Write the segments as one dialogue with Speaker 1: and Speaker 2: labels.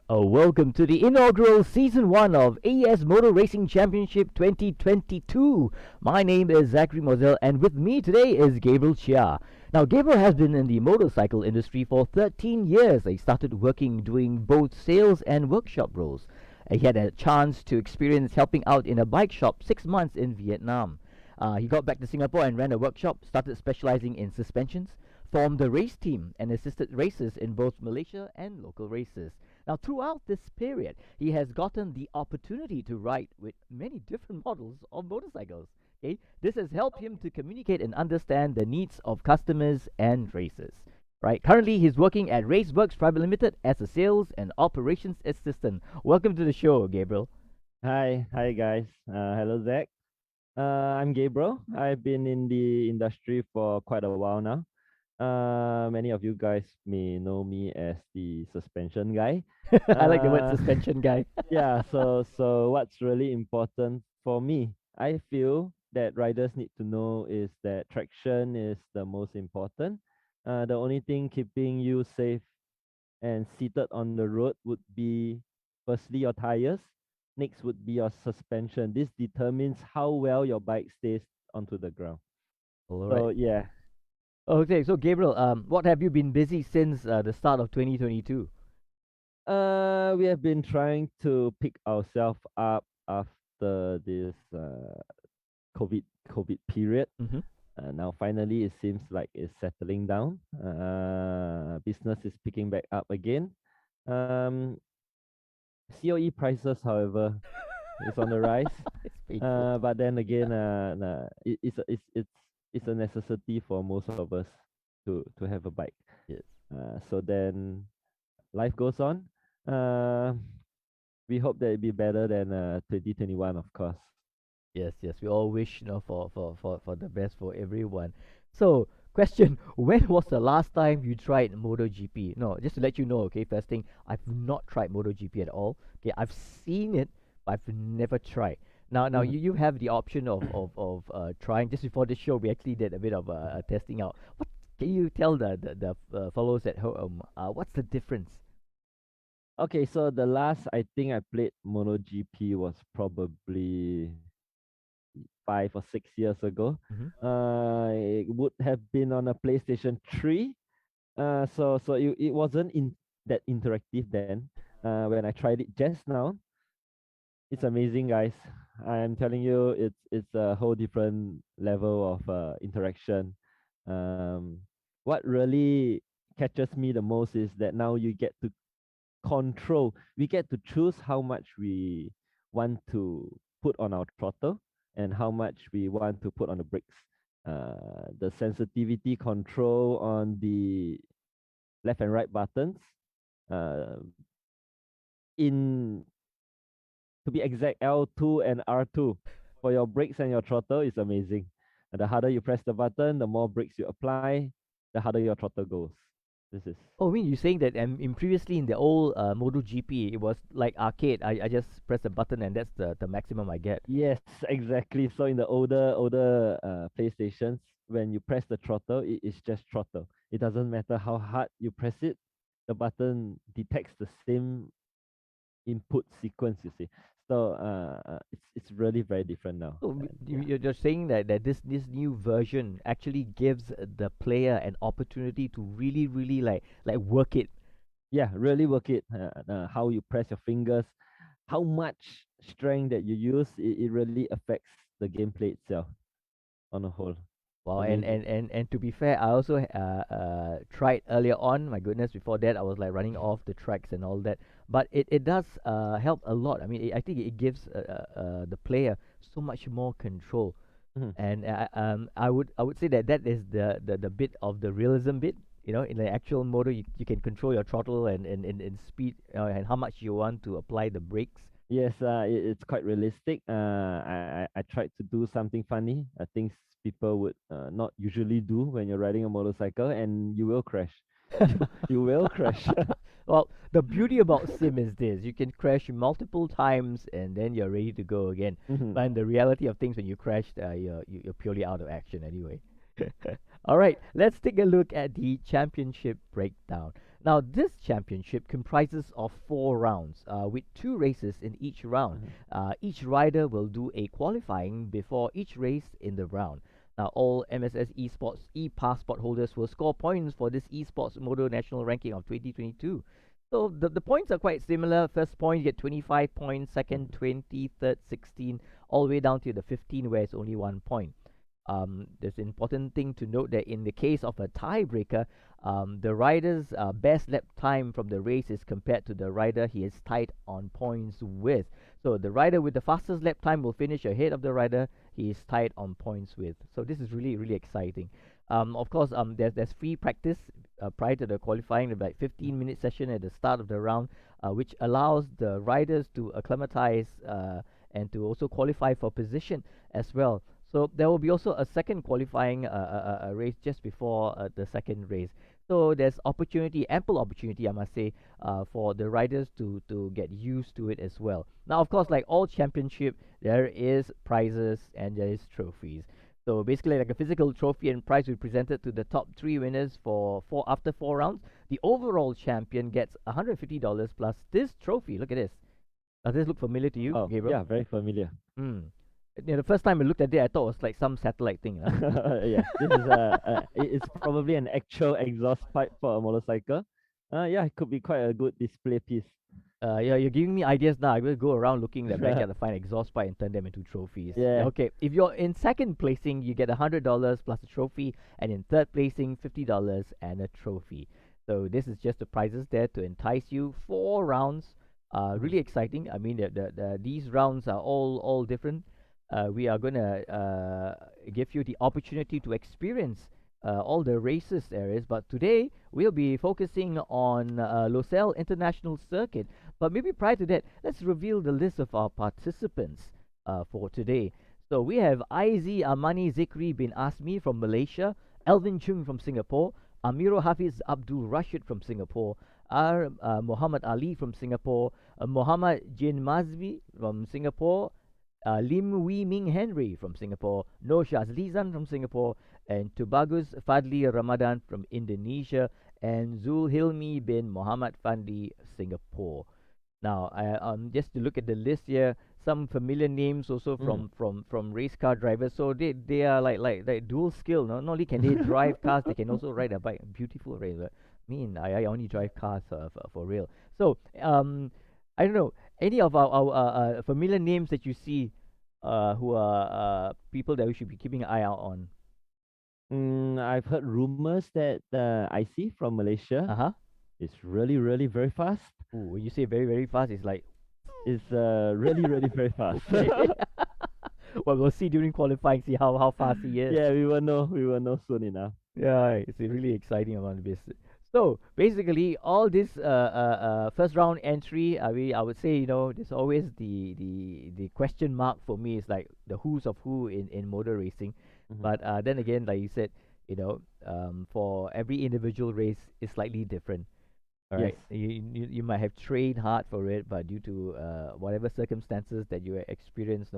Speaker 1: Welcome to the inaugural Season 1 of AES Moto Racing Championship 2022. My name is Zachary Moselle, and with me today is Gabriel Chia. Now, Gabriel has been in the motorcycle industry for 13 years. He started working doing both sales and workshop roles. He had a chance to experience helping out in a bike shop 6 months in Vietnam. He got back to Singapore and ran a workshop, started specializing in suspensions, formed a race team, and assisted races in both Malaysia and local races. Now, throughout this period, he has gotten the opportunity to ride with many different models of motorcycles. Okay, this has helped him to communicate and understand the needs of customers and racers. Right, currently he's working at Raceworks Private Limited as a sales and operations assistant. Welcome to the show, Gabriel.
Speaker 2: Hi guys. Hello Zach. I'm Gabriel. I've been in the industry for quite a while now. Many of you guys may know me as the suspension guy.
Speaker 1: I like the word
Speaker 2: Uh,
Speaker 1: suspension guy.
Speaker 2: yeah. So what's really important for me, I feel that riders need to know is that traction is the most important. The only thing keeping you safe and seated on the road would be firstly your tires, next would be your suspension. This determines how well your bike stays onto the ground.
Speaker 1: All right.
Speaker 2: So yeah,
Speaker 1: Okay, so Gabriel, what have you been busy since the start of 2022?
Speaker 2: we have been trying to pick ourselves up after this COVID period.
Speaker 1: Mm-hmm.
Speaker 2: Now finally it seems like it's settling down. Business is picking back up again. um COE prices, however, is on the rise.
Speaker 1: It's painful.
Speaker 2: But then again, it's a necessity for most of us to have a bike.
Speaker 1: Yes.
Speaker 2: So then life goes on. Uh, we hope that it be better than 2021, of course.
Speaker 1: Yes, yes. We all wish, for the best for everyone. So, question: when was the last time you tried MotoGP? No, just to let you know, okay. First thing, I've not tried MotoGP at all. Okay, I've seen it, but I've never tried. Now,
Speaker 2: Mhm.
Speaker 1: you have the option of trying. Just before the show, we actually did a bit of testing out. What can you tell the followers at home? What's the difference?
Speaker 2: Okay, so the last I think I played MotoGP was probably 5 or 6 years ago.
Speaker 1: Mm-hmm.
Speaker 2: It would have been on a PlayStation 3. So it wasn't in that interactive then. When I tried it just now, it's amazing, guys. I'm telling you, it's a whole different level of interaction. Um, what really catches me the most is that now you get to control. We get to choose how much we want to put on our throttle and how much we want to put on the brakes. The sensitivity control on the left and right buttons. Uh, in to be exact, L2 and R2 for your brakes and your throttle is amazing. And the harder you press the button, the more brakes you apply, the harder your throttle goes. This is
Speaker 1: Oh, I mean, you're saying that in previously in the old MotoGP, it was like arcade. I just press a button and that's the maximum I get.
Speaker 2: yes, exactly. So in the older PlayStations, when you press the throttle, it is just throttle. It doesn't matter how hard you press it, the button detects the same input sequence. You see, so it's really very different now.
Speaker 1: So
Speaker 2: And yeah,
Speaker 1: you're just saying that this new version actually gives the player an opportunity to really like work it.
Speaker 2: yeah, really work it. How you press your fingers, how much strength that you use, it really affects the gameplay itself on a whole.
Speaker 1: Wow,
Speaker 2: Amazing.
Speaker 1: and to be fair, I also tried earlier on. My goodness, before that, I was like running off the tracks and all that. But it does help a lot. I mean, I think it gives the player so much more control.
Speaker 2: Mhm.
Speaker 1: And I would say that is the bit of the realism bit. In the actual motor, you can control your throttle and speed and how much you want to apply the brakes.
Speaker 2: Yes, it's quite realistic. I tried to do something funny. Things people would not usually do when you're riding a motorcycle, and you will crash. You will crash.
Speaker 1: Well, the beauty about sim is this: you can crash multiple times and then you're ready to go again.
Speaker 2: Mhm.
Speaker 1: But in the reality of things, when you crash, you're purely out of action anyway. All right, let's take a look at the championship breakdown. Now, this championship comprises of 4 rounds, with 2 races in each round.
Speaker 2: Mhm.
Speaker 1: Each rider will do a qualifying before each race in the round. Now, all MSS Esports e-passport holders will score points for this esports Moto National Ranking of 2022. So the points are quite similar. First point, you get 25 points. Second,
Speaker 2: Mhm.
Speaker 1: 20. Third, 16. All the way down to the 15, where it's only 1 point. There's an important thing to note that in the case of a tiebreaker, the rider's best lap time from the race is compared to the rider he is tied on points with. So the rider with the fastest lap time will finish ahead of the rider he is tied on points with. So this is really, really exciting. Of course, there's free practice prior to the qualifying, like 15-minute session at the start of the round, which allows the riders to acclimatize and to also qualify for position as well. So there will be also a second qualifying race just before the second race. So there's opportunity, ample opportunity, I must say, for the riders to get used to it as well. Now, of course, like all championship, there is prizes and there is trophies. So basically, like a physical trophy and prize will be presented to the top 3 winners for after 4 rounds. The overall champion gets $150 plus this trophy. Look at this. Does this look familiar to you,
Speaker 2: Oh,
Speaker 1: Gabriel?
Speaker 2: yeah, very familiar.
Speaker 1: Hmm. The first time I looked at it, I thought it was like some satellite thing.
Speaker 2: Yeah, this is it's probably an actual exhaust pipe for a motorcycle. Yeah, it could be quite a good display piece.
Speaker 1: Yeah, you're giving me ideas now. I will go around looking in the backyard to find exhaust pipe and turn them into trophies.
Speaker 2: Yeah.
Speaker 1: Okay, if you're in second placing, you get $100 plus a trophy, and in third placing, $50 and a trophy. So this is just the prizes there to entice you. 4 rounds,
Speaker 2: Mhm.
Speaker 1: really exciting. I mean, these rounds are all different. We are gonna give you the opportunity to experience all the races there is, but today we'll be focusing on Losail International Circuit. But maybe prior to that, let's reveal the list of our participants for today. So we have Aizi Amani Zikri bin Asmi from Malaysia, Alvin Chung from Singapore, Amiro Hafiz Abdul Rashid from Singapore, R. Muhammad Ali from Singapore, Muhammad Jin Mazvi from Singapore, Lim Wee Ming Henry from Singapore, Noor Shazlizan from Singapore, and Tubagus Fadli Ramadan from Indonesia, and Zul Hilmi bin Muhammad Fandi, Singapore. Now, just to look at the list here, some familiar names also
Speaker 2: Mm.
Speaker 1: from race car drivers. So they are like dual skill. No? Not only can they drive cars, they can also ride a bike. Beautiful, right? But I only drive cars for real. So I don't know any of our familiar names that you see, who are people that we should be keeping an eye out on.
Speaker 2: I've heard rumors that IC from Malaysia
Speaker 1: Uh huh.
Speaker 2: is really, really very fast.
Speaker 1: Ooh, when you say very very fast, it's like
Speaker 2: It's really, really very fast.
Speaker 1: okay. Well, we'll see during qualifying, see how fast he is.
Speaker 2: Yeah, we will know. We will know soon enough.
Speaker 1: Yeah, it's a really exciting amount of business. So basically, all this first round entry, I would say, there's always the question mark for me is like the who's of who in motor racing.
Speaker 2: Mhm.
Speaker 1: But then again, like you said, for every individual race is slightly different. All
Speaker 2: Yes.
Speaker 1: right, you might have trained hard for it, but due to whatever circumstances that you experience,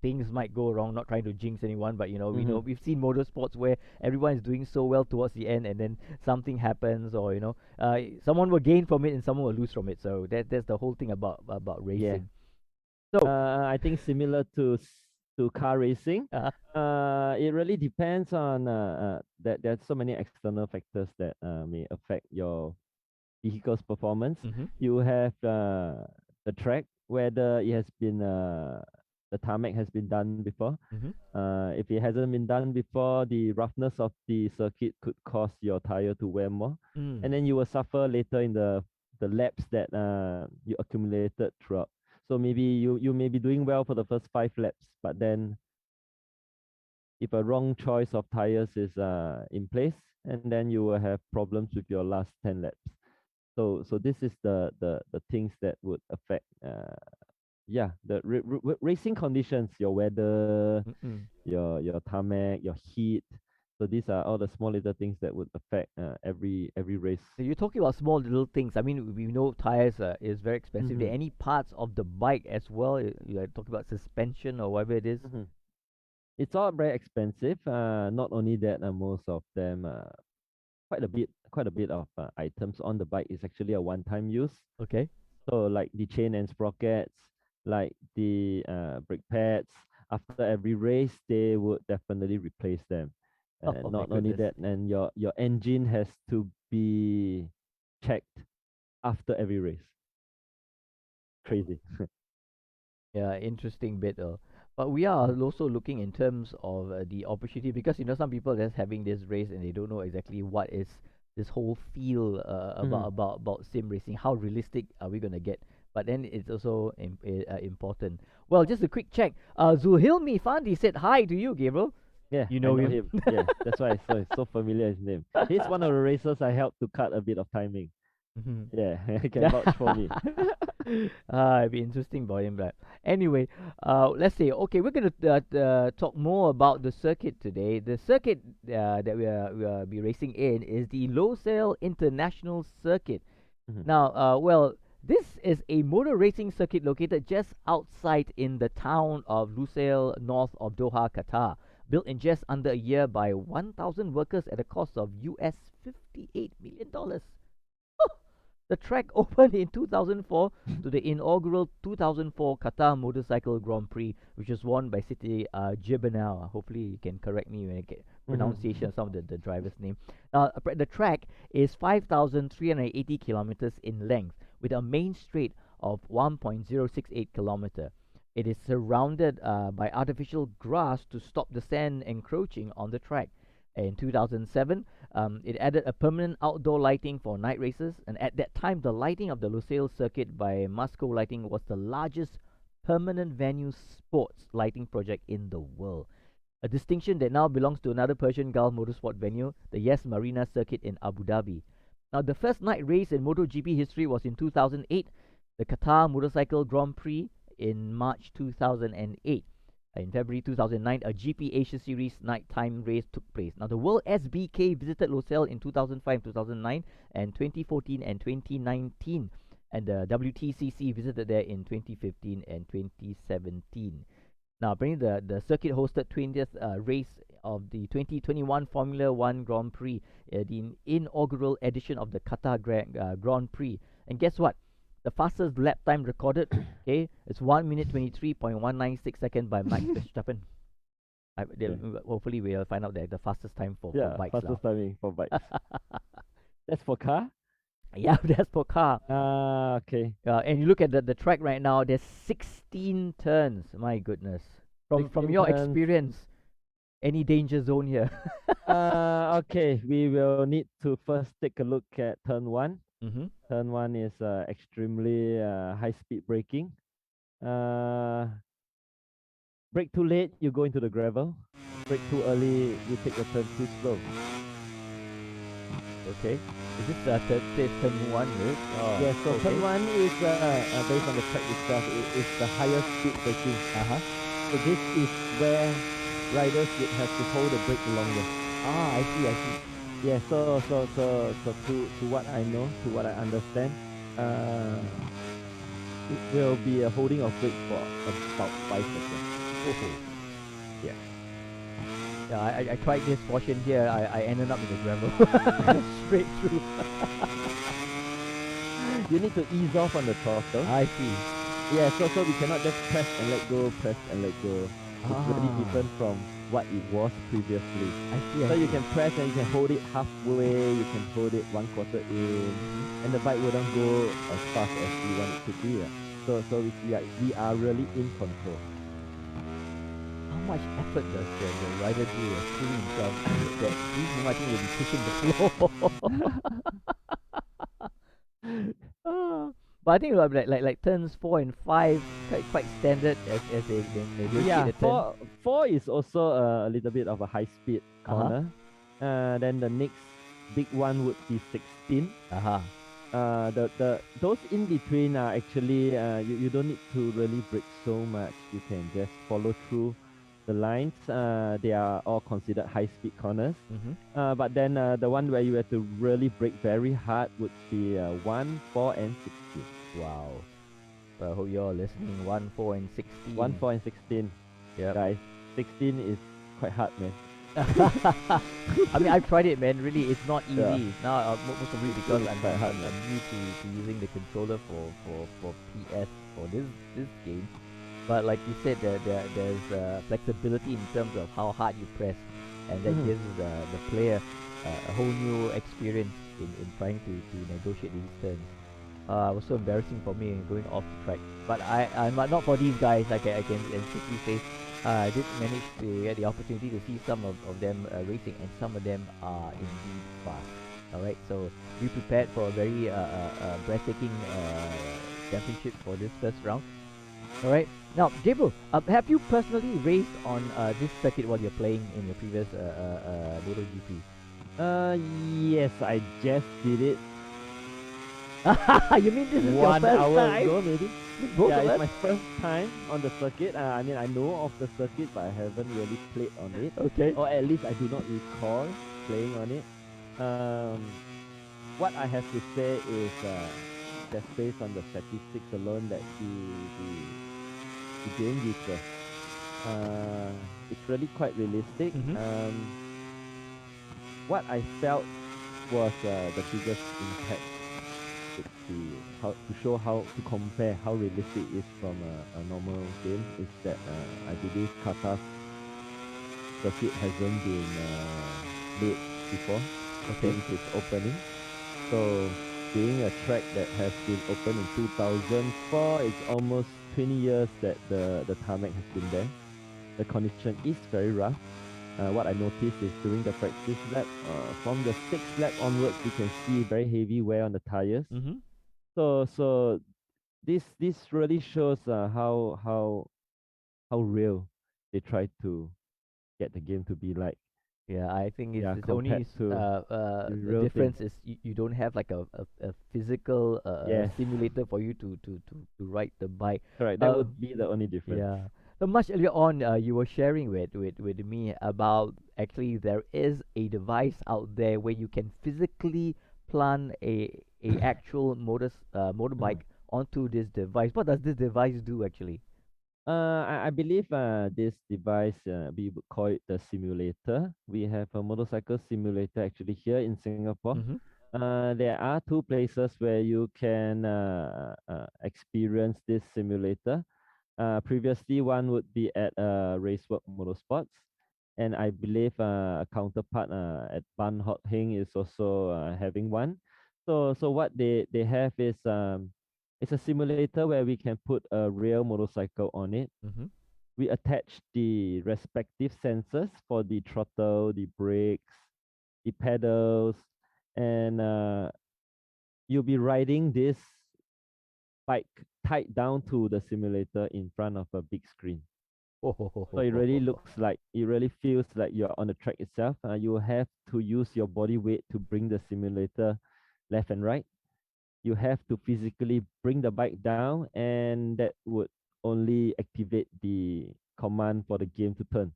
Speaker 1: things might go wrong. Not trying to jinx anyone, but we know
Speaker 2: Mhm.
Speaker 1: we've seen motorsports where everyone is doing so well towards the end, and then something happens, or someone will gain from it and someone will lose from it. So that's the whole thing about
Speaker 2: Yeah.
Speaker 1: racing. So,
Speaker 2: I think similar to car racing. It really depends on that. There's so many external factors that may affect your vehicle's performance.
Speaker 1: mm-hmm,
Speaker 2: You have the track, whether it has been the tarmac has been done before.
Speaker 1: mm-hmm,
Speaker 2: If it hasn't been done before, the roughness of the circuit could cause your tire to wear more,
Speaker 1: mm,
Speaker 2: and then you will suffer later in the laps that you accumulated throughout. So maybe you may be doing well for the first 5 laps, but then if a wrong choice of tires is in place, and then you will have problems with your last 10 laps. So this is the things that would affect yeah, the racing conditions, your weather,
Speaker 1: mm-mm.
Speaker 2: your tarmac, your heat. So these are all the small little things that would affect every race.
Speaker 1: So you're talking about small little things. I mean, we know tires is very expensive. There
Speaker 2: Mm-hmm.
Speaker 1: any parts of the bike as well? You're talking about suspension or whatever it is.
Speaker 2: Mm-hmm. It's all very expensive. Not only that, most of them quite a bit quite a bit of items on the bike. It's actually a one-time use.
Speaker 1: Okay.
Speaker 2: So like the chain and sprockets, like the brake pads. After every race, they would definitely replace them.
Speaker 1: Oh
Speaker 2: And
Speaker 1: my
Speaker 2: not only
Speaker 1: goodness.
Speaker 2: that, and your engine has to be checked after every race. Crazy.
Speaker 1: Yeah, interesting bit. But we are also looking in terms of the opportunity, because some people that's having this race and they don't know exactly what is this whole feel
Speaker 2: Mhm.
Speaker 1: about sim racing. How realistic are we gonna get? But then it's also important. Well, just a quick check. Zuhilmi Fandi said hi to you, Gabriel.
Speaker 2: Yeah,
Speaker 1: You
Speaker 2: I
Speaker 1: know
Speaker 2: know
Speaker 1: him.
Speaker 2: him. Yeah, that's why it's so familiar his name. He's one of the racers I helped to cut a bit of timing.
Speaker 1: Mhm.
Speaker 2: Yeah, he can vouch for me.
Speaker 1: It'd be interesting about him, but anyway, let's say, okay, we're gonna talk more about the circuit today. The circuit that we are be racing in is the Losail International Circuit.
Speaker 2: Mhm.
Speaker 1: Now, well, this is a motor racing circuit located just outside in the town of Losail, north of Doha, Qatar. Built in just under a year by 1,000 workers at a cost of US $58 million. The track opened in 2004 to the inaugural 2004 Qatar Motorcycle Grand Prix, which was won by City Jibanal. Hopefully, you can correct me when I get
Speaker 2: Mhm.
Speaker 1: pronunciation of some of the driver's name. Now, the track is 5,380 kilometers in length, with a main straight of 1.068 kilometer. It is surrounded by artificial grass to stop the sand encroaching on the track. In 2007, it added a permanent outdoor lighting for night races, and at that time, the lighting of the Losail circuit by Masco Lighting was the largest permanent venue sports lighting project in the world. A distinction that now belongs to another Persian Gulf motorsport venue, the Yes Marina Circuit in Abu Dhabi. Now, the first night race in MotoGP history was in 2008, the Qatar Motorcycle Grand Prix in March 2008. In February 2009, a GP Asia Series nighttime race took place. Now, the World SBK visited Losail in 2005, 2009, and 2014 and 2019. And the WTCC visited there in 2015 and 2017. Now, apparently, the circuit hosted 20th race of the 2021 Formula One Grand Prix, the inaugural edition of the Qatar Grand Prix. And guess what? The fastest lap time recorded, okay, is 1 minute 23.196 seconds by Max Verstappen.
Speaker 2: Yeah.
Speaker 1: Hopefully, we'll find out the fastest time for
Speaker 2: Yeah,
Speaker 1: bikes now.
Speaker 2: fastest timing for bikes. That's for car?
Speaker 1: Yeah, that's for car.
Speaker 2: Ah, okay.
Speaker 1: And you look at the track right now, there's 16 turns. My goodness. From
Speaker 2: 16
Speaker 1: your
Speaker 2: turns.
Speaker 1: experience, any danger zone here?
Speaker 2: Okay. We will need to first take a look at turn one.
Speaker 1: Mm-hmm.
Speaker 2: Turn one is extremely high speed braking. Brake too late, you go into the gravel. Brake too early, you take a turn too slow.
Speaker 1: Okay. Is this turn one, right? Oh,
Speaker 2: Yeah, so
Speaker 1: okay.
Speaker 2: turn one is based on the track itself. It is the highest speed braking.
Speaker 1: Uh-huh.
Speaker 2: So this is where riders would have to hold the brake longer.
Speaker 1: Ah, I see.
Speaker 2: Yeah, so to what I know, to what I understand, it will be a holding of brake for about 5 seconds.
Speaker 1: Oh,
Speaker 2: Yeah.
Speaker 1: yeah. I tried this portion here. I ended up in the gravel, straight through.
Speaker 2: You need to ease off on the throttle.
Speaker 1: I see.
Speaker 2: Yeah, so we cannot just press and let go, press and let go. It's very different from what it was previously.
Speaker 1: I see.
Speaker 2: So you can press and you can hold it halfway, you can hold it 1/4 in, and the bike wouldn't go as fast as we want it to be. So we are really in control.
Speaker 1: How much effort does the rider do pulling himself that he's much will be pushing the floor? But I think like turns 4 and 5 quite standard as they do
Speaker 2: Yeah,
Speaker 1: the turn.
Speaker 2: four is also a little bit of a high speed
Speaker 1: Uh-huh.
Speaker 2: corner. Then the next big one would be 16. Those in between are actually you don't need to really brake so much. You can just follow through the lines. They are all considered high speed corners.
Speaker 1: Mm-hmm.
Speaker 2: But then the one where you have to really brake very hard would be 1, 4, and 16.
Speaker 1: Wow. Well, I hope you're listening. 1, 4, and 16.
Speaker 2: 1, 4, and 16.
Speaker 1: Yeah.
Speaker 2: Guys, 16 is quite hard, man.
Speaker 1: I mean, I've tried it, man. Really, it's not
Speaker 2: Yeah,
Speaker 1: easy. Now, most probably
Speaker 2: it's
Speaker 1: because
Speaker 2: really quite hard, man.
Speaker 1: I'm new to using the controller for PS for this game. But like you said, there's flexibility in terms of how hard you press, and that
Speaker 2: Mhm.
Speaker 1: gives the player a whole new experience in trying to negotiate these turns. It was so embarrassing for me going off the track. But I'm not for these guys. I can safely say I did manage to get the opportunity to see some of them racing, and some of them are indeed fast. All right, so be prepared for a very breathtaking championship for this first round. All right. Now, Gabriel, have you personally raced on this circuit while you're playing in your previous MotoGP?
Speaker 2: Yes, I just did it
Speaker 1: You mean this is your
Speaker 2: one
Speaker 1: first
Speaker 2: hour
Speaker 1: time?
Speaker 2: ago, maybe.
Speaker 1: With both
Speaker 2: Yeah,
Speaker 1: of
Speaker 2: it's
Speaker 1: us?
Speaker 2: my first time on the circuit. I mean, I know of the circuit, but I haven't really played on it,
Speaker 1: Okay.
Speaker 2: or at least I do not recall playing on it. Um, what I have to say is just based on the statistics alone that the game gives us. It's really quite realistic.
Speaker 1: Mm-hmm.
Speaker 2: What I felt was the biggest impact would be how to show how to compare how realistic it is from a normal game is that I believe Qatar's circuit hasn't been made before
Speaker 1: Okay.
Speaker 2: since its opening. So being a track that has been opened in 2004, it's almost 20 years that the tarmac has been there. The condition is very rough. What I noticed is during the practice lap, from the sixth lap onwards, we can see very heavy wear on the tires.
Speaker 1: Mm-hmm.
Speaker 2: So this really shows how real they try to get the game to be like.
Speaker 1: Yeah, I think
Speaker 2: Yeah,
Speaker 1: it's only
Speaker 2: compared to the
Speaker 1: the
Speaker 2: real thing.
Speaker 1: difference is you don't have like a physical
Speaker 2: Yes,
Speaker 1: simulator for you to ride the bike.
Speaker 2: correct. That
Speaker 1: Uh,
Speaker 2: would be the only difference.
Speaker 1: Yeah. So much earlier on, you were sharing with me about actually there is a device out there where you can physically plant a actual
Speaker 2: Mhm.
Speaker 1: motorbike onto this device. What does this device do actually?
Speaker 2: I believe this device, we would call it the simulator. We have a motorcycle simulator actually here in Singapore.
Speaker 1: Mm-hmm.
Speaker 2: There are two places where you can experience this simulator. Previously, one would be at Racework Motorsports, and I believe a counterpart at Ban Hot Hing is also having one. So what they have is it's a simulator where we can put a real motorcycle on it.
Speaker 1: Mm-hmm.
Speaker 2: We attach the respective sensors for the throttle, the brakes, the pedals, and you'll be riding this bike tied down to the simulator in front of a big screen.
Speaker 1: Oh, ho, ho,
Speaker 2: So
Speaker 1: ho,
Speaker 2: it
Speaker 1: ho,
Speaker 2: really
Speaker 1: ho, ho.
Speaker 2: looks like it really feels like you're on the track itself. You have to use your body weight to bring the simulator left and right. You have to physically bring the bike down, and that would only activate the command for the game to turn.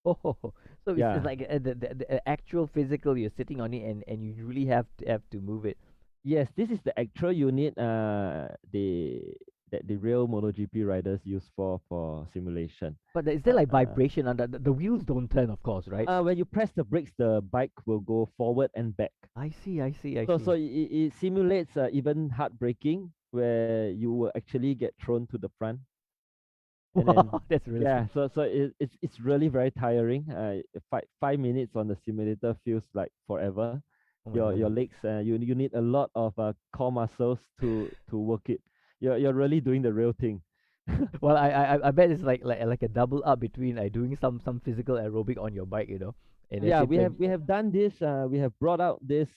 Speaker 1: Ho, ho, ho. So it's
Speaker 2: Yeah.
Speaker 1: like the actual physical. You're sitting on it, and you really have to move it.
Speaker 2: Yes, this is the actual unit that the real MotoGP riders use for simulation.
Speaker 1: But is there like
Speaker 2: Uh,
Speaker 1: vibration on the wheels don't turn, of course, right?
Speaker 2: when you press the brakes, the bike will go forward and back.
Speaker 1: I see, I see, I
Speaker 2: So
Speaker 1: see.
Speaker 2: it simulates even hard braking where you will actually get thrown to the front, and then
Speaker 1: Wow, that's realistic.
Speaker 2: yeah, so it's really very tiring. 5 minutes on the simulator feels like forever.
Speaker 1: Oh my
Speaker 2: Your
Speaker 1: goodness.
Speaker 2: legs, you need a lot of core muscles to work it. You're really doing the real thing.
Speaker 1: Well, I bet it's like a double up between like doing some physical aerobic on your bike, and at the
Speaker 2: Yeah,
Speaker 1: same time.
Speaker 2: we have done this. We have brought out this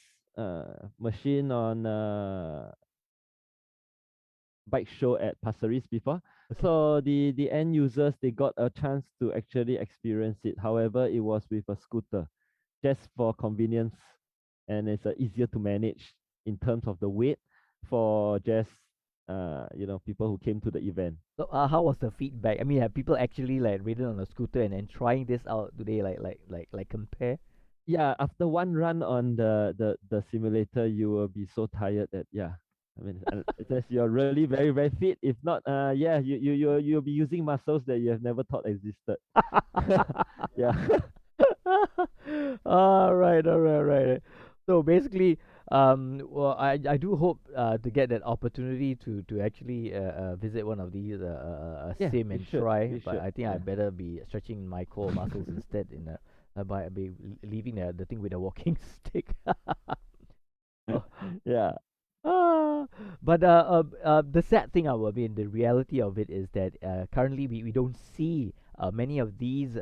Speaker 2: machine on bike show at Pasir before.
Speaker 1: Okay.
Speaker 2: So the end users they got a chance to actually experience it. However, it was with a scooter, just for convenience, and it's easier to manage in terms of the weight for just people who came to the event.
Speaker 1: So how was the feedback? I mean, have people actually like ridden on a scooter and trying this out? Do they like compare?
Speaker 2: Yeah, after one run on the simulator, you will be so tired that yeah. I mean, unless you're really very very fit. If not, yeah, you'll be using muscles that you have never thought existed. Yeah.
Speaker 1: Well, I do hope to get that opportunity to actually visit one of these
Speaker 2: Yeah,
Speaker 1: sim
Speaker 2: you
Speaker 1: and
Speaker 2: should.
Speaker 1: try,
Speaker 2: You
Speaker 1: but
Speaker 2: should.
Speaker 1: I think I
Speaker 2: Yeah.
Speaker 1: better be stretching my core muscles instead by leaving the thing with a walking stick. Oh,
Speaker 2: Yeah.
Speaker 1: ah, but the sad thing, I mean, the reality of it is that currently we don't see many of these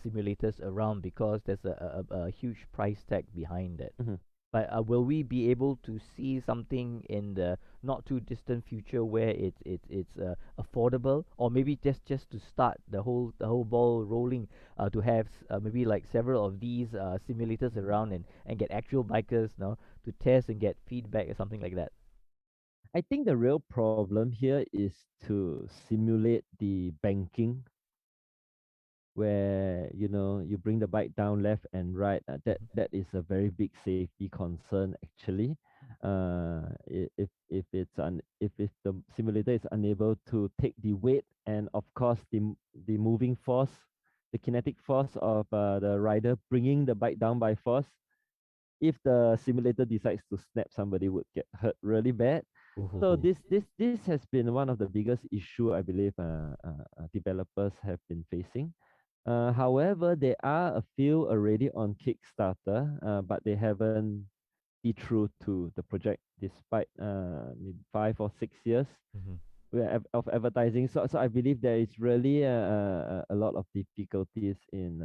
Speaker 1: simulators around because there's a huge price tag behind it.
Speaker 2: Mhm.
Speaker 1: But will we be able to see something in the not too distant future where it's affordable, or maybe just to start the whole ball rolling, to have maybe like several of these simulators around and get actual bikers, to test and get feedback or something like that.
Speaker 2: I think the real problem here is to simulate the banking where you bring the bike down left and right. That is a very big safety concern actually. If the simulator is unable to take the weight and of course the moving force, the kinetic force of the rider bringing the bike down by force, if the simulator decides to snap, somebody would get hurt really bad. So
Speaker 1: Ooh.
Speaker 2: this has been one of the biggest issue I believe developers have been facing. However, there are a few already on Kickstarter, but they haven't see through to the project despite maybe 5 or 6 years
Speaker 1: Hmm.
Speaker 2: of advertising. So I believe there is really a lot of difficulties in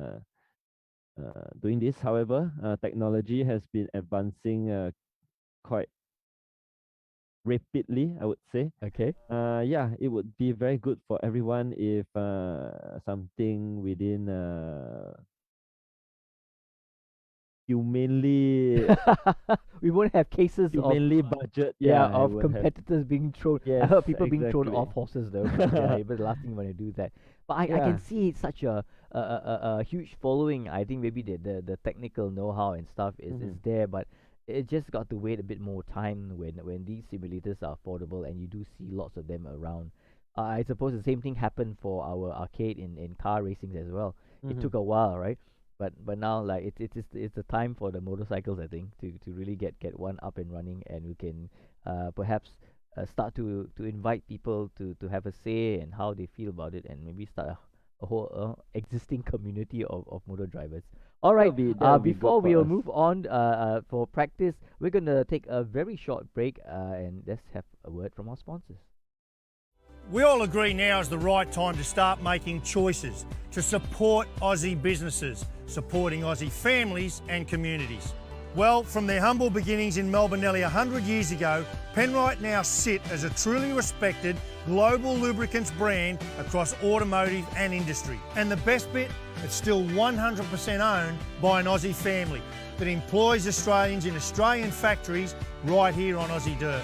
Speaker 2: doing this. However, technology has been advancing quite rapidly, I would say.
Speaker 1: Okay.
Speaker 2: Yeah, it would be very good for everyone if something within humanly
Speaker 1: We won't have cases of
Speaker 2: humanly budget.
Speaker 1: yeah,
Speaker 2: Yeah, it
Speaker 1: of
Speaker 2: would have.
Speaker 1: competitors being thrown. I
Speaker 2: Yes,
Speaker 1: heard people being thrown
Speaker 2: exactly.
Speaker 1: off horses though. Yeah, but the last thing you want to do that. But I can
Speaker 2: Yeah.
Speaker 1: see it's such a huge following. I think maybe the technical know-how and stuff is
Speaker 2: Hmm.
Speaker 1: there, but it just got to wait a bit more time when these simulators are affordable and you do see lots of them around. I suppose the same thing happened for our arcade in car racings as well. It
Speaker 2: Hmm.
Speaker 1: took a while, right? But now like it's the time for the motorcycles, I think, to really get one up and running, and we can perhaps start to invite people to have a say and how they feel about it, and maybe start a whole existing community of motor drivers. All right.
Speaker 2: That would be good
Speaker 1: Before
Speaker 2: for
Speaker 1: we'll
Speaker 2: us.
Speaker 1: move on for practice, we're gonna take a very short break, and let's have a word from our sponsors.
Speaker 3: We all agree now is the right time to start making choices to support Aussie businesses, supporting Aussie families and communities. Well, from their humble beginnings in Melbourne nearly 100 years ago, Penrite now sit as a truly respected global lubricants brand across automotive and industry. And the best bit, it's still 100% owned by an Aussie family that employs Australians in Australian factories right here on Aussie dirt.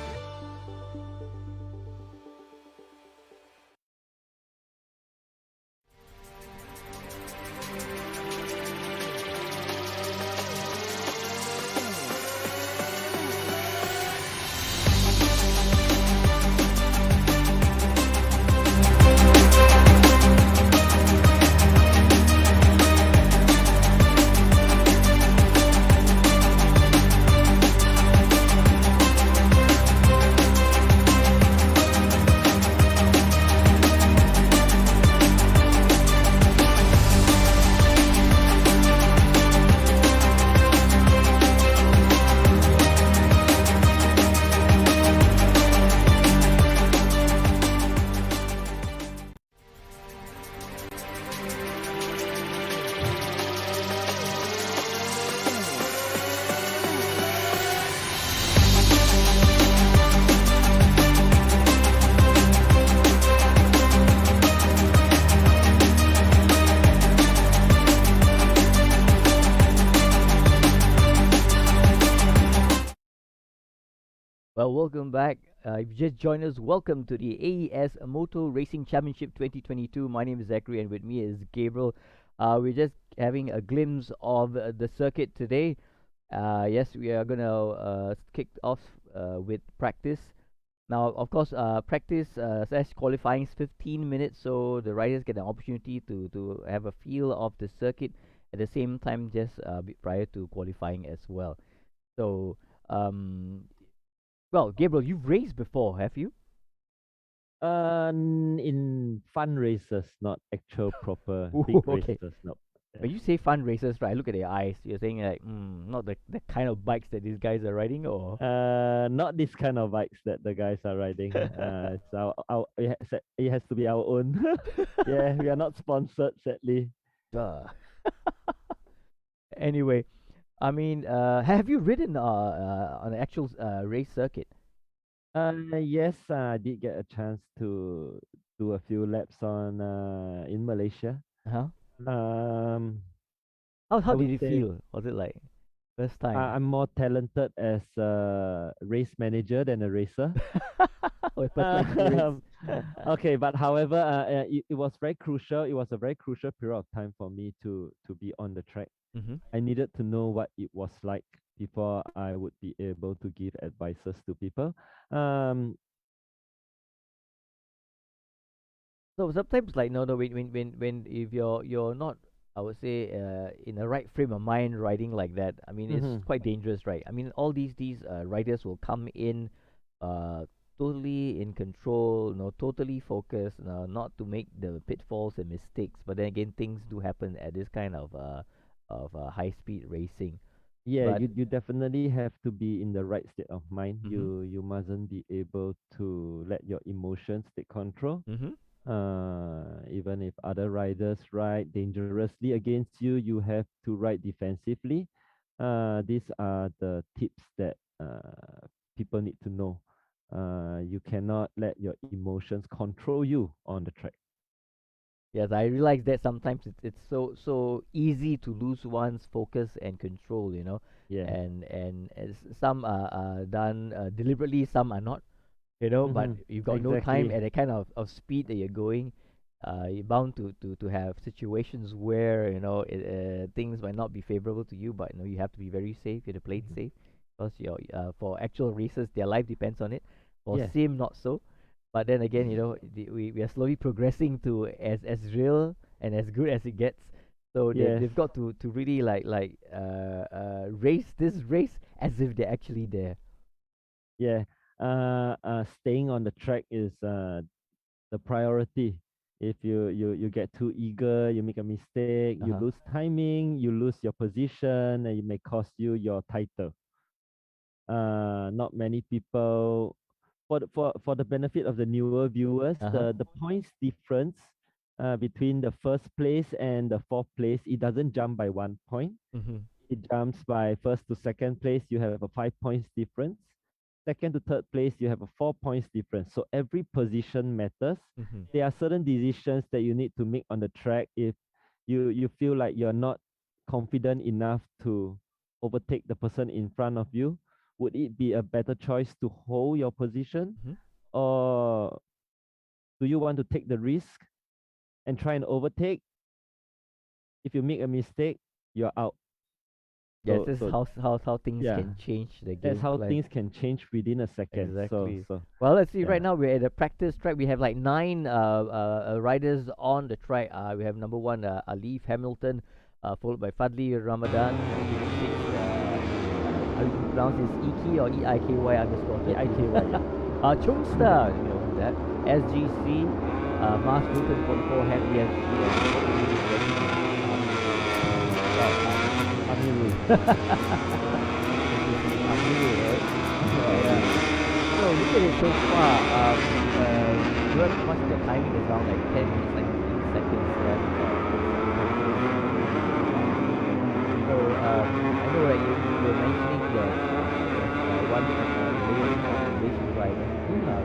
Speaker 1: Well, welcome back. If you just joined us, welcome to the AES Moto Racing Championship 2022. My name is Zachary, and with me is Gabriel. We're just having a glimpse of the circuit today. Yes, we are gonna kick off with practice. Now, of course, practice slash qualifying is 15 minutes, so the riders get an opportunity to have a feel of the circuit at the same time, just prior to qualifying as well. So Well, Gabriel, you've raced before, have you?
Speaker 2: In fun races, not actual proper
Speaker 1: Ooh,
Speaker 2: big
Speaker 1: okay.
Speaker 2: races. No. Yeah.
Speaker 1: When you say fun races, right? I look at their eyes. You're saying like, not the kind of bikes that these guys are riding, or
Speaker 2: Not this kind of bikes that the guys are riding. It's it has to be our own. Yeah, we are not sponsored, sadly.
Speaker 1: Duh. Anyway, I mean, have you ridden on an actual race circuit?
Speaker 2: Yes, I did get a chance to do a few laps on in Malaysia.
Speaker 1: Huh?
Speaker 2: Um,
Speaker 1: How
Speaker 2: I
Speaker 1: did
Speaker 2: would
Speaker 1: it
Speaker 2: say
Speaker 1: feel? Was it like first time?
Speaker 2: I'm more talented as a race manager than a racer.
Speaker 1: Or first time experience?
Speaker 2: Um, okay, but however, it was very crucial. It was a very crucial period of time for me to be on the track.
Speaker 1: Mm-hmm.
Speaker 2: I needed to know what it was like before I would be able to give advices to people. Um,
Speaker 1: So sometimes like no when if you're not, I would say, in the right frame of mind riding like that, I mean it's
Speaker 2: mhm.
Speaker 1: quite dangerous, right? I mean all these riders will come in uh totally in control, totally focused, not to make the pitfalls and mistakes, but then again things do happen at this kind of high speed racing.
Speaker 2: Yeah,
Speaker 1: But
Speaker 2: you definitely have to be in the right state of mind.
Speaker 1: mm-hmm,
Speaker 2: You mustn't be able to let your emotions take control.
Speaker 1: mm-hmm.
Speaker 2: Even if other riders ride dangerously against you, you have to ride defensively. These are the tips that people need to know. You cannot let your emotions control you on the track.
Speaker 1: Yes, I realize that sometimes it's so easy to lose one's focus and control,
Speaker 2: Yeah.
Speaker 1: and as some are done deliberately, some are not, but
Speaker 2: Mm-hmm.
Speaker 1: you've got no time
Speaker 2: Exactly.
Speaker 1: at the kind of speed that you're going. You're bound to have situations where things might not be favorable to you, but you have to be very safe. You have to play it
Speaker 2: Mhm.
Speaker 1: safe because for actual races, their life depends on it. For
Speaker 2: Yeah.
Speaker 1: sim, not so. But then again, we are slowly progressing to as real and as good as it gets. So
Speaker 2: Yes.
Speaker 1: they've got to really race this race as if they're actually there.
Speaker 2: Yeah. Staying on the track is the priority. If you get too eager, you make a mistake, you
Speaker 1: Uh-huh.
Speaker 2: lose timing, you lose your position, and it may cost you your title. Not many people, for the benefit of the newer viewers,
Speaker 1: Uh-huh.
Speaker 2: the points difference between the first place and the fourth place, it doesn't jump by 1 point.
Speaker 1: Mm-hmm.
Speaker 2: It jumps by first to second place, you have a 5 points difference. Second to third place, you have a 4 points difference. So every position matters.
Speaker 1: Mm-hmm.
Speaker 2: There are certain decisions that you need to make on the track if you feel like you're not confident enough to overtake the person in front of you. Would it be a better choice to hold your position,
Speaker 1: Mm-hmm.
Speaker 2: or do you want to take the risk and try and overtake? If you make a mistake, you're out.
Speaker 1: Yes,
Speaker 2: So
Speaker 1: this is
Speaker 2: so
Speaker 1: how things
Speaker 2: yeah,
Speaker 1: can change the
Speaker 2: that's
Speaker 1: game
Speaker 2: how
Speaker 1: plan.
Speaker 2: things can change within a second. So
Speaker 1: Exactly.
Speaker 2: so
Speaker 1: Well, let's see.
Speaker 2: yeah.
Speaker 1: Right now, we're at a practice track. We have like nine riders on the track. We have number one, Alif Hamilton, followed by Fadli Ramadan. Number six, how do you pronounce this? Iki or EIKY underscore 13.
Speaker 2: EIKY, yeah.
Speaker 1: Chungstar, you know who's that? SGC, Mars Newton 44, Henry SG,
Speaker 2: Amirul.
Speaker 1: Amirul, right? Yeah. So look at it so far. Once the timing is around like 10 minutes, like 15 seconds left. So I know that you were mentioning that there's one Malaysian driver,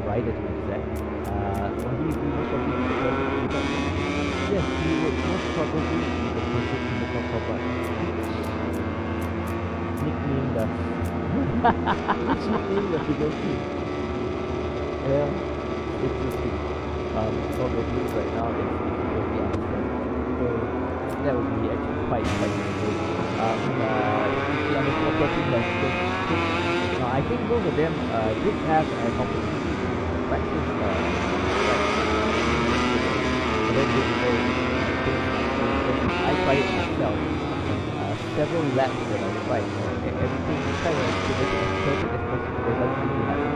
Speaker 1: rider to be exact. Was he most probably the person to look up?
Speaker 2: Yes, he would most probably be the person to look out for, but nickname does. Which nickname does he go to?
Speaker 1: Yeah, interesting. Probably right now is totally understand. So that would be actually quite interesting. If you understand what he has just now, I think both of them did have an opportunity to practice but then they I tried it myself several laps on the bike. Everything is kind of to make it as perfect as possible. It doesn't really happen.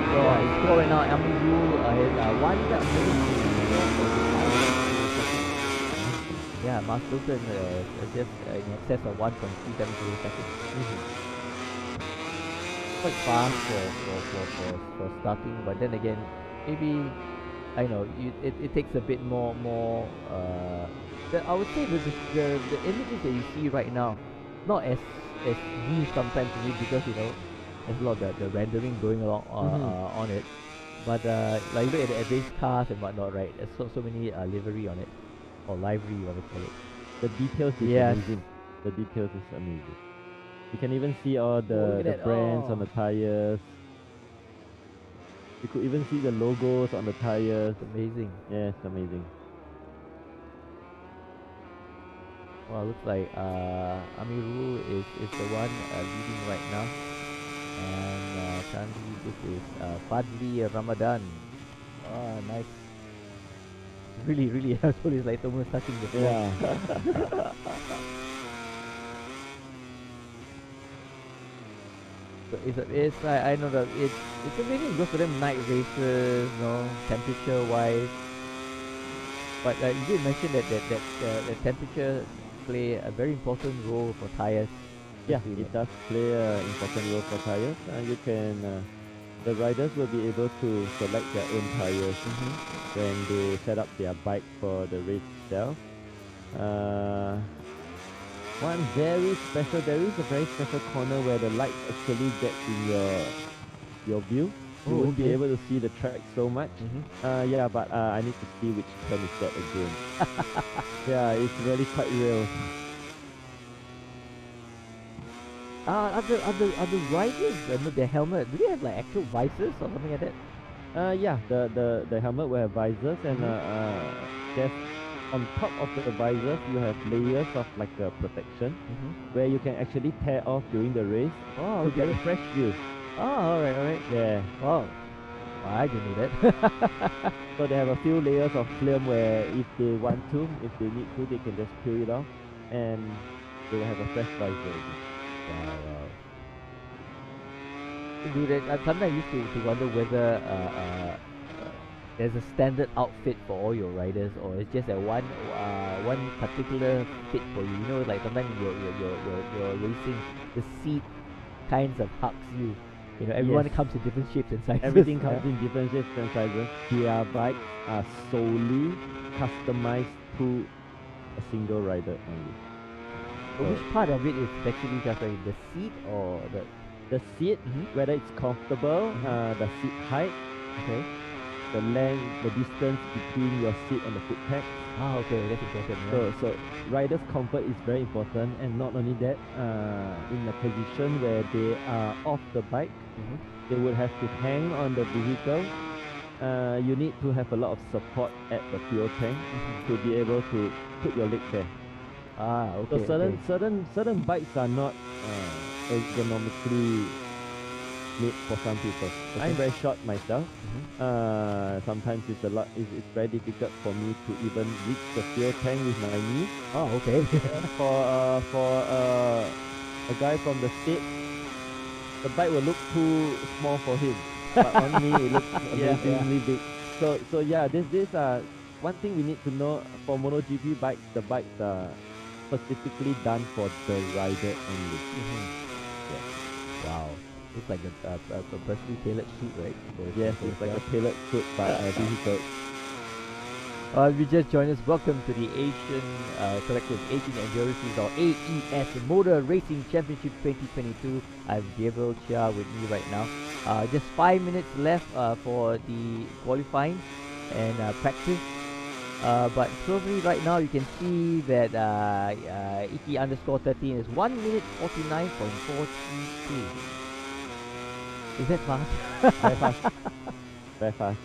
Speaker 1: So score right now, Amirul has one minute. Yeah, Mark Wilson just in excess of 1.370 seconds. Quite fast for starting, but then again, maybe I know it takes a bit more. I would say the images that you see right now, not as new sometimes to me because there's a lot of the rendering going along on it, but like you look at race cars and whatnot, right? There's so many livery on it, or livery, what we call it.
Speaker 2: The details is amazing. The details is amazing. You can even see all the brands on the tires. You could even see the logos on the tires.
Speaker 1: Amazing.
Speaker 2: Yes, amazing.
Speaker 1: Well, looks like Amirul is the one leading right now, and currently this is Fadli Ramadan. Oh, nice. Really helpful. It's like almost touching the floor.
Speaker 2: Yeah.
Speaker 1: So I know that it's amazing because for them night races, temperature wise. But you did mention that the temperature play a very important role for tires.
Speaker 2: Yeah, it does play an important role for tires. The riders will be able to select their own tires when they set up their bike for the race itself. There is a very special corner where the light actually gets in your view. You won't be able to see the track so much. But I need to see which turn is that again. Yeah, it's really quite real.
Speaker 1: Are the riders their helmet? Do they have like actual visors or something like that?
Speaker 2: Yeah, the helmet will have visors, and there's on top of the visors you have layers of like a protection where you can actually tear off during the race to get a fresh view.
Speaker 1: Oh, alright.
Speaker 2: Yeah.
Speaker 1: Wow. I didn't know that.
Speaker 2: So they have a few layers of film where if they want to, if they need to, they can just peel it off and they will have a fresh visor again.
Speaker 1: Wow. Dude, sometimes I used to wonder whether there's a standard outfit for all your riders, or it's just a one particular fit for you. Like sometimes you're racing, the seat kinds of hugs you. Everyone comes in different shapes and sizes.
Speaker 2: Everything comes in different shapes and sizes. Their bikes are solely customized to a single rider only.
Speaker 1: So which part of it is actually just like the seat or
Speaker 2: the seat, whether it's comfortable, the seat height, the length, the distance between your seat and the foot pegs.
Speaker 1: Okay, that's important.
Speaker 2: So riders' comfort is very important, and not only that, in a position where they are off the bike, they would have to hang on the vehicle. You need to have a lot of support at the fuel tank to be able to put your leg there.
Speaker 1: Okay.
Speaker 2: So certain bikes are not ergonomically made for some people. I'm very short myself. Sometimes it's very difficult for me to even reach the fuel tank with my knee.
Speaker 1: Okay.
Speaker 2: For a guy from the States, the bike will look too small for him, but on me it looks amazingly big. So this one thing we need to know for MotoGP bikes. The bikes are specifically done for the rider only.
Speaker 1: Wow. Looks like a personally tailored suit, right?
Speaker 2: Yes, it's like a tailored suit by a vehicle.
Speaker 1: If you just joined us, welcome to the Asian Endurance Series, or AES Moto Racing Championship 2022. I have Gabriel Chia with me right now. Just 5 minutes left for the qualifying and practice. But slowly right now you can see that Iki_13 is 1 minute 49.432. Is that fast?
Speaker 2: Very fast. Very fast.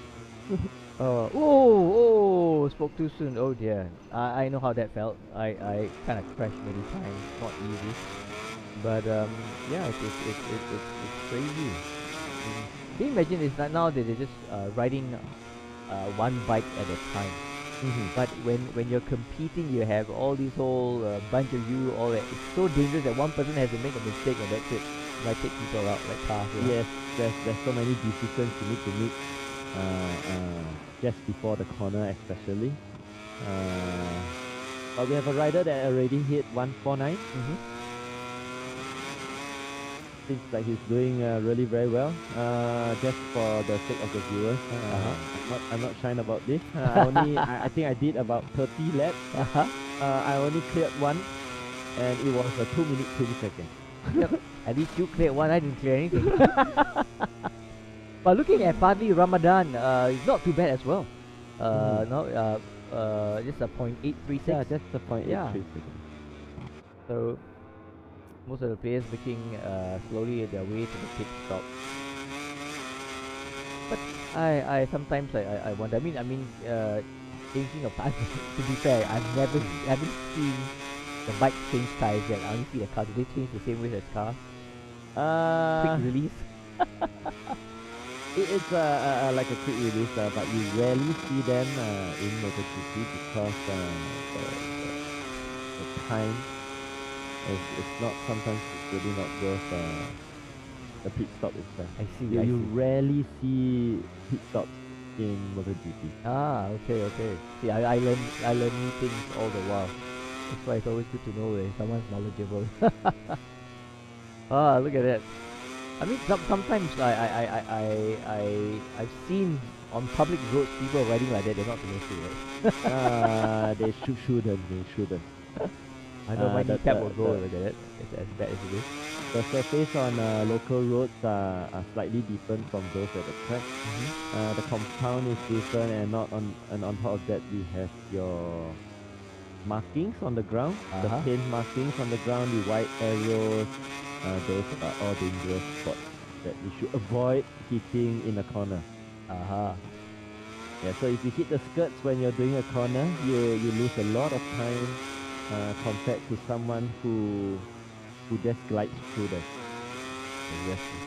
Speaker 1: Spoke too soon. Oh dear. I know how that felt. I kind of crashed many times. Not easy. But it's crazy. Can you imagine? It's not now that they're just riding one bike at a time. But when you're competing, you have all these whole bunch of you, all that. It's so dangerous that one person has to make a mistake and that's it. Might take people out like cars.
Speaker 2: Yes, there's so many decisions you need to make just before the corner, especially. But we have a rider that already hit 149. Seems like he's doing really very well. Just for the sake of the viewers, I'm not shying about this. I think I did about 30 laps. I only cleared one, and it was a 2 minute 20 seconds.
Speaker 1: Yep. At least you cleared one. I didn't clear anything. But looking at Fadli Ramadan, it's not too bad as well. No, just a 0.836.
Speaker 2: Yeah, just a 0.836.
Speaker 1: Yeah. So most of the players making slowly their way to the pit stop. But I sometimes I wonder. I mean, changing of tires. To be fair, haven't seen the bike change tires yet. I only see the car. Do they change the same way as cars? Quick release.
Speaker 2: It is like a quick release, but you rarely see them in MotoGP because the time it's not, sometimes it's really not worth the pit stop itself.
Speaker 1: I see.
Speaker 2: You rarely see pit stops in MotoGP.
Speaker 1: Ah, okay. See, I learn new things all the while. That's why it's always good to know when someone's knowledgeable. Ah, look at that. I mean, sometimes I've seen on public roads people riding like that. They're not supposed to, right?
Speaker 2: They shouldn't.
Speaker 1: I know my kneecap will go.
Speaker 2: the-
Speaker 1: Look at it. It's as bad as it is.
Speaker 2: The surface on local roads are slightly different from those at the track. The compound is different, and on top of that we have your markings on the ground, the paint markings on the ground, the white arrows. Those are all dangerous spots that you should avoid hitting in a corner. Yeah, so if you hit the skirts when you're doing a corner, you lose a lot of time compared to someone who just glides through there.
Speaker 1: Exactly.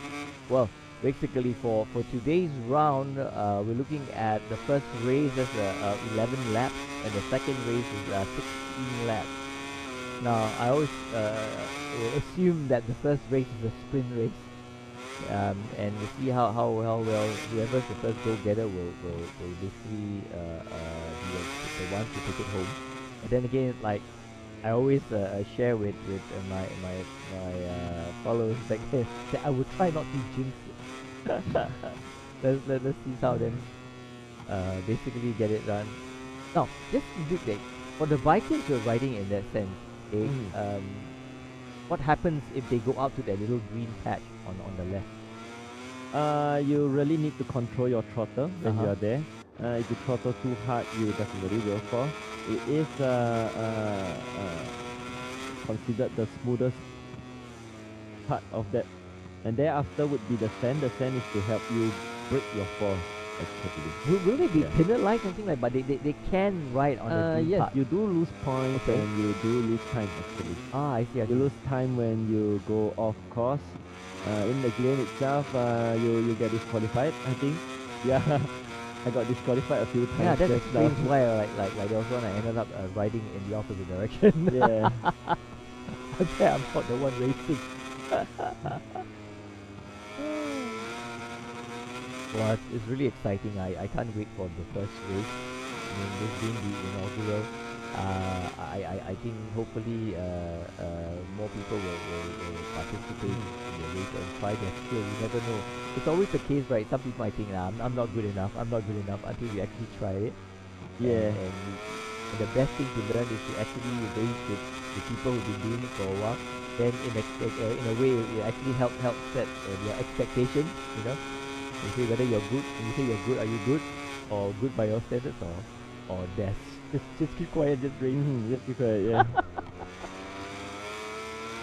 Speaker 1: Well, basically for today's round, we're looking at the first race is 11 laps, and the second race is 16 laps. Now, I always will assume that the first race is a sprint race, and we'll see how well whoever's the first go-getter will basically be the one to take it home. And then again, like I always share with my followers, like that I would try not to jinx it. let's see how then basically get it done. Now, just look like for the bikers who are riding in that sense. Okay, what happens if they go out to that little green patch on the left?
Speaker 2: You really need to control your throttle when you are there. If you throttle too hard, you definitely will fall. It is considered the smoothest part of that, and thereafter would be the sand. The sand is to help you break your fall.
Speaker 1: Will they be penalized something like? But they can ride on the green
Speaker 2: yes,
Speaker 1: part.
Speaker 2: you do lose points and you do lose time actually.
Speaker 1: I see.
Speaker 2: You lose time when you go off course. In the game itself, you get disqualified, I think. Yeah, I got disqualified a few times.
Speaker 1: Yeah, that
Speaker 2: just
Speaker 1: explains
Speaker 2: now.
Speaker 1: why like there was one I ended up riding in the opposite direction.
Speaker 2: Yeah.
Speaker 1: Okay, I'm not the one racing. Well, it's really exciting. I can't wait for the first race. I mean, this being the inaugural, I think hopefully more people will participate in the race and try their skill. You never know. It's always the case, right? Some people might think, I'm not good enough. I'm not good enough until you actually try it.
Speaker 2: Yeah.
Speaker 1: And the best thing to learn is to actually race with the people who've been doing it for a while. Then in a way, it actually help set your expectations. You know. You say whether you're good. When you say you're good, are you good, or good by your standards, or death? Just keep quiet, just race.
Speaker 2: Just keep quiet. Yeah.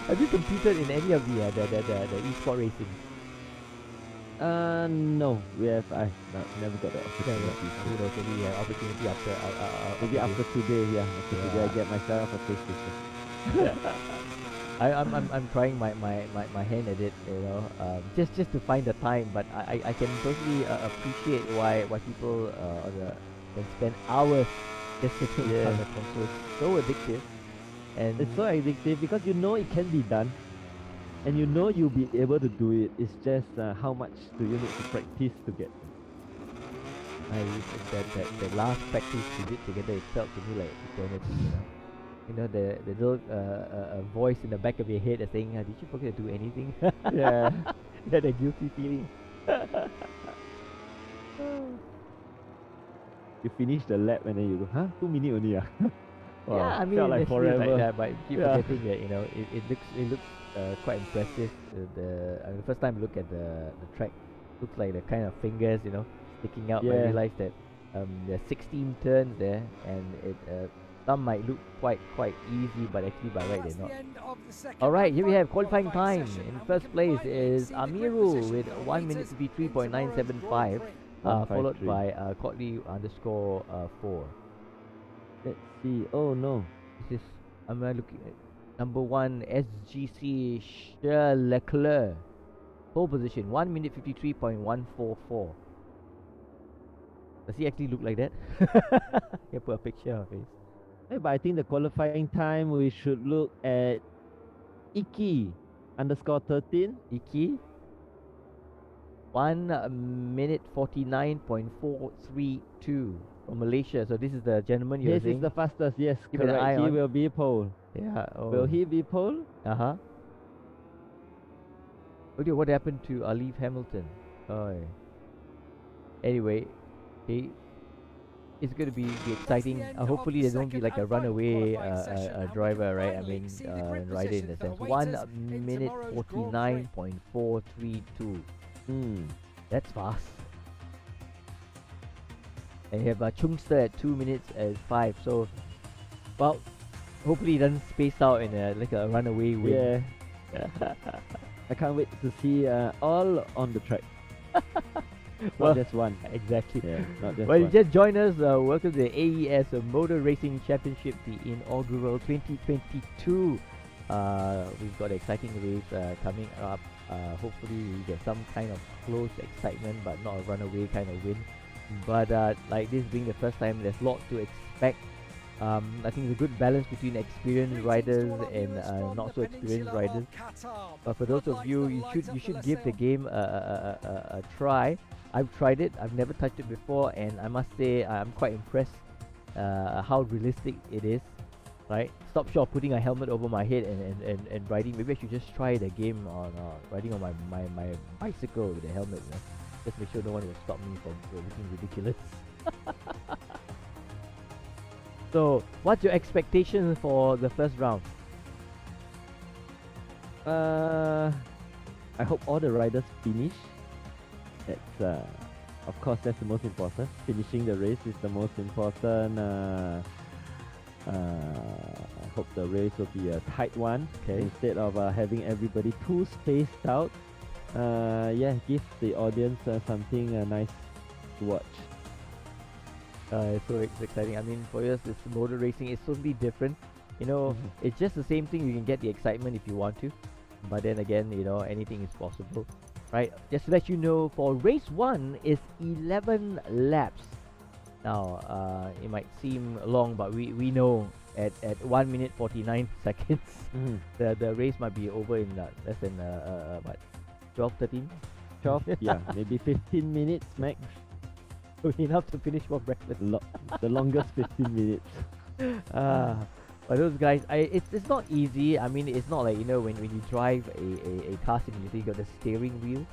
Speaker 1: Have you competed in any of the e-sport racing?
Speaker 2: No, I never got the
Speaker 1: Okay,
Speaker 2: opportunity.
Speaker 1: who knows? Maybe opportunity after.
Speaker 2: Maybe after today, after today I get myself a PlayStation.
Speaker 1: I'm trying my hand at it, you know, just to find the time. But I can totally appreciate why people can spend hours just sitting in
Speaker 2: Yeah.
Speaker 1: front of the console. It's so addictive. And
Speaker 2: It's so addictive because you know it can be done, and you know you'll be able to do it. It's just how much do you need to practice to get there.
Speaker 1: that last practice we did together, it felt to me like eternity, you know. You know, the little voice in the back of your head is saying, did you forget to do anything?
Speaker 2: Yeah.
Speaker 1: That guilty feeling.
Speaker 2: You finish the lap and then you go, huh? 2 minutes only, ah. Wow,
Speaker 1: Yeah, I mean,
Speaker 2: felt like
Speaker 1: it feels
Speaker 2: forever.
Speaker 1: like that, but you keep
Speaker 2: Yeah.
Speaker 1: forgetting that, you know, it looks quite impressive. The first time I look at the track, looks like the kind of fingers, you know, sticking out. But I
Speaker 2: Yeah.
Speaker 1: realized that there's 16 turns there, and it some might look quite easy, but actually by right they're not. All right, here we have qualifying time. In first place is Amiru with 1 minute 53.975, followed
Speaker 2: 153.
Speaker 1: by Cotley_4.
Speaker 2: Let's see. Oh no.
Speaker 1: This is, I'm looking at number 1 SGC Leclerc, pole position 1 minute 53.144. Does he actually look like that? Can put a picture of his.
Speaker 2: Hey, but I think the qualifying time we should look at Iki_13.
Speaker 1: Iki 1 minute 49.432 from Malaysia. So this is the gentleman you're
Speaker 2: This
Speaker 1: saying?
Speaker 2: is the fastest. Yes,
Speaker 1: Keep an eye
Speaker 2: correct. He
Speaker 1: on.
Speaker 2: will be pole.
Speaker 1: Yeah. Oh.
Speaker 2: Will he be pole?
Speaker 1: Uh-huh. Okay, what happened to Alif Hamilton? Oh. Anyway, okay, it's going to be exciting. Hopefully there don't be like a runaway driver, right? I mean, rider in the sense. 1 minute 49.432. That's fast. And you have Chungster at 2 minutes at 5. So, well, hopefully he doesn't space out in like a runaway win.
Speaker 2: Yeah. I can't wait to see all on the track.
Speaker 1: Well,
Speaker 2: Not just one.
Speaker 1: Exactly.
Speaker 2: Yeah, not just
Speaker 1: Well, you
Speaker 2: one.
Speaker 1: just joined us. Welcome to the AES Moto Racing Championship, the inaugural 2022. We've got an exciting race coming up. Hopefully, we get some kind of close excitement, but not a runaway kind of win. But like this being the first time, there's a lot to expect. I think it's a good balance between experienced riders and not so experienced riders. But for those of you, you should give the game a try. I've tried it. I've never touched it before, and I must say I'm quite impressed how realistic it is. Right? Stop short of putting a helmet over my head and riding. Maybe I should just try the game on riding on my bicycle with a helmet. You know? Just make sure no one will stop me from looking ridiculous. So, what's your expectations for the first round?
Speaker 2: I hope all the riders finish. That's of course that's the most important. Finishing the race is the most important. I hope the race will be a tight one.
Speaker 1: Okay.
Speaker 2: Instead of having everybody too spaced out. Yeah, give the audience something nice to watch.
Speaker 1: So it's exciting. I mean, for us, this motor racing is totally different. You know, it's just the same thing. You can get the excitement if you want to, but then again, you know, anything is possible, right? Just to let you know, for race 1 is 11 laps. Now, it might seem long, but we know at 1 minute 49 seconds, the race might be over in less than what, 12, 13?
Speaker 2: 12, yeah, maybe 15 minutes max.
Speaker 1: Enough to finish for breakfast.
Speaker 2: The longest 15 minutes.
Speaker 1: But those guys, it's not easy. I mean, it's not like, you know, when you drive a car simulator, you got the steering wheel,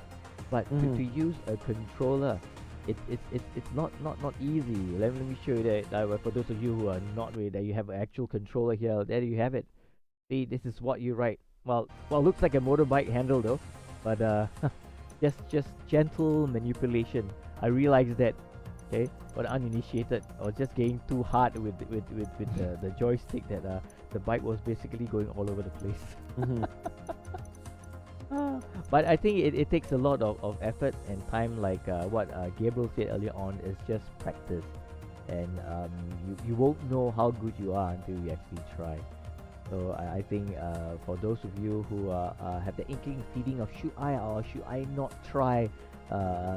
Speaker 1: but to use a controller, it's not easy. Let me show you that. For those of you who are not really there, you have an actual controller here. There you have it. See, this is what you write. Well, looks like a motorbike handle though, but just gentle manipulation. I realized that. Okay, for the uninitiated, I was just getting too hard with the joystick that the bike was basically going all over the place. But I think it takes a lot of effort and time, like what Gabriel said earlier on, is just practice. And you won't know how good you are until you actually try. So I think for those of you who have the inkling feeling of should I or should I not try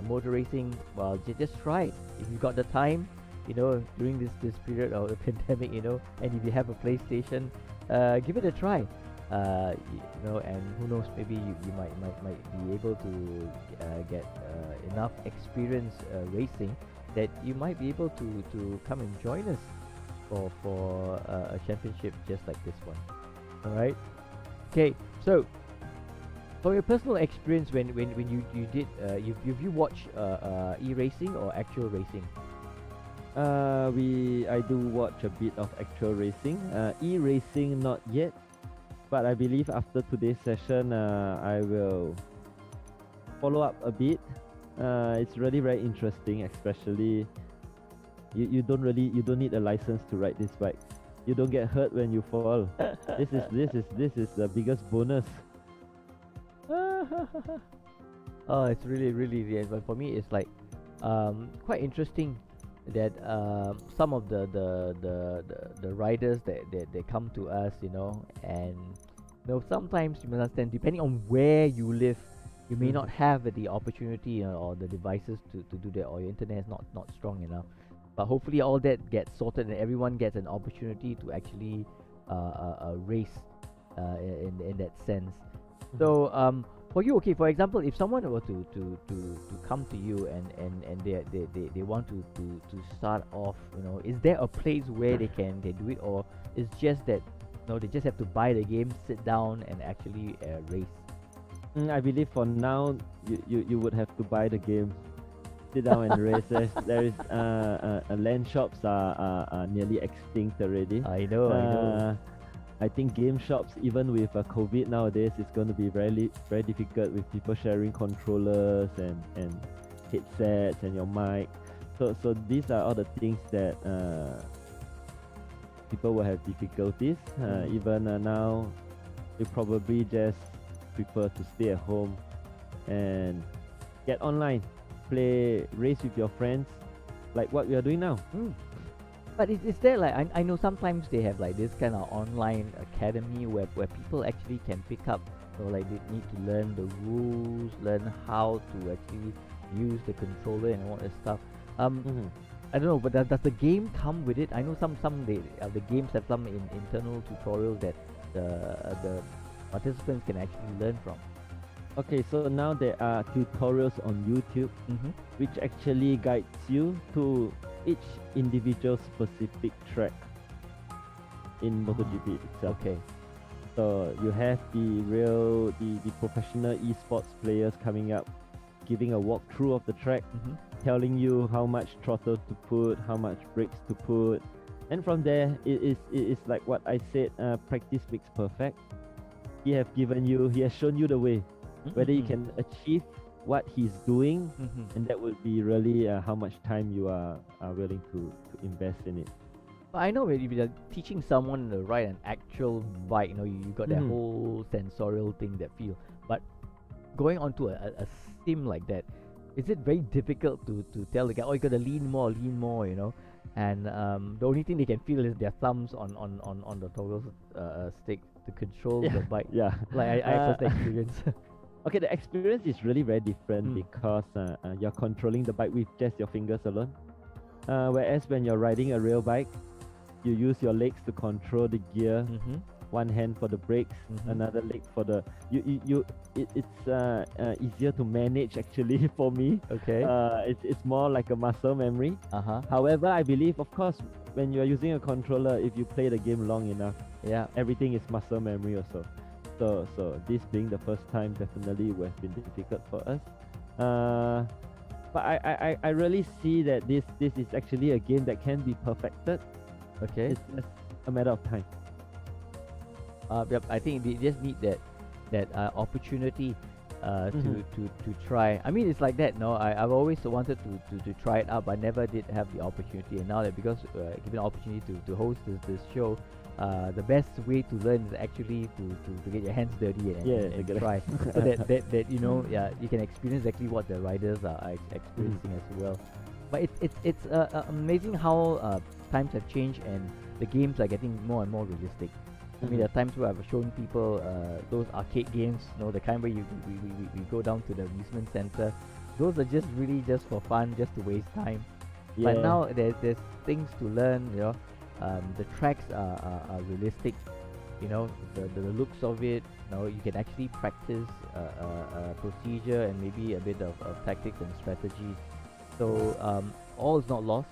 Speaker 1: motor racing, well, just try it. If you've got the time, during this period of the pandemic, and if you have a PlayStation, give it a try. And who knows, maybe you might be able to get enough experience racing that you might be able to come and join us for a championship just like this one. All right. Okay. So, from your personal experience, when you did you watched e-racing or actual racing?
Speaker 2: I do watch a bit of actual racing. E-racing not yet, but I believe after today's session, I will follow up a bit. It's really very interesting, especially you don't need a license to ride this bike. You don't get hurt when you fall. This is the biggest bonus.
Speaker 1: Oh, it's really yeah, but for me it's like quite interesting that some of the riders that they come to us, and sometimes you understand, depending on where you live, you may not have the opportunity or the devices to do that, or your internet is not strong enough. But hopefully all that gets sorted and everyone gets an opportunity to actually race in that sense. So for you, okay, for example, if someone were to come to you and they want to start off, is there a place where they do it, or it's just that they just have to buy the game, sit down and actually race?
Speaker 2: I believe for now you would have to buy the game, sit down and race. There is LAN shops are nearly extinct already.
Speaker 1: I know.
Speaker 2: I think game shops, even with COVID nowadays, is going to be very difficult with people sharing controllers and headsets and your mic. So these are all the things that people will have difficulties. Even now, they probably just prefer to stay at home and get online, play, race with your friends, like what we are doing now.
Speaker 1: But is there like, I know sometimes they have like this kind of online academy where people actually can pick up, like they need to learn the rules, learn how to actually use the controller and all that stuff. I don't know, but does the game come with it? I know some the games have some internal tutorials that the participants can actually learn from.
Speaker 2: Okay, so now there are tutorials on YouTube, which actually guides you to each individual specific track in MotoGP itself.
Speaker 1: Okay.
Speaker 2: So you have the professional esports players coming up, giving a walkthrough of the track, telling you how much throttle to put, how much brakes to put, and from there it is like what I said, practice makes perfect. He has shown you the way, whether you can achieve what he's doing, and that would be really how much time you are willing to invest in it.
Speaker 1: But I know if you're teaching someone to ride an actual bike, you got that whole sensorial thing, that feel. But going onto a sim like that, is it very difficult to tell the guy, you gotta lean more, and the only thing they can feel is their thumbs on the toggle stick to control the bike.
Speaker 2: Yeah.
Speaker 1: Like I have first experience.
Speaker 2: Okay, the experience is really very different because you're controlling the bike with just your fingers alone. Whereas when you're riding a real bike, you use your legs to control the gear. One hand for the brakes, another leg for the. It's easier to manage actually for me.
Speaker 1: Okay.
Speaker 2: It's more like a muscle memory. However, I believe, of course, when you are using a controller, if you play the game long enough, everything is muscle memory also. So this being the first time, definitely would have been difficult for us. But I really see that this is actually a game that can be perfected.
Speaker 1: Okay.
Speaker 2: It's just a matter of time.
Speaker 1: Yep, I think they just need that opportunity to try. I mean, it's like that. No, I've always wanted to try it out, but never did have the opportunity. And now that because given the opportunity to host this show, the best way to learn is actually to get your hands dirty and try, so that you can experience exactly what the riders are experiencing as well. But it's amazing how times have changed and the games are getting more and more realistic. I mean, there are times where I've shown people those arcade games, the kind where we go down to the amusement center. Those are just really just for fun, just to waste time. But
Speaker 2: Yeah.
Speaker 1: now there's things to learn. The tracks are realistic. The looks of it. You can actually practice procedure and maybe a bit of tactics and strategies. So all is not lost.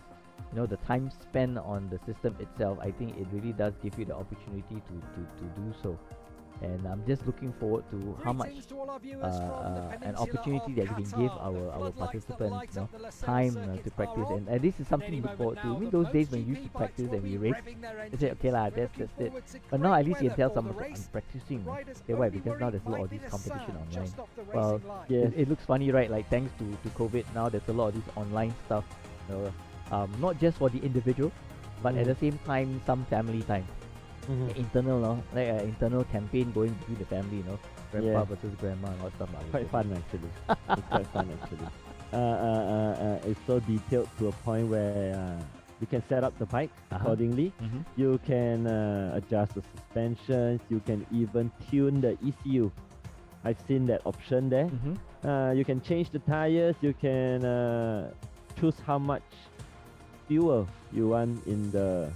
Speaker 1: The time spent on the system itself, I think it really does give you the opportunity to do so. And I'm just looking forward to how much an opportunity that we can give our participants, time to practice. And this is something to look forward to. I mean, those days when you used to practice and we race, they say, okay lah, that's it. But now at least you can tell someone, I'm practicing. Okay, why? Because now there's a lot of this competition online. Well,
Speaker 2: Yes.
Speaker 1: it looks funny, right? Like thanks to COVID, now there's a lot of this online stuff. Not just for the individual, but at the same time, some family time. Internal, like an internal campaign going between the family, grandpa versus grandma and all stuff.
Speaker 2: Quite fun actually. It's quite fun actually. It's so detailed to a point where you can set up the bike accordingly. You can adjust the suspensions. You can even tune the ECU. I've seen that option there. You can change the tires. You can choose how much fuel you want in the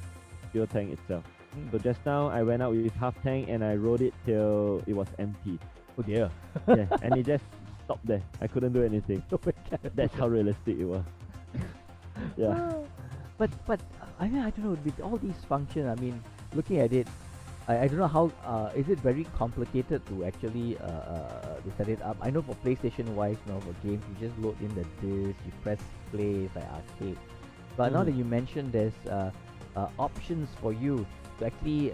Speaker 2: fuel tank itself. So just now I went out with half tank and I rode it till it was empty.
Speaker 1: Oh dear.
Speaker 2: Yeah, and it just stopped there. I couldn't do anything. That's how realistic it was. Yeah.
Speaker 1: But I mean, I don't know, with all these functions, I mean, looking at it, I don't know how is it very complicated to actually to set it up. I know for PlayStation wise, for games you just load in the disc, you press play, it's like arcade. But now that you mentioned there's options for you to actually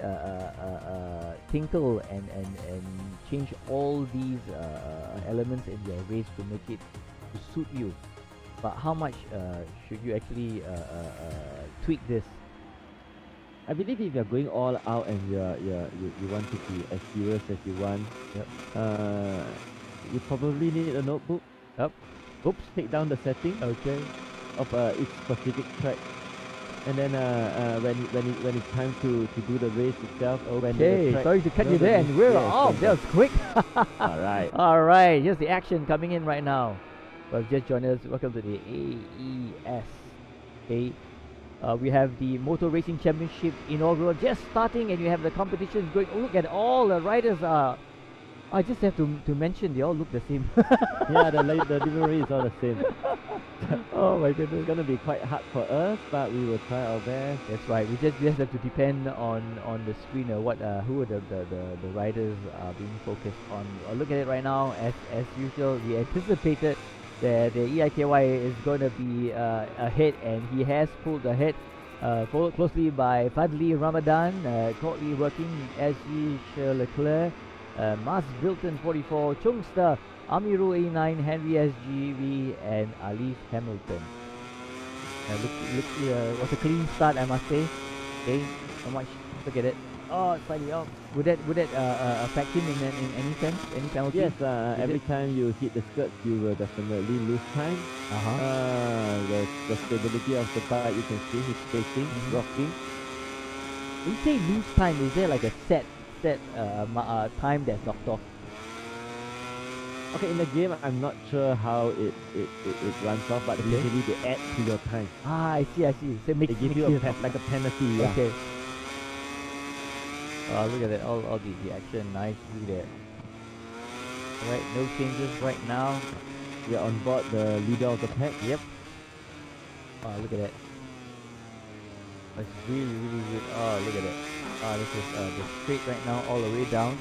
Speaker 1: tinkle and change all these elements in your race to make it to suit you. But how much should you actually tweak this?
Speaker 2: I believe if you're going all out and you want to be as serious as you want, you probably need a notebook. Oops, take down the setting of each specific track. And then when it's time to do the race itself,
Speaker 1: Sorry to cut you there, and we're off. That was quick. All right, here's the action coming in right now. Well, just joined us. Welcome to the AES. Okay, we have the Moto Racing Championship inaugural just starting, and you have the competitions going. Oh, look at all the riders are. I just have to mention they all look the same.
Speaker 2: Yeah, the livery is all the same.
Speaker 1: Oh my goodness.
Speaker 2: It's gonna be quite hard for us, but we will try our best.
Speaker 1: That's right. We just have to depend on the screen what who the riders are being focused on. Look at it right now. As usual, we anticipated that the EIKY is going to be ahead, and he has pulled ahead. Followed closely by Fadli Ramadan, Courtney working, SG Leclerc, Mas Bilton 44, Chungster, Amiru A9, Henry SGV, and Alif Hamilton. Was a clean start, I must say. Okay, not much. Look at it. Oh, slightly off. Would that affect him in any sense? Any penalty?
Speaker 2: Yes, every time you hit the skirts, you will definitely lose time. The stability of the bike, you can see he's spacing, rocking.
Speaker 1: When you say lose time, is there like a set time that's knocked off?
Speaker 2: Okay, in the game, I'm not sure how it runs off, but usually they add to your time.
Speaker 1: I see. So
Speaker 2: They give you like a penalty. Yeah.
Speaker 1: Okay. Look at that, all the action nicely there. Alright, no changes right now.
Speaker 2: We are on board the leader of the pack.
Speaker 1: Yep. Look at that. It's really good. Look at that. This is the straight right now, all the way down.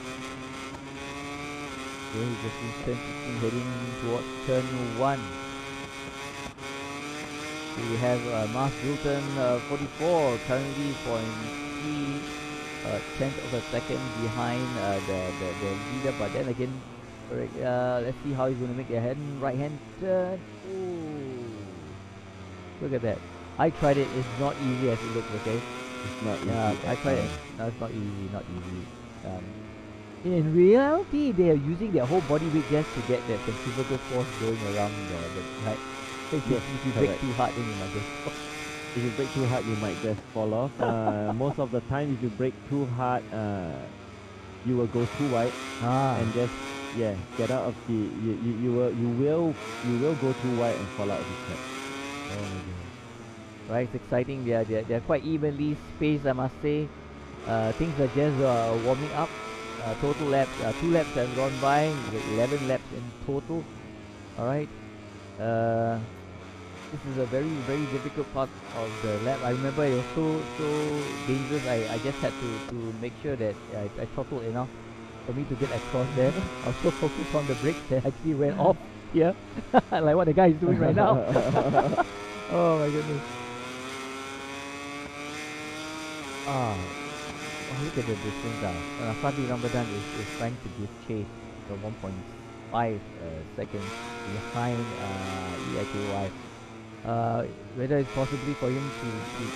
Speaker 1: Okay, just in heading towards turn 1. So we have Mas Wilton 44 currently 0.3 tenth of a second behind the leader, but then again, let's see how he's going to make the right hand turn. Ooh. Look at that. I tried it. It's not easy as it looks. Okay.
Speaker 2: It's not easy.
Speaker 1: Yeah, I tried it. No, it's not easy. Not easy. In reality, they are using their whole body weight just to get that centrifugal force going around the right. So if you break too hard, then you might just.
Speaker 2: If you break too hard, you might just fall off. Most of the time, if you break too hard, you will go too wide and just get out of the. You will go too wide and fall out of the track.
Speaker 1: Oh my goodness. Right, it's exciting. They're quite evenly spaced, I must say. Things are just warming up. Total laps, 2 laps have gone by, with 11 laps in total. All right. This is a very difficult part of the lap. I remember it was so dangerous. I just had to make sure that I throttled enough for me to get across there. I was so focused on the brakes that I actually went off here, like what the guy is doing right now. Oh my goodness. Oh, look at the distance. Fadi Ramadan is trying to give chase for 1.5 seconds behind EIKY. Whether it's possibly for him to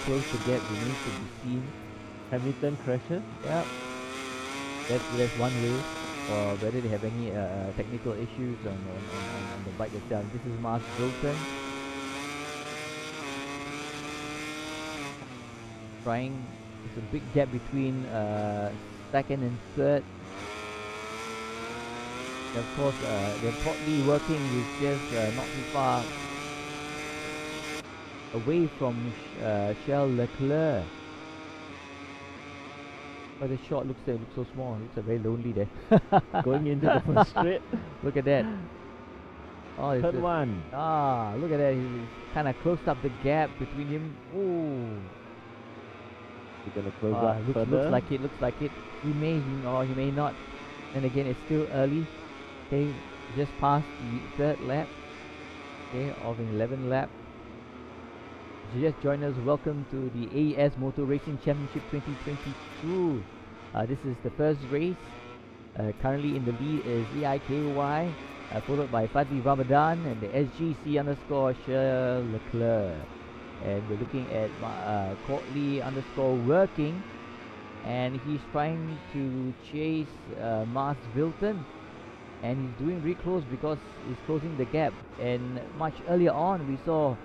Speaker 1: close the gap remains to be seen.
Speaker 2: Hamilton crashes.
Speaker 1: Yeah, that's one way. Or whether they have any technical issues on the bike itself. This is Mars Wilton trying. There's a big gap between second and third. And of course, they're probably working with just not too far away from Charles Leclerc. But the shot looks so small. Looks very lonely there.
Speaker 2: Going into the first straight.
Speaker 1: Look at that. Oh,
Speaker 2: Third one.
Speaker 1: Look at that. He's kind of closed up the gap between him. Oh.
Speaker 2: We're gonna close up further.
Speaker 1: Looks like it. He may, or he may not. And again, it's still early. Okay, just past the third lap. Okay, of an 11 lap. If you just joined us, welcome to the AES Moto Racing Championship 2022. This is the first race. Currently in the lead is EIKY, followed by Fadli Ramadan and the SGC underscore Charles Leclerc. And we're looking at Courtly underscore working, and he's trying to chase Mars Wilton, and he's doing really close because he's closing the gap. And much earlier on we saw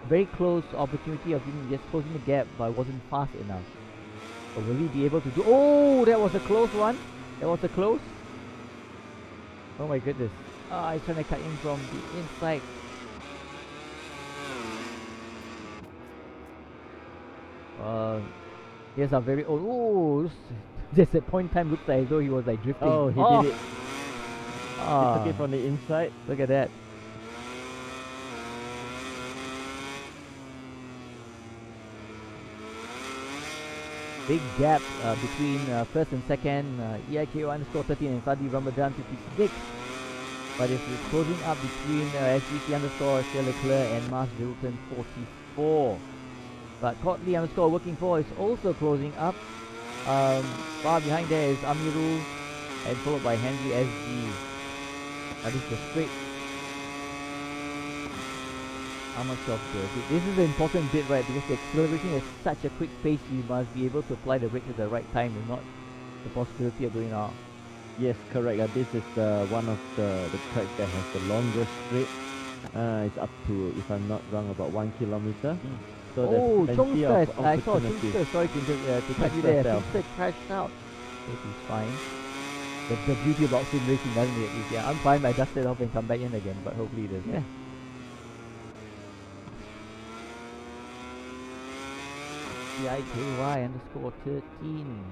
Speaker 1: very close opportunity of him just closing the gap, but wasn't fast enough. But will he be able to do? Oh, that was a close one. That was a close. Oh my goodness. He's trying to cut in from the inside. Yes, I'm very old. Oh, just at point in time looked like as though he was like drifting.
Speaker 2: Oh, he did it. He took it from the inside.
Speaker 1: Look at that. Big gap between first and second. EIKO underscore 13 and Fadi Ramadan 56. But it's closing up between SGC underscore Charles Leclerc and Mars Wilton 44. But Courtly underscore working for is also closing up. Far behind there is Amirul, and followed by Henry SG. This is the straight. How much of this is the important bit, right? Because the acceleration is such a quick pace, you must be able to apply the brake at the right time, and not the possibility of going out.
Speaker 2: Yes, correct. This is one of the tracks that has the longest straight. It's up to, if I'm not wrong, about 1 kilometer. So there's plenty of
Speaker 1: Chongster, I saw
Speaker 2: opportunities.
Speaker 1: Chongster, sorry to cut you there. Chongster crashed out. This is fine. That's the beauty about sim racing, doesn't it? Yeah, I'm fine. I dust it off and come back in again, but hopefully it doesn't.
Speaker 2: Yeah.
Speaker 1: EIKY underscore 13.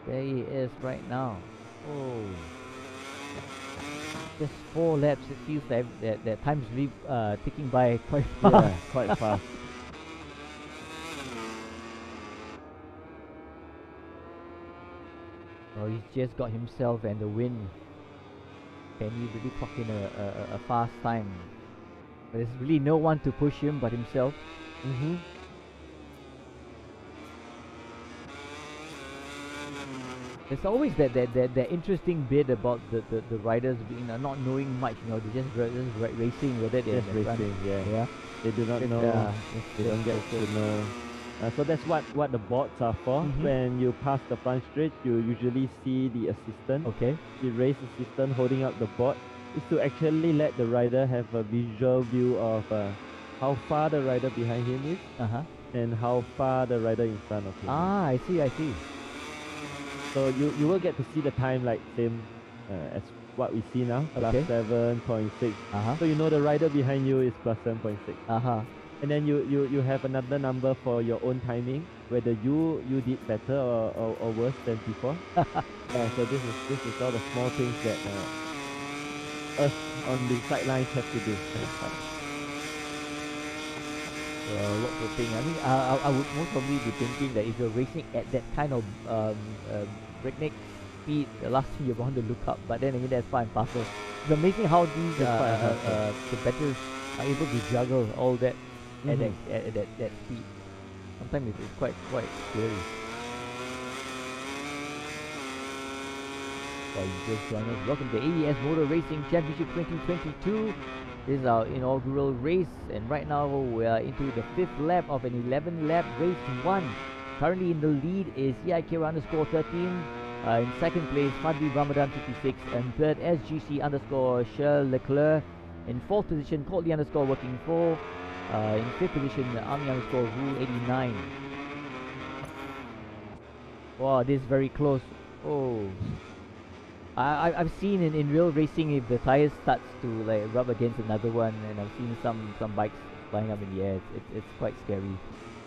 Speaker 1: There he is right now. Oh. Just 4 laps, it feels like that time's really ticking by quite fast.
Speaker 2: Yeah, quite fast.
Speaker 1: Oh, he's just got himself and the win. Can he really clock in a fast time? But there's really no one to push him but himself. There's always that interesting bit about the riders being not knowing much, they just racing, whether they're
Speaker 2: Just racing, yeah. They do not know. They don't get to know. So that's what the boards are for. When you pass the front straight, you usually see the assistant.
Speaker 1: Okay.
Speaker 2: The race assistant holding up the board is to actually let the rider have a visual view of how far the rider behind him is, and how far the rider in front of him.
Speaker 1: I see.
Speaker 2: So you will get to see the time like same as what we see now, plus
Speaker 1: Okay.
Speaker 2: 7.6. So you know the rider behind you is plus 7.6. and then you have another number for your own timing, whether you did better or worse than before. So this is all the small things that us on the sidelines have to do.
Speaker 1: Lots of things. I mean, I would most probably be thinking that if you're racing at that kind of breakneck speed, the last thing you want to look up. But then again, that's fine, parcel. It's amazing how these competitors are able to juggle all that at that speed. Sometimes it's quite scary. Well, you just joined us. Welcome to AES Moto Racing Championship 2022. This is our inaugural race, and right now we are into the 5th lap of an 11-lap race 1. Currently in the lead is CIK_13. In second place, Fadli Ramadan 56, and third SGC_Shell Leclerc. In fourth position, Courtly_Working 4. In fifth position, Army_Rule 89. Wow, this is very close. Oh. I've seen in real racing, if the tires starts to like rub against another one, and I've seen some bikes flying up in the air. It's quite scary.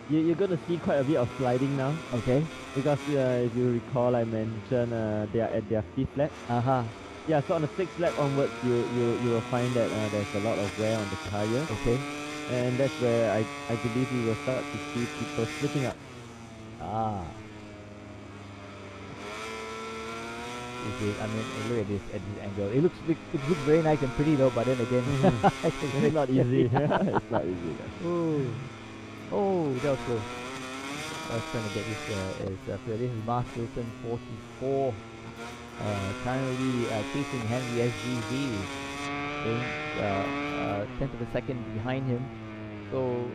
Speaker 2: You're gonna see quite a bit of sliding now.
Speaker 1: Okay.
Speaker 2: Because if you recall, I mentioned they are at their 5th lap. Yeah. So on the 6th lap onwards, you will find that there's a lot of wear on the tire.
Speaker 1: Okay.
Speaker 2: And that's where I believe we will start to see people slipping up.
Speaker 1: I mean, look at this angle. It looks very nice and pretty though, but then again,
Speaker 2: it's not easy. It's not easy.
Speaker 1: Oh, that was cool. I was trying to get this. This is Mark Wilson 44. Currently chasing Henry SGV. In 10th of a second behind him. So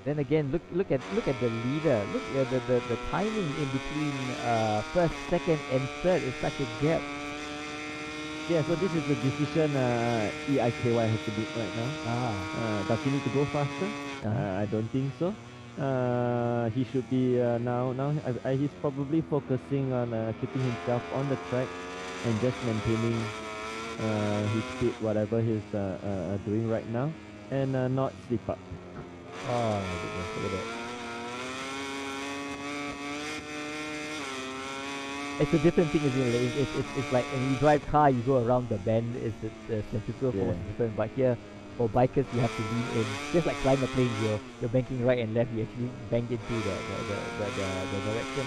Speaker 1: then again, look at the leader. Look at the timing in between first, second, and third is such a gap.
Speaker 2: Yeah, so this is the decision EIKY has to make right now. Does he need to go faster? I don't think so. He should be now he's probably focusing on keeping himself on the track and just maintaining his speed, whatever he's doing right now, and not slip up.
Speaker 1: Oh my goodness, look at that. It's a different thing, isn't it? It's like when you drive car, you go around the bend, it's the centrifugal force is different. But here, for bikers, you have to lean in. Just like flying a plane, you're banking right and left, you actually bank into the direction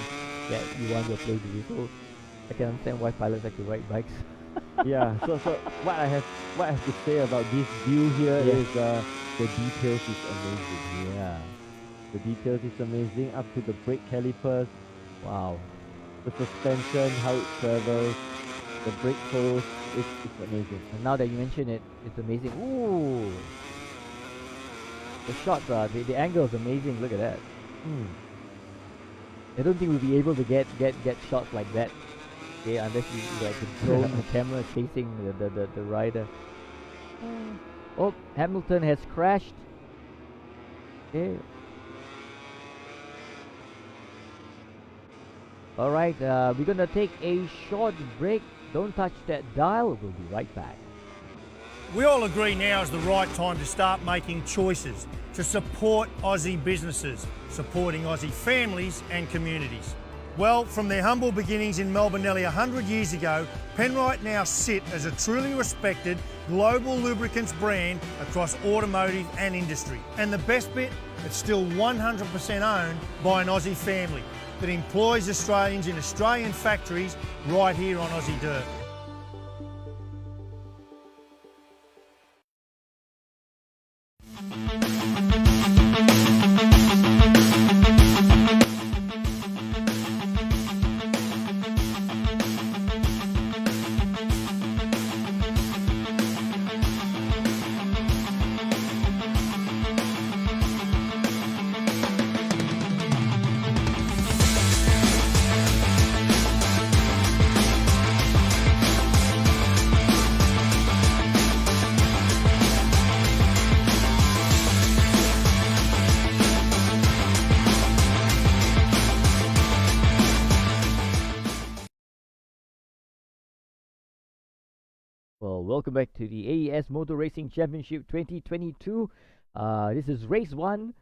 Speaker 1: that you want your plane to be. So I can understand why pilots like to ride bikes.
Speaker 2: Yeah, so what I have to say about this view here is the details is amazing.
Speaker 1: Yeah,
Speaker 2: the details is amazing, up to the brake calipers.
Speaker 1: Wow.
Speaker 2: The suspension, how it travels, the brake post, it's amazing.
Speaker 1: And now that you mention it, it's amazing. Ooh, the shots are the angle is amazing. Look at that. I don't think we'll be able to get shots like that. Okay, unless you like the drone, the camera chasing the rider. Oh, Hamilton has crashed. Okay. Alright, we're gonna take a short break. Don't touch that dial. We'll be right back.
Speaker 3: We all agree now is the right time to start making choices to support Aussie businesses, supporting Aussie families and communities. Well, from their humble beginnings in Melbourne nearly 100 years ago, Penrite now sit as a truly respected global lubricants brand across automotive and industry. And the best bit, it's still 100% owned by an Aussie family that employs Australians in Australian factories right here on Aussie dirt.
Speaker 1: Well, welcome back to the AES Moto Racing Championship 2022. This is race 1.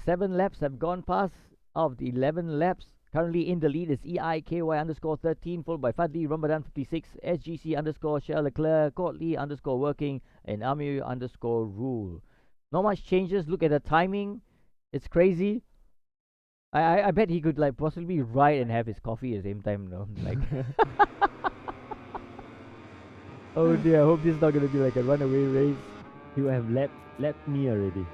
Speaker 1: 7 laps have gone past out of the 11 laps. Currently in the lead is EIKY underscore 13, followed by Fadli Ramadan 56, SGC underscore Charles Leclerc, Courtly underscore working, and Amir underscore rule. Not much changes. Look at the timing. It's crazy. I bet he could like possibly ride and have his coffee at the same time, no? Like oh dear, I hope this is not gonna be like a runaway race.
Speaker 2: He would have lapped me already.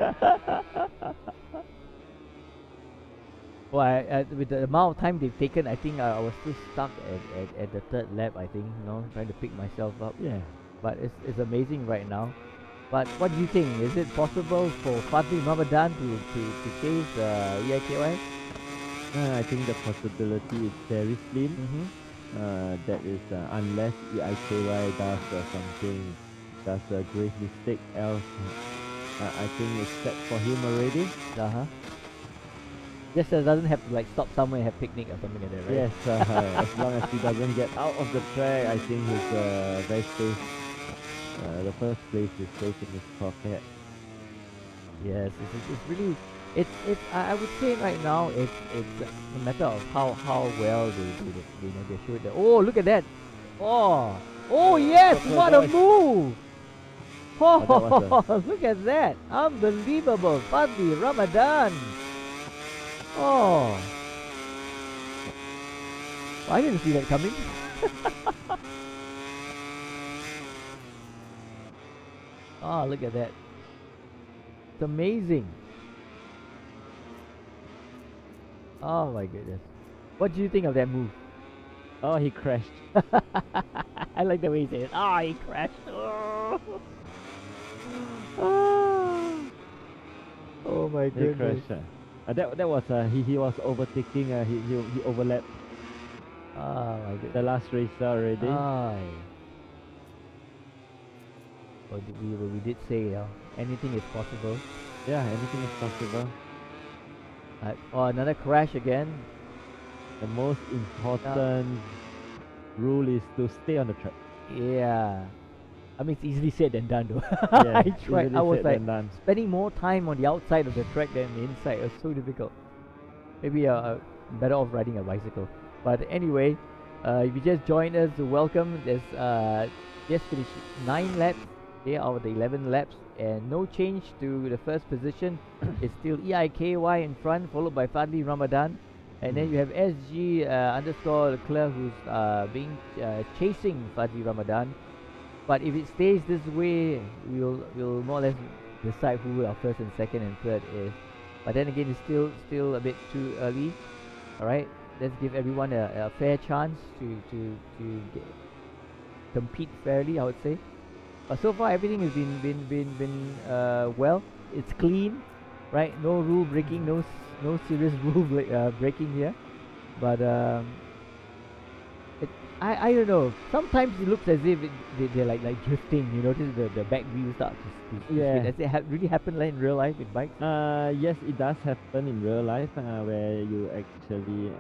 Speaker 1: Well, with the amount of time they've taken, I think I was still stuck at the third lap, I think, trying to pick myself up.
Speaker 2: Yeah.
Speaker 1: But it's amazing right now. But what do you think? Is it possible for Fadli Ramadan to chase EIKY?
Speaker 2: I think the possibility is very slim. That is unless EIKY does something, does a grave mistake, else I think it's set for him already.
Speaker 1: Just doesn't have to like stop somewhere and have picnic or something like that, right?
Speaker 2: Yes, as long as he doesn't get out of the track, I think he's very safe. The first place is safe in his pocket.
Speaker 1: Yes, it's really, I would say right now it's a matter of how well they show it. Oh, look at that! Oh yes, what a move! Oh, look at that! Unbelievable, Fadli Ramadan. Oh, I didn't see that coming. Oh, look at that. It's amazing. Oh my goodness. What do you think of that move?
Speaker 2: Oh, he crashed.
Speaker 1: I like the way he said it. Ah, he crashed. Oh, oh my
Speaker 2: He
Speaker 1: goodness.
Speaker 2: crashed. That was he was overtaking. He overlapped
Speaker 1: Oh my goodness.
Speaker 2: the last racer already.
Speaker 1: Aye. Well, we did say anything is possible.
Speaker 2: Yeah, anything is possible.
Speaker 1: Oh, another crash again.
Speaker 2: The most important rule is to stay on the track.
Speaker 1: Yeah. I mean, it's easily said than done though.
Speaker 2: Yeah,
Speaker 1: I tried.
Speaker 2: easily
Speaker 1: I was
Speaker 2: said
Speaker 1: like
Speaker 2: than done.
Speaker 1: spending more time on the outside of the track than the inside. It was so difficult. Maybe better off riding a bicycle. But anyway, if you just joined us, welcome. There's just finished 9 laps. Out of the 11 laps, and no change to the first position. It's still EIKY in front, followed by Fadli Ramadan, and then you have SG underscore Leclerc, who's chasing Fadli Ramadan. But if it stays this way, we'll more or less decide who our first and second and third is. But then again, it's still a bit too early. All right, let's give everyone a fair chance to compete fairly, I would say. But so far everything has been well. It's clean, right? No rule breaking, no serious rule breaking here. But I don't know. Sometimes it looks as if they're like drifting. You notice the back wheel starts to
Speaker 2: Yeah.
Speaker 1: spin. Does it really happen like in real life with bikes?
Speaker 2: Yes, it does happen in real life where you actually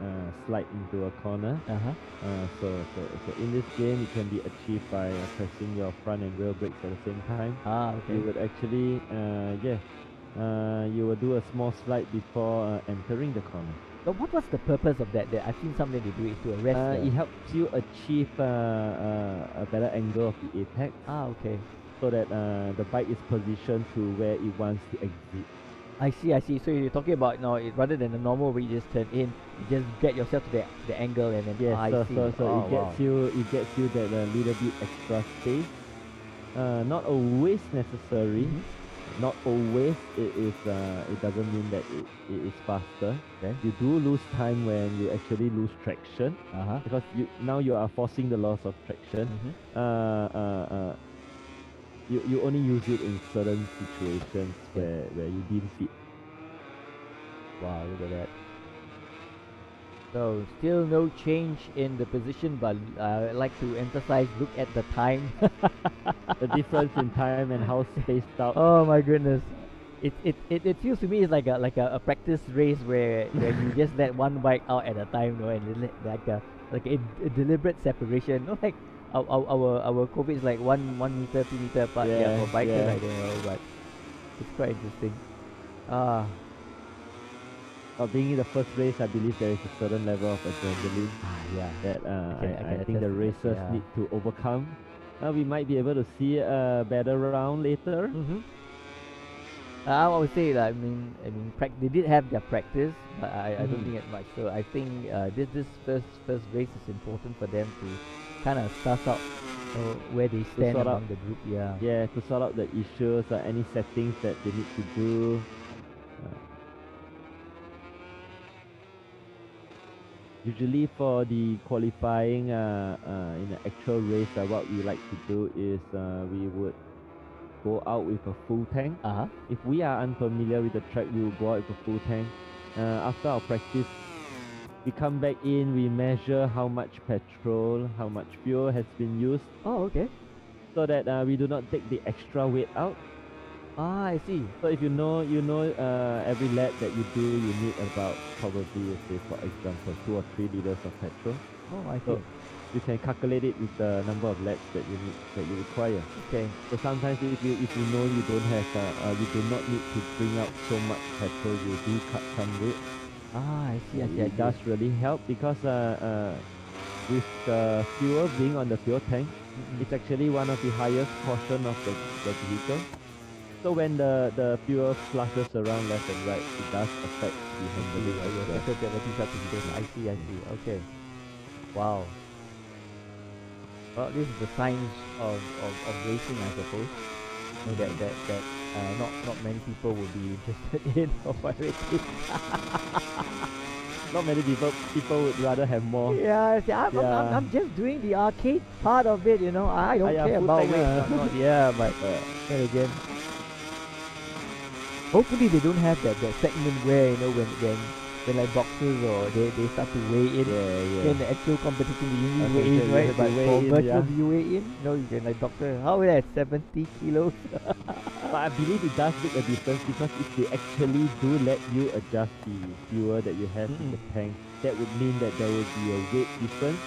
Speaker 2: slide into a corner. So in this game, it can be achieved by pressing your front and rear brakes at the same time.
Speaker 1: Okay.
Speaker 2: You would actually, you will do a small slide before entering the corner.
Speaker 1: So what's the purpose of that? I've seen something they do it to arrest.
Speaker 2: It helps you achieve a better angle of the apex.
Speaker 1: Okay.
Speaker 2: So that the bike is positioned to where it wants to exit.
Speaker 1: I see. So you're talking about rather than the normal where you just turn in, you just get yourself to the angle and then
Speaker 2: Yes,
Speaker 1: I see.
Speaker 2: so
Speaker 1: Oh,
Speaker 2: it gets you that little bit extra space. Not always necessary. Not always it is. It doesn't mean that it is faster.
Speaker 1: Okay.
Speaker 2: You do lose time when you actually lose traction because you are forcing the loss of traction. You only use it in certain situations where you deem fit.
Speaker 1: Wow, look at that. So still no change in the position, but I'd like to emphasize, look at the time.
Speaker 2: The difference in time and how spaced out.
Speaker 1: Oh my goodness. It feels to me it's like a practice race where you just let one bike out at a time, and like a deliberate separation. Like our COVID is like 1 meter, 2 meter apart. For bikes, I don't know, but it's quite interesting.
Speaker 2: Being the first race, I believe there is a certain level of adrenaline
Speaker 1: Yeah.
Speaker 2: that I think
Speaker 1: attest
Speaker 2: the
Speaker 1: to that,
Speaker 2: racers
Speaker 1: yeah.
Speaker 2: need to overcome. We might be able to see a better round later.
Speaker 1: I would say that they did have their practice, but I don't
Speaker 2: Mhm.
Speaker 1: think it much. So I think this first race is important for them to kind of suss out where they stand
Speaker 2: sort
Speaker 1: among
Speaker 2: out-
Speaker 1: the group. Yeah.
Speaker 2: Yeah, to sort out the issues or any settings that they need to do. Usually for the qualifying in the actual race, what we like to do is we would go out with a full tank. If we are unfamiliar with the track, we will go out with a full tank. After our practice, we come back in, we measure how much petrol, how much fuel has been used,
Speaker 1: Oh, okay.
Speaker 2: so that we do not take the extra weight out.
Speaker 1: I see.
Speaker 2: So if you know every lap that you do, you need about probably, say for example, 2 or 3 liters of petrol.
Speaker 1: Oh, I see.
Speaker 2: So you can calculate it with the number of laps that you require.
Speaker 1: Okay.
Speaker 2: So sometimes if you know you don't have you do not need to bring out so much petrol, you do cut some weight.
Speaker 1: I see.
Speaker 2: It does really help because with the fuel being on the fuel tank, it's actually one of the highest portion of the vehicle. So when the fuel flushes around left and right, it does affect the handling as well.
Speaker 1: I see. Okay. Wow. Well, this is the science of racing, I suppose. That not many people would be interested in or racing.
Speaker 2: Not many people would rather have more.
Speaker 1: Yeah, see, I'm just doing the arcade part of it, you know. I don't care
Speaker 2: full
Speaker 1: about
Speaker 2: tank,
Speaker 1: weight. Not, yeah, but then again, hopefully they don't have that segment where, you know, when like boxers or they start to weigh in. In the actual competition you usually weigh in, right? But for virtual you weigh in, you know, you can like doctor, how is that, 70 kilos?
Speaker 2: But I believe it does make a difference because if they actually do let you adjust the fuel that you have in the tank, that would mean that there will be a weight difference.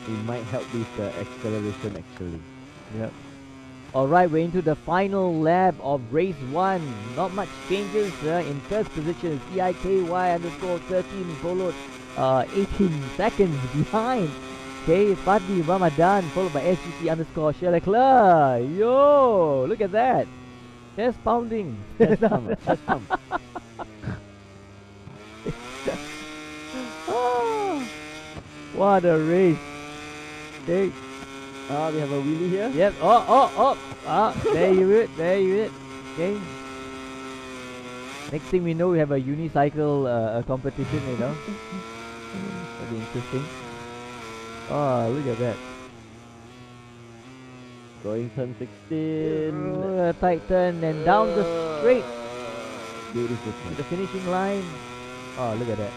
Speaker 2: It might help with the acceleration actually.
Speaker 1: Yep. Alright, we're into the final lap of race 1. Not much changes. In first position is EIKY_13, followed 18 seconds behind. Okay, Fadli Ramadan, followed by SGC_Leclerc. Yo, look at that. Chest pounding.
Speaker 2: Chest pump.
Speaker 1: Oh, what a race. Okay.
Speaker 2: We have a wheelie here.
Speaker 1: Yep. Oh. There you it. Okay. Next thing we know, we have a unicycle competition, you know. That'll be interesting. Oh, look at that.
Speaker 2: Going turn 16.
Speaker 1: A tight turn and down the straight
Speaker 2: Beautiful.
Speaker 1: to the finishing line. Oh, look at that.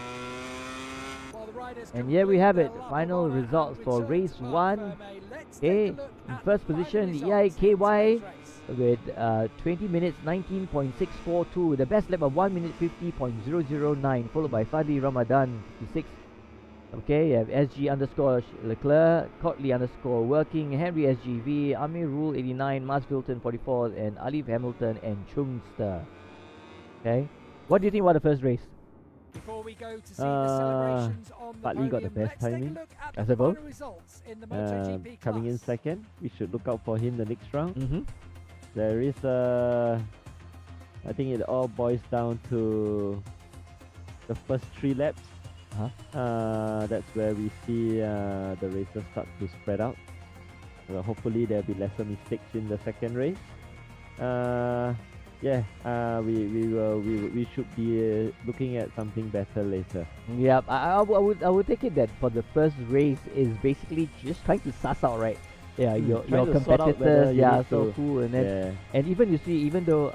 Speaker 1: And here we have it. Final results for race 1. Okay, in first position, EIKY with 20 minutes 19.642, the best lap of 1 minute 50.009, followed by Fadli Ramadan 56. Okay, you have SG_Leclerc, Cotley_Working, Henry SGV, Amir Rule 89, Mas Filton 44, and Alif Hamilton and Chungster. Okay, what do you think about the first race?
Speaker 4: Before we go to see the celebrations on the
Speaker 2: Partly got the
Speaker 4: podium,
Speaker 2: best
Speaker 4: let's take a
Speaker 2: timing.
Speaker 4: look at
Speaker 1: I
Speaker 4: the
Speaker 1: suppose.
Speaker 4: final results in the MotoGP
Speaker 2: Coming in
Speaker 4: class.
Speaker 2: second, we should look out for him the next round. There is I think it all boils down to the first 3 laps. That's where we see the races start to spread out. Hopefully there'll be lesser mistakes in the second race. We should be looking at something better later.
Speaker 1: Yeah, I would take it that for the first race is basically just trying to suss out, right? Yeah, your
Speaker 2: Trying to sort out whether
Speaker 1: competitors,
Speaker 2: you
Speaker 1: yeah,
Speaker 2: need
Speaker 1: so
Speaker 2: to-
Speaker 1: cool, and then and even you see, even though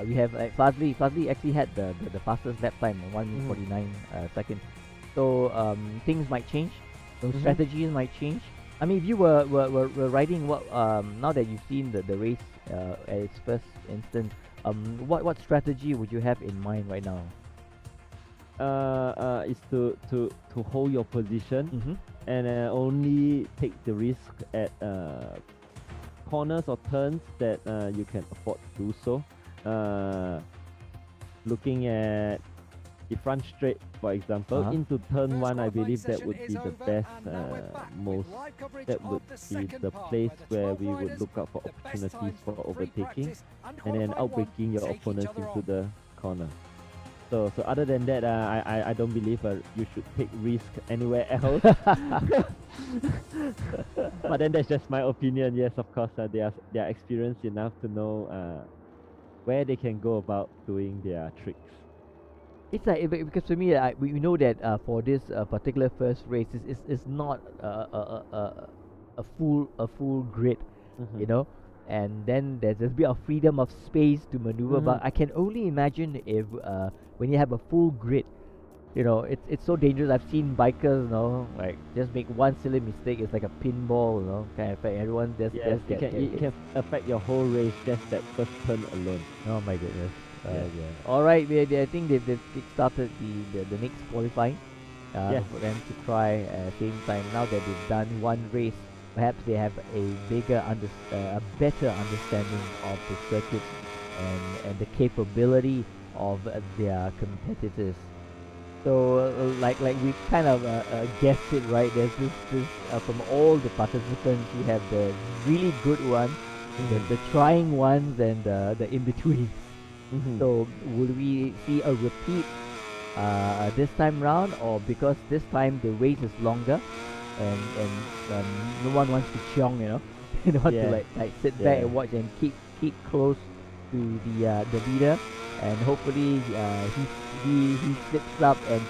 Speaker 1: we have like Fazli actually had the fastest lap time, 1:49 seconds. So things might change, strategies might change. I mean, if you were riding now that you've seen the race at its first instance, what strategy would you have in mind right now?
Speaker 2: Is to hold your position and only take the risk at corners or turns that you can afford to do so. looking at the front straight, for example, into turn one, I believe that would be the best, that would be the place where we would look out for opportunities for overtaking and then outbreaking your opponents into the corner. So other than that, I don't believe you should take risk anywhere else. But then that's just my opinion. Yes, of course, they are experienced enough to know where they can go about doing their tricks.
Speaker 1: It's like because for me, we know that for this particular first race, it's not a full grid, you know, and then there's a bit of freedom of space to maneuver. But I can only imagine if when you have a full grid, you know, it's so dangerous. I've seen bikers, you know, like just make one silly mistake, it's like a pinball, you know, kind of affect everyone.
Speaker 2: It can affect your whole race, just that first turn alone.
Speaker 1: Oh my goodness. All right, I think they've started the next qualifying for them to try at the same time. Now that they've done one race, perhaps they have a better understanding of the circuit and the capability of their competitors. So like we kind of guessed it, right? There's this from all the participants, we have the really good ones, the trying ones, and the in between. So will we see a repeat this time round, or because this time the race is longer and no one wants to chiong, you know, they want to like sit back and watch and keep close to the leader, and hopefully he slips up and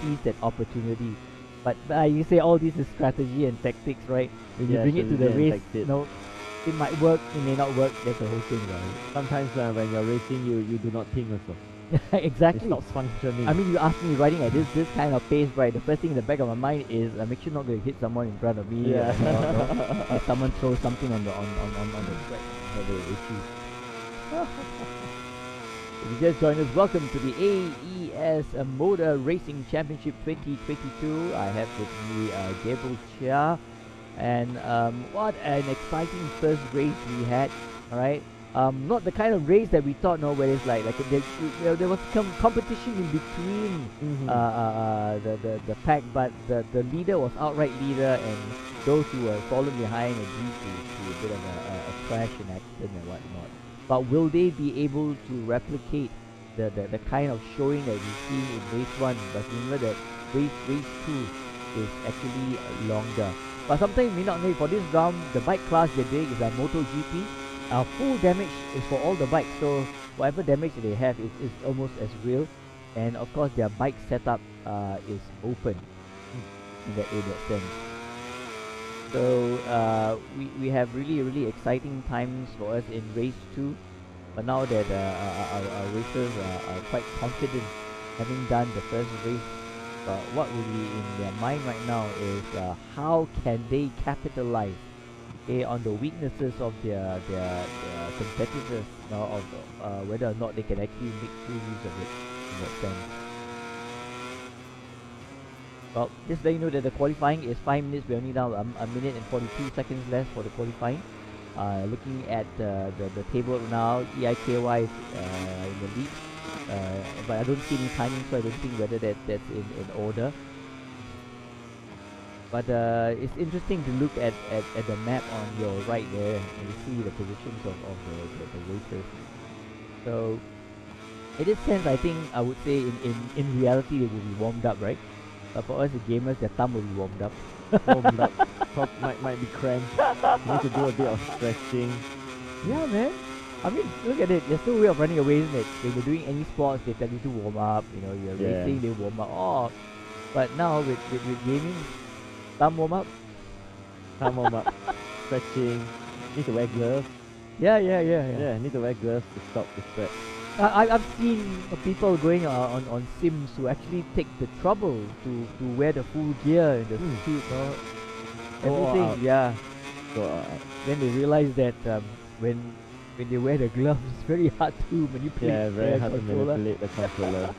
Speaker 1: sees that opportunity. But you say all this is strategy and tactics, right? When you bring it to the race, you know, it might work, it may not work. That's the whole thing, right?
Speaker 2: Sometimes when you're racing, you do not think also.
Speaker 1: Exactly.
Speaker 2: It's not functioning.
Speaker 1: I mean, you ask me riding at this kind of pace, right? The first thing in the back of my mind is make sure not going to hit someone in front of me. If someone throws something on the track, the issue. If you just joined us, welcome to the AES Moto Racing Championship 2022. I have with me Gabriel Chia. And what an exciting first race we had, alright? Not the kind of race that we thought, no, where it's like there was competition in between the pack, but the leader was outright leader, and those who were falling behind agreed to a bit of a crash and accident and whatnot. But will they be able to replicate the kind of showing that we see in race 1? But remember that race 2 is actually longer. But sometimes you may not know, for this round, the bike class they're doing is a MotoGP. Full damage is for all the bikes, so whatever damage they have is almost as real. And of course, their bike setup is open in that sense. So we have really exciting times for us in race 2. But now that our racers are quite confident, having done the first race, what will be in their mind right now is how can they capitalize on the weaknesses of their competitors, you know, of whether or not they can actually make full use of it in that sense. Well, just let you know that the qualifying is 5 minutes. We're only now a minute and 42 seconds left for the qualifying. Looking at the table now, EIKY is in the lead. But I don't see any timing, so I don't think whether that's in order. But it's interesting to look at the map on your right there, and you see the positions of the racers. So in this sense, I think I would say in reality they will be warmed up, right? But for us the gamers, their thumb will be warmed up.
Speaker 2: might be cramped. You need to do a bit of stretching.
Speaker 1: Yeah, man. I mean, look at it. There's no way of running away, isn't it? When you're doing any sports, they tell you to warm up. You know, you're racing, they warm up. Oh, but now with gaming, thumb warm up.
Speaker 2: Stretching. Need to wear gloves.
Speaker 1: Yeah.
Speaker 2: Need to wear gloves to stop the sweat.
Speaker 1: I've seen people going on sims who actually take the trouble to wear the full gear in the suit, everything. Then they realize that when they wear the gloves, it's very hard to manipulate.
Speaker 2: Yeah, very hard to manipulate the controller.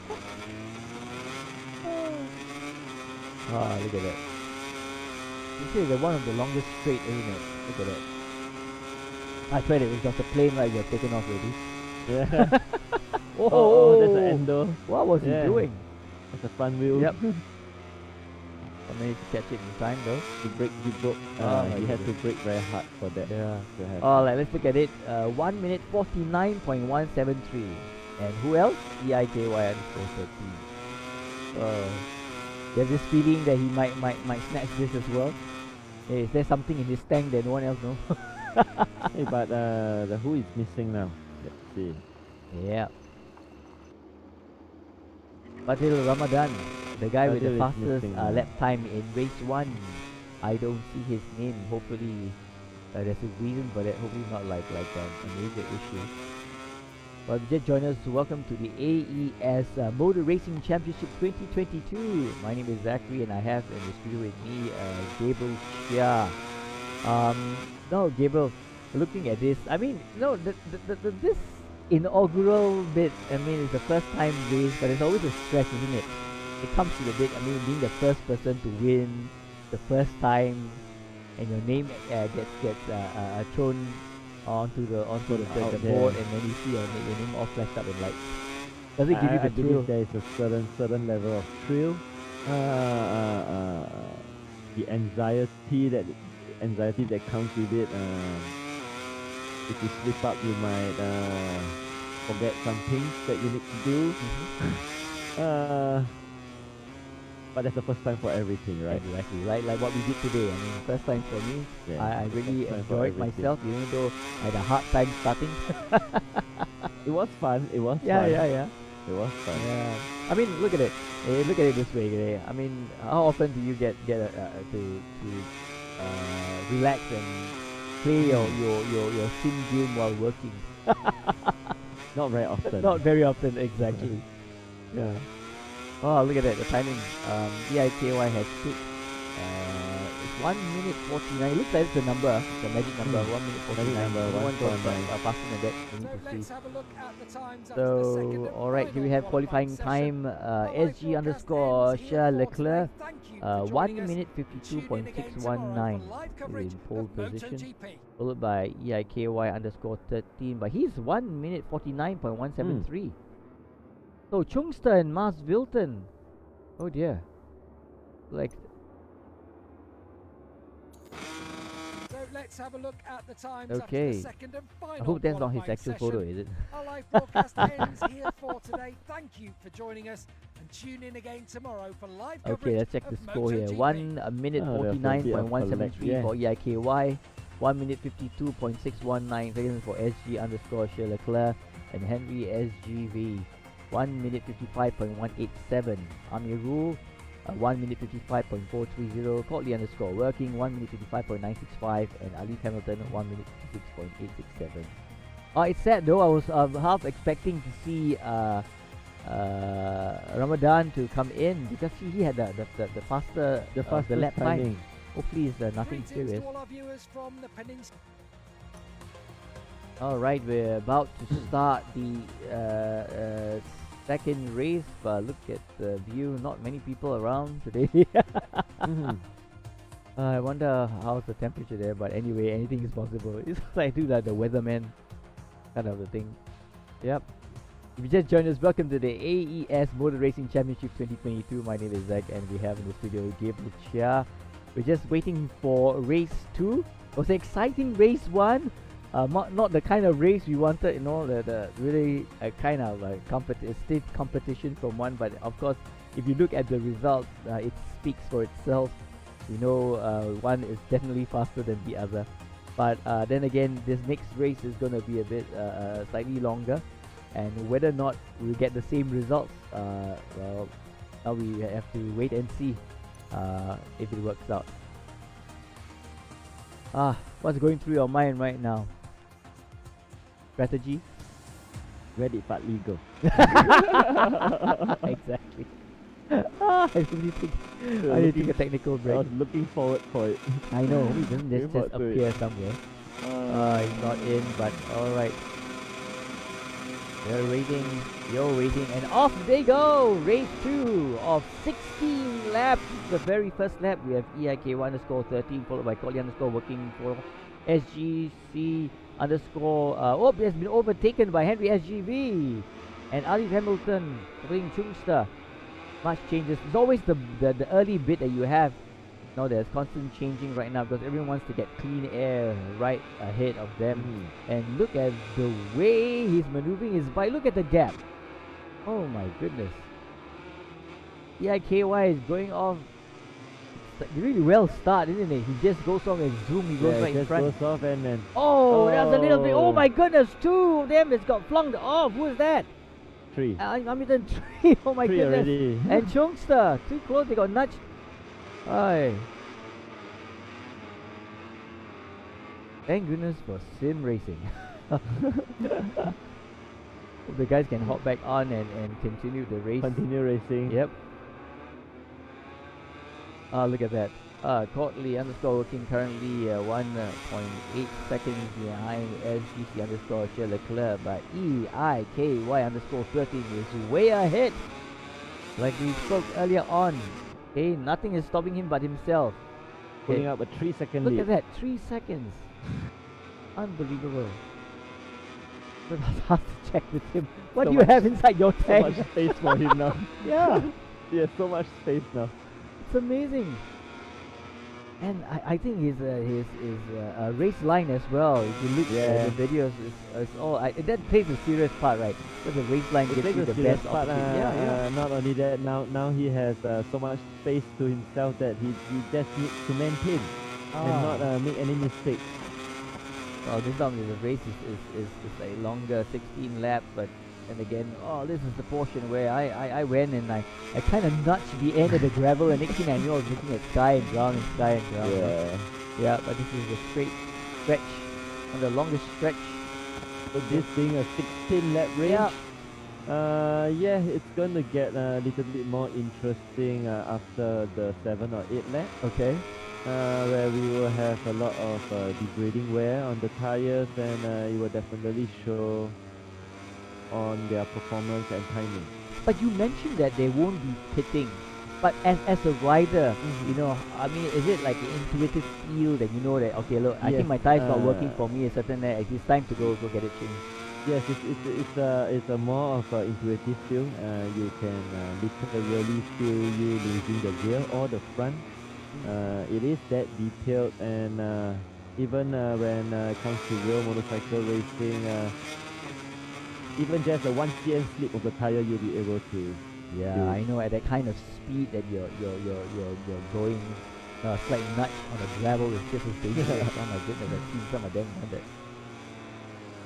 Speaker 1: Look at that. You see, they're one of the longest straight, isn't it? Look at that. I tried it. It was just a plane ride. You're taken off already.
Speaker 2: Yeah.
Speaker 1: Oh,
Speaker 2: Oh, that's an endo.
Speaker 1: what was he
Speaker 2: Yeah.
Speaker 1: doing?
Speaker 2: That's a front wheel.
Speaker 1: Yep. I managed to catch it in time though.
Speaker 2: He broke.
Speaker 1: Oh my
Speaker 2: He had to
Speaker 1: goodness.
Speaker 2: brake very hard for that.
Speaker 1: Yeah.
Speaker 2: To have
Speaker 1: Alright, let's look at it. 1 minute 49.173. And who else? EIKY underscore 13. There's this feeling that he might snatch this as well. Hey, is there something in his tank that no one else knows?
Speaker 2: Hey, but the who is missing now? Let's see.
Speaker 1: Yeah. Fadil Ramadan, the guy with the
Speaker 2: Fadil is
Speaker 1: fastest
Speaker 2: missing now.
Speaker 1: lap time in race 1. I don't see his name. Hopefully, there's a reason for that. Hopefully, not like a major issue. But just join us. Welcome to the AES Moto Racing Championship 2022. My name is Zachary, and I have in the studio with me Gabriel Chia. No, Gabriel, looking at this, I mean, no, this inaugural bit, I mean, it's the first time race, but it's always a stress, isn't it? It comes to the bit, I mean, being the first person to win, the first time, and your name gets thrown onto the
Speaker 2: Out
Speaker 1: board,
Speaker 2: there.
Speaker 1: and then you see your name all flashed up in lights. Does it give you
Speaker 2: I
Speaker 1: the thrill?
Speaker 2: believe there is a certain level of thrill. The anxiety that comes with it. If you slip up, you might forget some things that you need to do. But that's the first time for everything, right?
Speaker 1: Exactly, like what we did today. I mean, first time for me.
Speaker 2: Yeah,
Speaker 1: I really
Speaker 2: first time for
Speaker 1: enjoyed
Speaker 2: everything.
Speaker 1: myself, even though I had a hard time starting.
Speaker 2: It was fun. It was
Speaker 1: Yeah.
Speaker 2: fun. It was fun.
Speaker 1: Yeah. I mean, look at it. Look at it this way. I mean, how often do you get to relax and play your sim game while working?
Speaker 2: Not very often.
Speaker 1: Not very often, exactly. Yeah. Oh, look at that, the timing. EIKY has took it's 1 minute 49. It looks like it's the number, the magic number, 1 minute 49.
Speaker 2: number,
Speaker 1: No one goes
Speaker 2: 149.
Speaker 1: faster than that. We
Speaker 4: So
Speaker 1: need to
Speaker 4: let's
Speaker 1: see.
Speaker 4: have a look at the times up to the
Speaker 1: So,
Speaker 4: second and
Speaker 1: alright, here we
Speaker 4: final
Speaker 1: have qualifying
Speaker 4: qualifying
Speaker 1: time.
Speaker 4: session. Our live
Speaker 1: SG
Speaker 4: broadcast
Speaker 1: underscore
Speaker 4: ends here
Speaker 1: Charles
Speaker 4: for
Speaker 1: Leclerc.
Speaker 4: today. Thank you for
Speaker 1: 1
Speaker 4: joining us.
Speaker 1: minute
Speaker 4: Tune in again tomorrow
Speaker 1: 52.619
Speaker 4: for live
Speaker 1: in
Speaker 4: coverage
Speaker 1: pole
Speaker 4: of
Speaker 1: position,
Speaker 4: MotoGP.
Speaker 1: followed by EIKY underscore 13. But he's 1 minute 49.173. So, Chungster and Mars Wilton. Oh dear. Like,
Speaker 4: So let's have a look at the times up to
Speaker 1: okay.
Speaker 4: the second and final
Speaker 1: I hope that's not his
Speaker 4: qualifying
Speaker 1: actual photo,
Speaker 4: session.
Speaker 1: is it?
Speaker 4: Our live broadcast ends here for today. Thank you for joining us, and tune in again tomorrow for live coverage
Speaker 1: Okay, let's check the
Speaker 4: of
Speaker 1: score here.
Speaker 4: MotoGP.
Speaker 1: 1 minute
Speaker 2: Oh, there's a bit of
Speaker 1: 49.173
Speaker 2: collect,
Speaker 1: for EIKY. 1 minute 52.619 seconds for SG underscore Charles Leclerc and Henry SGV. 1 minute 55.187. Amirul. 1 minute 55.430. Courtly underscore working. 1 minute 55.965. And Ali Hamilton 1 minute 56.867. It's sad though. I was half expecting to see Ramadan to come in because he had the faster the lap time.
Speaker 2: timing.
Speaker 1: Hopefully it's nothing
Speaker 4: Greetings
Speaker 1: serious.
Speaker 4: to all our viewers from the peninsula.
Speaker 1: Alright, we're about to start the second race, but look at the view. Not many people around today.
Speaker 2: Mhm.
Speaker 1: I wonder how's the temperature there, but anyway, anything is possible. It's like do like the weatherman kind of a thing. Yep. If you just joined us, welcome to the AES Moto Racing Championship 2022. My name is Zach, and we have in the studio Gabriel Chia. We're just waiting for race 2. It was an exciting race 1. Not the kind of race we wanted, the really kind of stiff competition from one. But of course, if you look at the results, it speaks for itself. One is definitely faster than the other. But then again, this next race is going to be a bit slightly longer. And whether or not we'll get the same results, well, now we have to wait and see if it works out. What's going through your mind right now? Strategy?
Speaker 2: Where did Partly go?
Speaker 1: Exactly. I really think I need to take a technical
Speaker 2: I
Speaker 1: break.
Speaker 2: was looking forward for it.
Speaker 1: I know, he doesn't
Speaker 2: Looking
Speaker 1: just
Speaker 2: forward to it.
Speaker 1: appear somewhere. He's not in, but alright. You're waiting, and off they go! Race 2 of 16 laps. The very first lap, we have EIK1_13, followed by Collie_working for SGC underscore. Oh, it has been overtaken by Henry SGV and Ali Hamilton playing Chungster. Much changes. It's always the early bit that you have. No, there's constant changing right now because everyone wants to get clean air right ahead of them. And look at the way he's maneuvering his bike. Look at the gap. Oh my goodness. EIKY is going off. It's really well start, isn't it? He just goes off and zoom. He goes right in front.
Speaker 2: Goes off and then.
Speaker 1: Oh, that was a little bit. Oh my goodness, two of them has got flung off. Who is that?
Speaker 2: Three.
Speaker 1: Hamilton three. Oh my
Speaker 2: Three
Speaker 1: goodness.
Speaker 2: already.
Speaker 1: And Chungster too close. They got nudged. Aye. Thank goodness for sim racing. Hope the guys can hop back on and continue the race.
Speaker 2: Continue racing.
Speaker 1: Yep. Look at that. Courtly underscore working currently 1.8 seconds behind SGC underscore Charles Leclerc, but EIKY underscore 13 is way ahead. Like we spoke earlier on. Okay, nothing is stopping him but himself.
Speaker 2: Pulling up a 3-second
Speaker 1: Look
Speaker 2: lead.
Speaker 1: at that, 3 seconds. Unbelievable. But I'll have to check with him. What
Speaker 2: So
Speaker 1: do you
Speaker 2: much-
Speaker 1: have inside your
Speaker 2: So
Speaker 1: tank?
Speaker 2: much space for him now.
Speaker 1: Yeah,
Speaker 2: He has so much space now.
Speaker 1: it's amazing. And I think his race line as well. If you look at the videos, it's all that plays a serious part, right? Because the race line
Speaker 2: It
Speaker 1: gives
Speaker 2: takes
Speaker 1: you
Speaker 2: a
Speaker 1: the
Speaker 2: serious
Speaker 1: best
Speaker 2: part.
Speaker 1: opportunity.
Speaker 2: Not only that, now he has so much space to himself that he just needs to maintain and not make any mistakes.
Speaker 1: Well, this time the race is like longer, 16 laps, but and again, this is the portion where I went and I kind of nudged the end of the gravel, and next thing I knew I was looking at sky and ground and sky and ground. Yeah, but this is the straight stretch, on the longest stretch.
Speaker 2: So this being a 16-lap race, it's gonna get a little bit more interesting after the 7 or 8 lap.
Speaker 1: Okay.
Speaker 2: Where we will have a lot of degrading wear on the tires, and it will definitely show on their performance and timing.
Speaker 1: But you mentioned that they won't be pitting. But as a rider, you know, I mean, is it like an intuitive feel that you know that, okay, look, I think my tire's not working for me a certain it's time to go get it changed?
Speaker 2: Yes, it's a more of an intuitive feel. You can literally feel you losing the rear or the front. It is that detailed, and even when it comes to real motorcycle racing, even just a 1 cm slip of the tire, you'll be able to.
Speaker 1: Yeah, I know, at that kind of speed that you're going, a slight nudge on the gravel is just as dangerous. Oh my goodness, I've seen some of them on that.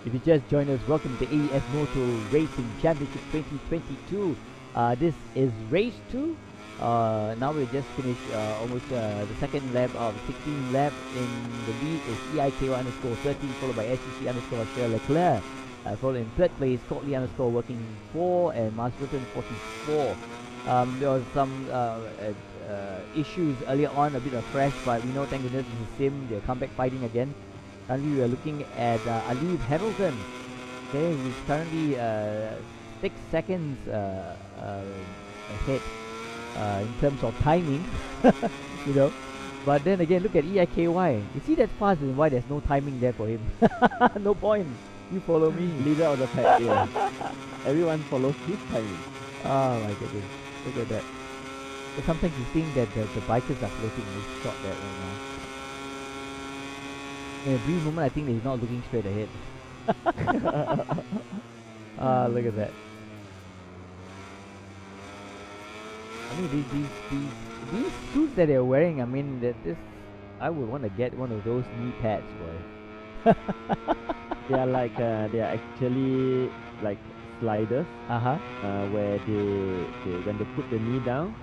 Speaker 1: If you just joined us, welcome to AES Moto Racing Championship 2022. This is race 2. Now we just finished almost the second lap of 16 lap. In the lead is EIKO underscore 13, followed by SCC underscore Charles Leclerc. Followed in third place, Courtly underscore working 4 and Mars Wilton 44. There was some issues earlier on, a bit of crash, but we know, thank goodness, it's a sim. They'll come back fighting again. Currently, we are looking at Ali Hamilton. Okay, he's currently 6 seconds ahead in terms of timing, you know. But then again, look at EIKY. You see that fast, and why there's no timing there for him? No point. You follow me.
Speaker 2: Leader of the pack, yeah. Everyone follows his timing.
Speaker 1: Oh my goodness. Look at that. So sometimes you think that the bikers are floating. They shot that right now. In a brief moment, I think he's not looking straight ahead. Look at that. I mean, these suits that they're wearing, I mean, I would want to get one of those knee pads, boy.
Speaker 2: They are like they are actually like sliders. Where they when they put the knee down,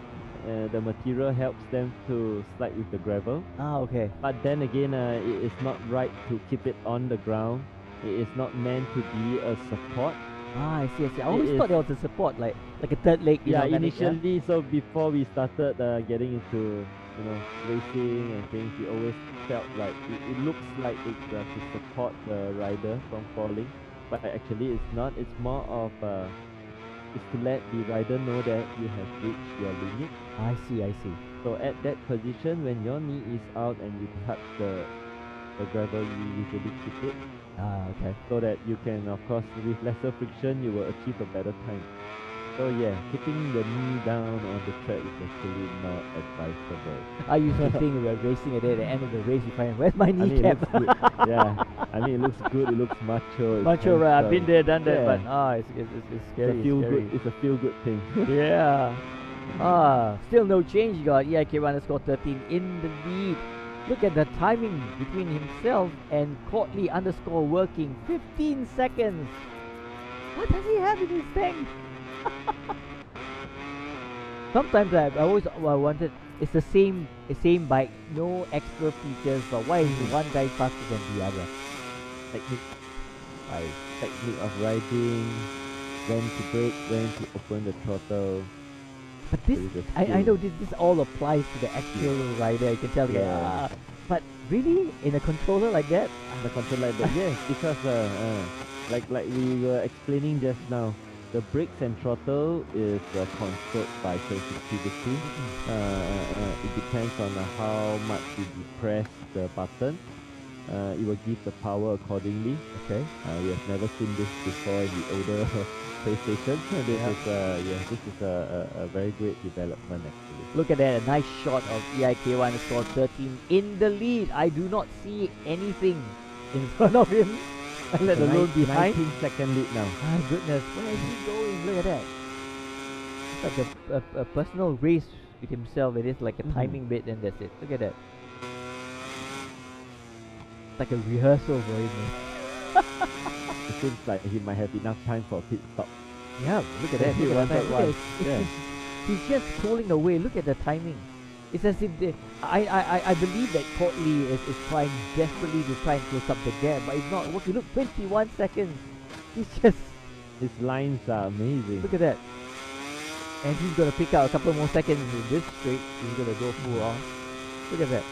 Speaker 2: the material helps them to slide with the gravel.
Speaker 1: Okay.
Speaker 2: But then again, it is not right to keep it on the ground. It is not meant to be a support.
Speaker 1: I see. I always thought there was a support, like a third leg.
Speaker 2: Initially, so before we started getting into racing and things, we always felt like it looks like it's to support the rider from falling, but actually it's not. It's more of it's to let the rider know that you have reached your limit.
Speaker 1: I see.
Speaker 2: So at that position, when your knee is out and you touch the the gravel you usually keep it,
Speaker 1: Ah, okay.
Speaker 2: so that you can, of course, with lesser friction, you will achieve a better time. So yeah, keeping the knee down on the track is actually not advisable.
Speaker 1: I used to think we were racing, and then at the end of the race, you find, where's my
Speaker 2: I mean, it
Speaker 1: kneecap?
Speaker 2: looks good. Yeah, I mean, it looks good. It looks macho. It's
Speaker 1: Macho, right? I've been
Speaker 2: handsome.
Speaker 1: there, done that, but
Speaker 2: Yeah.
Speaker 1: it's scary.
Speaker 2: It's a feel
Speaker 1: scary.
Speaker 2: good. It's a feel good thing.
Speaker 1: Yeah. Still no change. You got EIK underscore 13 in the lead. Look at the timing between himself and Courtly underscore working. 15 seconds. What does he have in his tank? Sometimes I always wanted, it's the same bike, no extra features, but why is one guy faster than the other?
Speaker 2: Technique of riding, when to brake, when to open the throttle.
Speaker 1: But this,
Speaker 2: There is a
Speaker 1: I
Speaker 2: skill.
Speaker 1: know this all applies to the actual rider. You can tell,
Speaker 2: Yeah.
Speaker 1: but really, in a controller like that,
Speaker 2: The control like that, yes, because like we were explaining just now, the brakes and throttle is controlled by sensitivity. It depends on how much you depress the button. It will give the power accordingly.
Speaker 1: okay.
Speaker 2: We have never seen this before in the older PlayStation. This is a very great development actually.
Speaker 1: Look at that, a nice shot of EIK1 score 13 in the lead. I do not see anything in front of him, let alone behind.
Speaker 2: 19-second lead now.
Speaker 1: My goodness, where is he going? Look at that. It's like a personal race with himself. It is like a timing bit, and that's it. Look at that. It's like a rehearsal for him.
Speaker 2: It seems like he might have enough time for a pit stop.
Speaker 1: Yeah, look at that.
Speaker 2: He
Speaker 1: Look at that.
Speaker 2: wanted
Speaker 1: Look at
Speaker 2: one.
Speaker 1: it.
Speaker 2: Yeah.
Speaker 1: He's just crawling away. Look at the timing. It's as if I believe that Courtly is trying desperately to try and close up the gap, but it's not working. Look, 21 seconds. He's just,
Speaker 2: His lines are amazing.
Speaker 1: look at that. And he's gonna pick out a couple more seconds in this straight. He's gonna go full on. Look at that.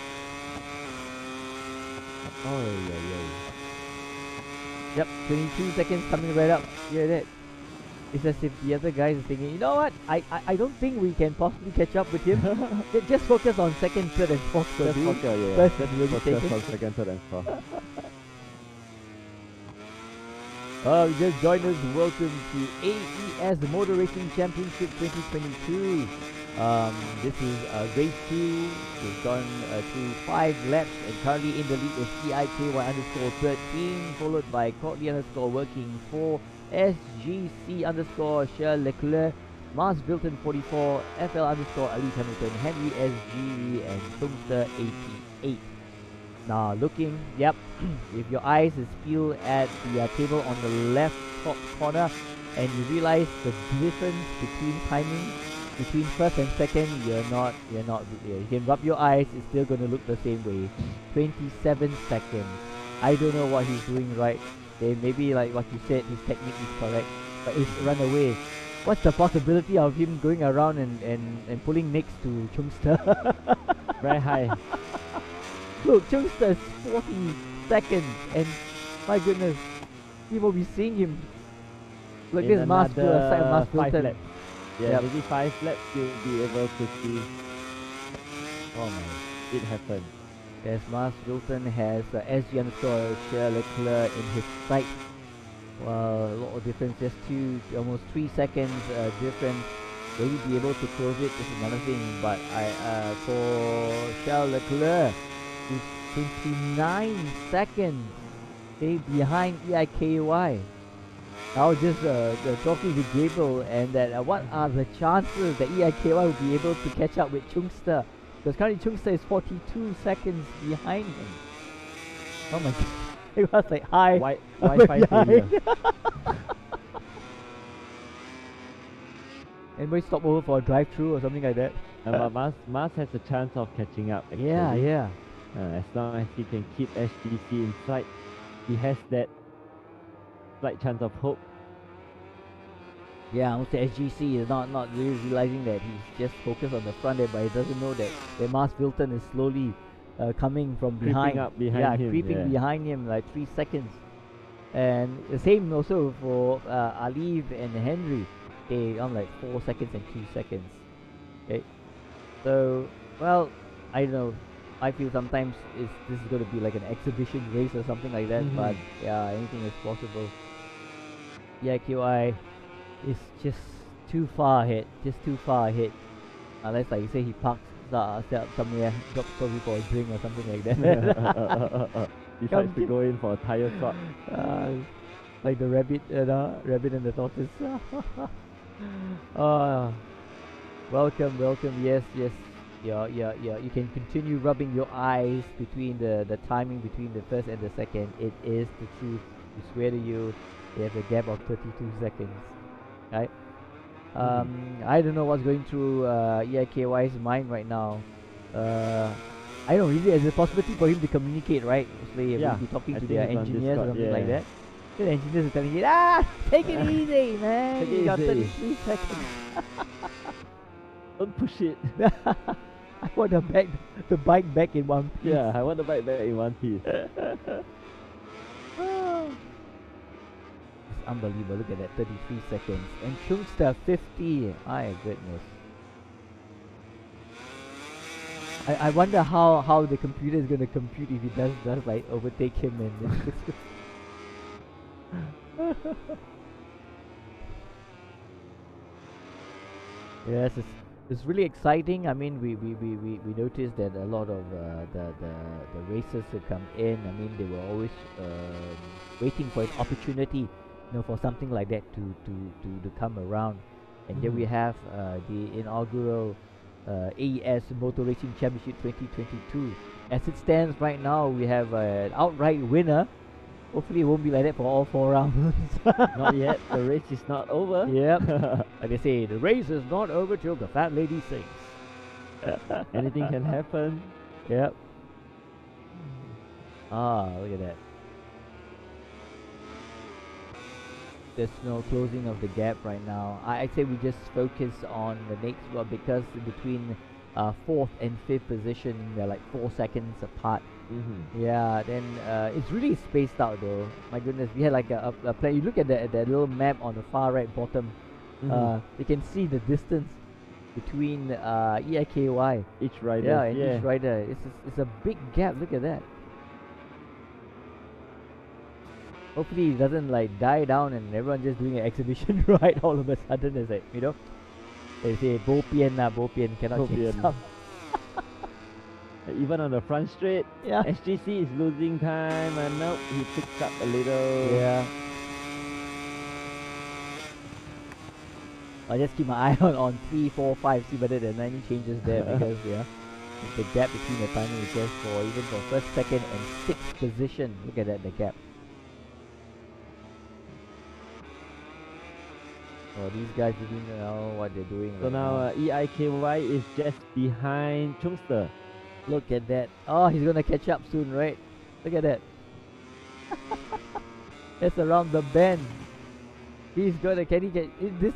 Speaker 2: Oh yeah.
Speaker 1: Yep, 22 seconds coming right up. Look at that. It's as if the other guys are thinking, you know what? I don't think we can possibly catch up with him. Just focus on second, third, and fourth. So
Speaker 2: Just
Speaker 1: dude.
Speaker 2: focus, yeah.
Speaker 1: First
Speaker 2: Just
Speaker 1: and really
Speaker 2: focus
Speaker 1: taken.
Speaker 2: on second, third, and fourth.
Speaker 1: You just joined us. Welcome to AES Moto Racing Championship 2022. This is race 2. We've gone through 5 laps, and currently in the lead is EIK1 underscore 13, followed by Courtly underscore working 4, SGC underscore Charles Leclerc, Mars Bilton 44, FL underscore Ali Hamilton, Henry SG, and Tumster 88. Now looking, yep, if your eyes is peeled at the table on the left top corner, and you realize the difference between timing between first and second, you're not you can rub your eyes, it's still gonna look the same way. 27 seconds. I don't know what he's doing right. Then maybe like what you said, his technique is correct, but it's run away. What's the possibility of him going around and pulling next to Chungster?
Speaker 2: Very high.
Speaker 1: Look, Chungster is 40 seconds, and my goodness, we will be seeing him. Look,
Speaker 2: In
Speaker 1: this Mars side of Mars
Speaker 2: 5
Speaker 1: Bilton.
Speaker 2: laps. Yeah,
Speaker 1: Yep.
Speaker 2: maybe 5 laps you'll be able to see. Oh my, it happened.
Speaker 1: Yes, Mars Wilton has SG underscore Charles Leclerc in his sight. Well, a lot of difference, just almost 3 seconds difference. Will he be able to close it? This is another thing. But for Charles Leclerc, he's 29 seconds behind EIKY. Now just talking to Gabriel, and that what are the chances that EIKY will be able to catch up with Chungster? Because currently Chungster is 42 seconds behind him. Oh my god. It was like, hi.
Speaker 2: Wi-Fi failure.
Speaker 1: Anybody stop over for a drive-through or something like that?
Speaker 2: But Mars has a chance of catching up actually.
Speaker 1: Yeah.
Speaker 2: As long as he can keep SGC in sight, he has that slight chance of hope.
Speaker 1: Yeah, also SGC is not really realizing that he's just focused on the front there, but he doesn't know that Mars Bilton is slowly coming from behind.
Speaker 2: Creeping up behind him.
Speaker 1: Creeping behind him like 3 seconds. And the same also for Aliv and Henry. They on like 4 seconds and 2 seconds. Okay. So, well, I don't know. I feel sometimes this is going to be like an exhibition race or something like that. But yeah, anything is possible. Yeah, QI is just too far ahead. Just too far ahead. Unless, like you say, he parks somewhere, drops coffee for a drink or something like that.
Speaker 2: Decides to go in for a tire swap.
Speaker 1: Like the rabbit and the tortoise. Welcome. Yes. Yeah. You can continue rubbing your eyes between the timing between the first and the second. It is the truth. We swear to you, there's a gap of 32 seconds. Right? I don't know what's going through EIKY's mind right now. I don't really. There's a possibility for him to communicate, right? Mostly,
Speaker 2: Yeah,
Speaker 1: be talking
Speaker 2: I
Speaker 1: to
Speaker 2: think
Speaker 1: their
Speaker 2: he's on
Speaker 1: engineers or
Speaker 2: Discord,
Speaker 1: something like
Speaker 2: yeah.
Speaker 1: that. The engineers are telling it, take it easy, man.
Speaker 2: Take it
Speaker 1: You got
Speaker 2: easy.
Speaker 1: 33 seconds.
Speaker 2: Don't push it.
Speaker 1: I want the bike back in one piece.
Speaker 2: Yeah, I want the bike back in one piece.
Speaker 1: It's unbelievable. Look at that, 33 seconds. And Chungster 50. My goodness. I wonder how the computer is gonna compute if he does like overtake him and yes, it's really exciting. I mean, we noticed that a lot of the racers who come in. I mean, they were always waiting for an opportunity, for something like that to come around. And here we have the inaugural AES Moto Racing Championship 2022. As it stands right now, we have an outright winner. Hopefully it won't be like that for all 4 rounds.
Speaker 2: Not yet. The race is not over.
Speaker 1: Yep. Like they say, the race is not over till the fat lady sings.
Speaker 2: Anything can happen.
Speaker 1: Yep. Look at that. There's no closing of the gap right now. I'd say we just focus on the next one because between 4th and 5th position, they're like 4 seconds apart. Yeah, then it's really spaced out though. My goodness, we had like a play. You look at that little map on the far right bottom. You can see the distance between EIKY.
Speaker 2: Each rider.
Speaker 1: Yeah, each rider. It's a big gap. Look at that. Hopefully it doesn't like die down and everyone just doing an exhibition ride all of a sudden. It's like, they say bo pian cannot chase up.
Speaker 2: Even on the front straight,
Speaker 1: Yeah.
Speaker 2: SGC is losing time, and now he picks up a little.
Speaker 1: Yeah. I'll just keep my eye on 3, 4, 5, see whether there are any changes there because the gap between the timing is just for even for first, second, and 6th position. Look at that, the gap. Oh, these guys didn't know what they're doing.
Speaker 2: So
Speaker 1: right
Speaker 2: now EIKY is just behind Chungster.
Speaker 1: Look at that. Oh, he's gonna catch up soon, right? Look at that. It's around the bend. He's gonna. Can he get? This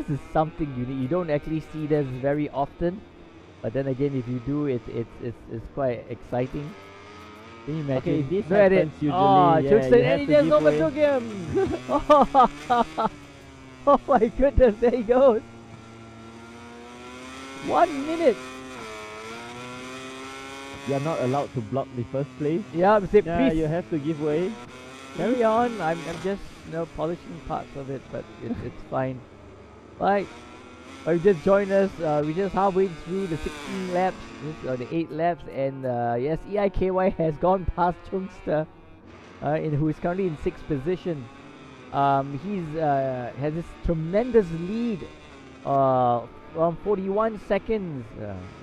Speaker 1: is something unique. You don't actually see this very often, but then again, if you do, it's quite exciting. Can you imagine?
Speaker 2: Okay, this
Speaker 1: Look at it.
Speaker 2: happens usually.
Speaker 1: Oh,
Speaker 2: yeah,
Speaker 1: Chungster,
Speaker 2: you
Speaker 1: and
Speaker 2: have
Speaker 1: he
Speaker 2: to
Speaker 1: just
Speaker 2: give way.
Speaker 1: overtook him. Oh my goodness! There he goes. 1 minute.
Speaker 2: You're not allowed to block the first place.
Speaker 1: Yeah, say
Speaker 2: Yeah,
Speaker 1: please.
Speaker 2: you have to give way.
Speaker 1: Carry on. I'm just polishing parts of it, but it's fine. Right. You just joined us. We just halfway through the 16 laps, the 8 laps, and yes, EIKY has gone past Chungster, who is currently in 6th position. He's has this tremendous lead. From 41 seconds.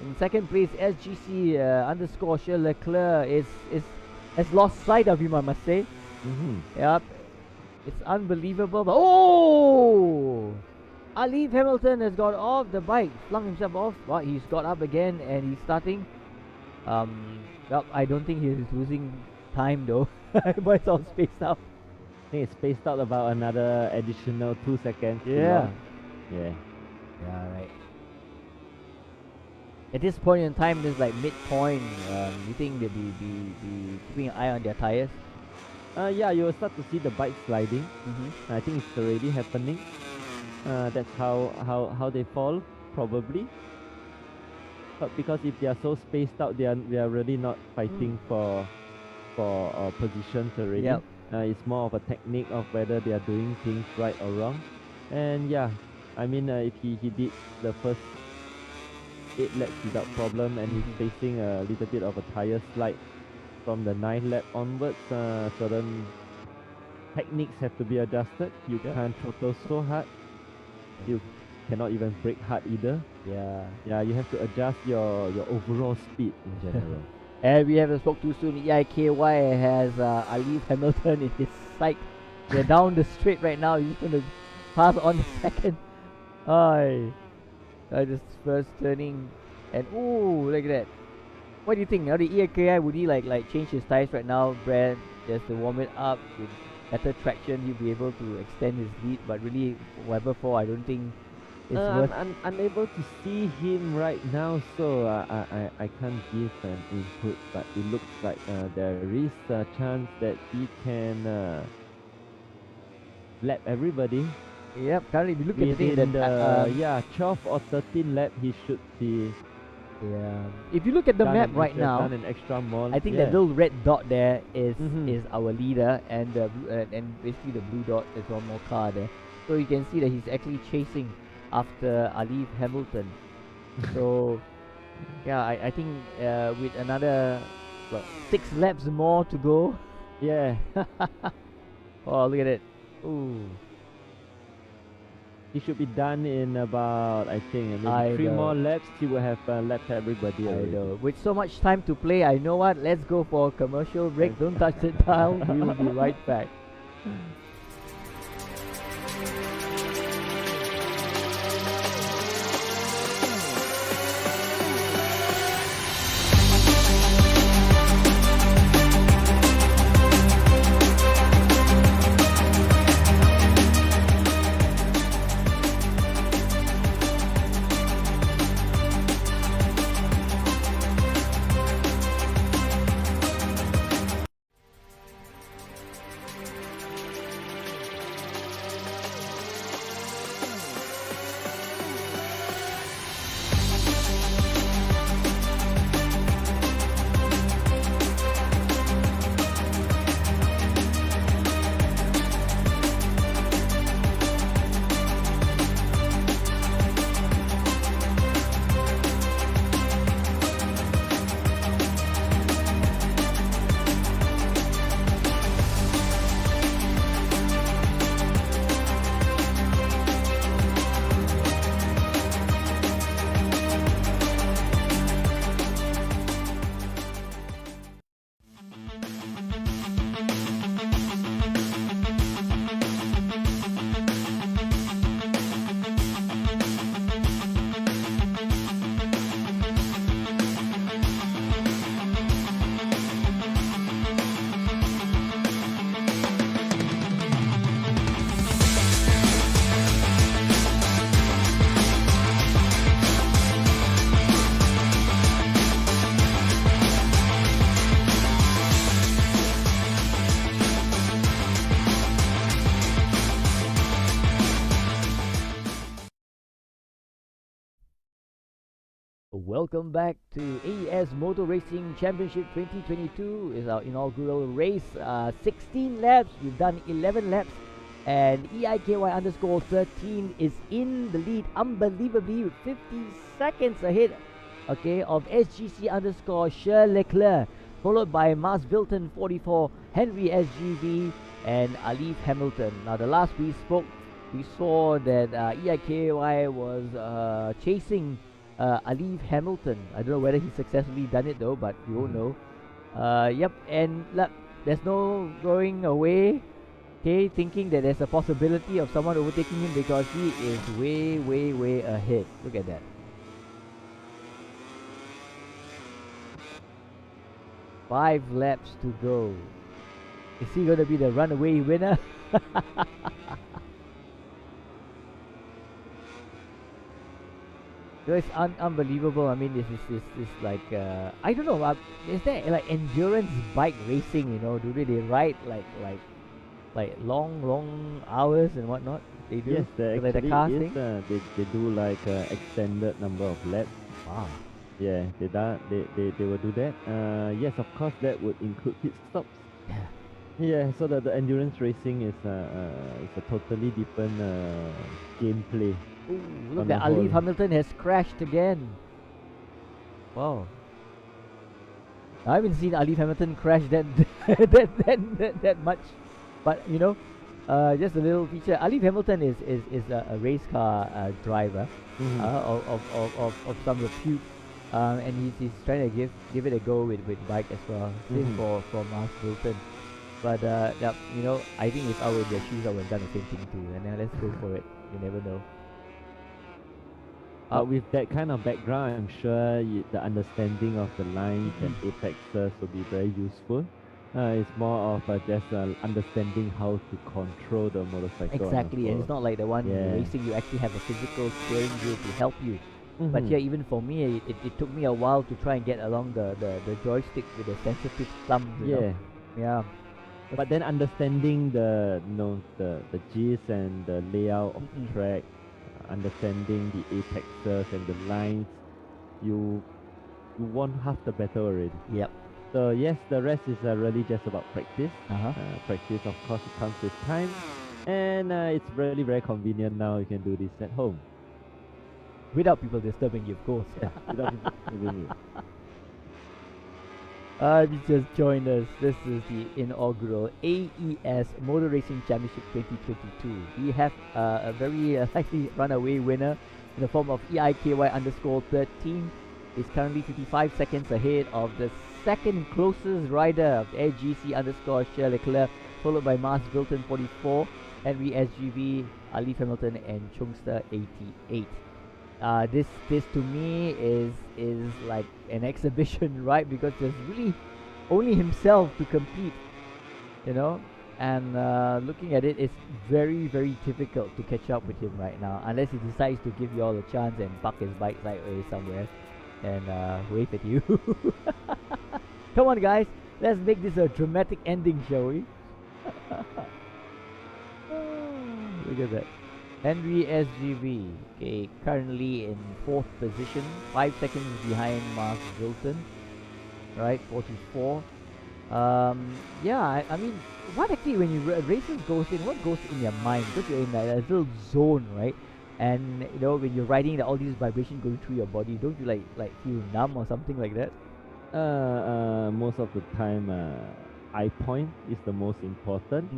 Speaker 1: In 2nd place, SGC underscore Charles Leclerc has lost sight of him, I must say. Yep. It's unbelievable. But Ali Hamilton has got off the bike, flung himself off, but he's got up again and he's starting. Well, I don't think he's losing time though, but it's all spaced out.
Speaker 2: I think it's spaced out about another additional 2 seconds.
Speaker 1: Yeah.
Speaker 2: Yeah.
Speaker 1: Yeah, right. At this point in time, it's like midpoint. You think they'll be keeping an eye on their tires?
Speaker 2: Yeah, you will start to see the bike sliding. I think it's already happening. That's how they fall, probably. But because if they are so spaced out, they are really not fighting for positions already.
Speaker 1: Yep.
Speaker 2: It's more of a technique of whether they are doing things right or wrong. And yeah, I mean, if he did the first 8 laps without problem, and he's facing a little bit of a tire slide from the 9th lap onwards, certain techniques have to be adjusted. You can't throttle so hard. You cannot even brake hard either. Yeah, you have to adjust your overall speed in general.
Speaker 1: And we haven't spoke too soon. EIKY has Alif Hamilton in his sight. They're down the straight right now. He's going to pass on the second. Just first turning. And ooh, look at that. What do you think? Now the EIKI, would he like change his tires right now, Brad, just to warm it up with better traction? He'll be able to extend his lead, but really, whatever for, I don't think it's worth.
Speaker 2: I'm unable to see him right now, so I can't give an input. But it looks like there is a chance that he can lap everybody.
Speaker 1: Yep, currently if you look at the thing
Speaker 2: Within
Speaker 1: that
Speaker 2: 12 or 13 lap, he should be.
Speaker 1: Yeah. If you look at the map right now,
Speaker 2: done an extra mile.
Speaker 1: I think that little red dot there is
Speaker 2: Mhm.
Speaker 1: our leader, and and basically the blue dot is one more car there. So you can see that he's actually chasing after Alif Hamilton. So yeah, I think with another 6 laps more to go.
Speaker 2: Yeah.
Speaker 1: Oh, look at it. Ooh.
Speaker 2: He should be done in about, I think,
Speaker 1: I
Speaker 2: maybe 3
Speaker 1: know.
Speaker 2: more laps. He will have lapped everybody
Speaker 1: I
Speaker 2: already.
Speaker 1: know. With so much time to play, I know what. Let's go for a commercial break. Don't touch the dial. We will be right back. Welcome back to AES Moto Racing Championship 2022. Is our inaugural race. 16 laps. We've done 11 laps, and EIKY_13 is in the lead, unbelievably, with 50 seconds ahead. Okay, of SGC_ Leclerc, followed by Mars Bilton 44, Henry SGV, and Alif Hamilton. Now, the last we spoke, we saw that EIKY was chasing Alif Hamilton. I don't know whether he successfully done it though, but we won't know. Yep, and there's no going away, okay, thinking that there's a possibility of someone overtaking him, because he is way ahead. Look at that. 5 laps to go. Is he gonna be the runaway winner? So it's unbelievable. I mean, this is like I don't know. Is there like endurance bike racing? You know, do they ride like long hours and whatnot? They do.
Speaker 2: Yes, there
Speaker 1: like the
Speaker 2: actually
Speaker 1: car
Speaker 2: is.
Speaker 1: thing.
Speaker 2: They do like extended number of laps.
Speaker 1: Wow.
Speaker 2: Yeah, they will do that. Yes, of course, that would include pit stops.
Speaker 1: Yeah.
Speaker 2: Yeah, so the endurance racing is a totally different gameplay.
Speaker 1: Ooh, look
Speaker 2: On
Speaker 1: that
Speaker 2: a whole.
Speaker 1: Alif Hamilton has crashed again. Wow. I haven't seen Alif Hamilton crash that that much, but you know, just a little feature. Alif Hamilton is a race car driver of some repute, and he's trying to give it a go with bike as well. Same for Mars Wilton. But yeah, you know, I think if I were in their shoes, I would have done the same thing too. And then let's go for it. You never know.
Speaker 2: With that kind of background, I'm sure the understanding of the lines and apexes will be very useful. It's more of just understanding how to control the motorcycle.
Speaker 1: Exactly, and it's not like the one
Speaker 2: Yeah.
Speaker 1: racing. You actually have a physical steering wheel to help you. But
Speaker 2: Mhm.
Speaker 1: here, even for me, it took me a while to try and get along the joystick with the sensitive thumb. You know?
Speaker 2: Yeah.
Speaker 1: Yeah.
Speaker 2: But then understanding the the gist and the layout of the track, understanding the apexes and the lines, you won half the battle already.
Speaker 1: Yep.
Speaker 2: So yes, the rest is really just about practice.
Speaker 1: Uh-huh.
Speaker 2: Practice, of course, it comes with time, and it's really very convenient now. You can do this at home.
Speaker 1: Without people disturbing you, of course.
Speaker 2: Yeah, without people disturbing you.
Speaker 1: If you just joined us, this is the inaugural AES Moto Racing Championship 2022. We have a very likely runaway winner in the form of EIKY_13. He's currently 55 seconds ahead of the second closest rider of AGC_Charles Leclerc, followed by Mars Wilton 44, Henry SGV, Alif Hamilton, and Chungster 88. This to me is like an exhibition, right? Because there's really only himself to compete, you know. And looking at it, it's very difficult to catch up with him right now, unless he decides to give you all a chance and park his bike sideways somewhere and wave at you. Come on, guys, let's make this a dramatic ending, shall we? Look at that. Henry SGV, okay, currently in 4th position, 5 seconds behind Mars Wilton, right, 44. Yeah, I mean, what actually, when you races goes in, what goes in your mind? Because you're in a little zone, right? And you know, when you're riding, all these vibrations going through your body, don't you like feel numb or something like that?
Speaker 2: Most of the time, eye point is the most important,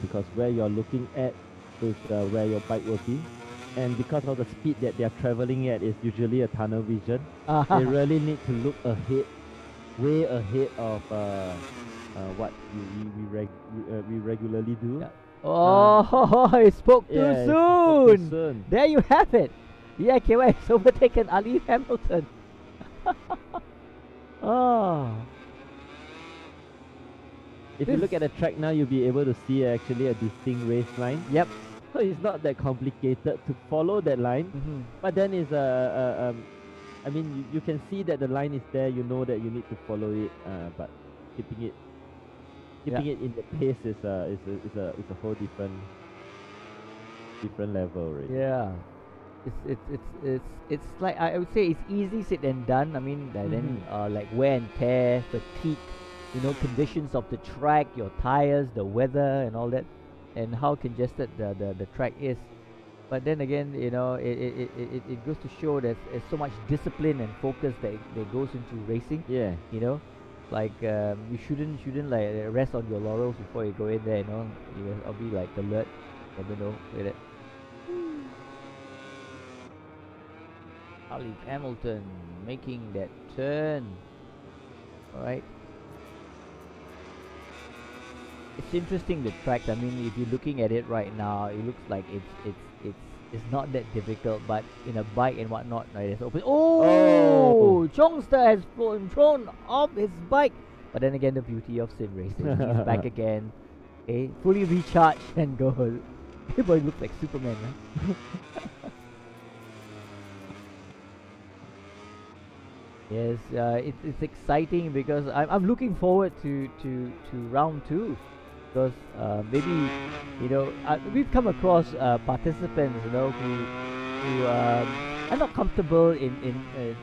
Speaker 2: because where you're looking at is where your bike will be, and because of the speed that they are traveling at is usually a tunnel vision. They really need to look ahead, way ahead of what we regularly do.
Speaker 1: Yeah. Oh, I spoke too
Speaker 2: Yeah,
Speaker 1: soon.
Speaker 2: too soon.
Speaker 1: There you have it. Yeah, KY has overtaken Alif Hamilton. Oh.
Speaker 2: If you look at the track now, you'll be able to see actually a distinct race line.
Speaker 1: Yep.
Speaker 2: So it's not that complicated to follow that line, but then it's I mean, you can see that the line is there. You know that you need to follow it, but keeping it in the pace is a whole different level already.
Speaker 1: Yeah. It's like, I would say it's easy said and done. I mean, then like wear and tear, fatigue, you know, conditions of the track, your tires, the weather, and all that, and how congested the track is. But then again, you know, it goes to show that there's so much discipline and focus that goes into racing.
Speaker 2: Yeah.
Speaker 1: You know, like you shouldn't like rest on your laurels before you go in there. You know, I'll be like alert. Never know. Look at it. Alif Hamilton making that turn. All right. It's interesting, the tracks. I mean, if you're looking at it right now, it looks like it's not that difficult. But in a bike and whatnot, right? It's open. Oh! Chongster has thrown off his bike. But then again, the beauty of sim racing. He's back again. Okay, fully recharged and go. Hey boy, looks like Superman, huh? Yes, it's exciting because I'm looking forward to round 2. Because maybe, you know, we've come across participants, you know, who I'm not comfortable in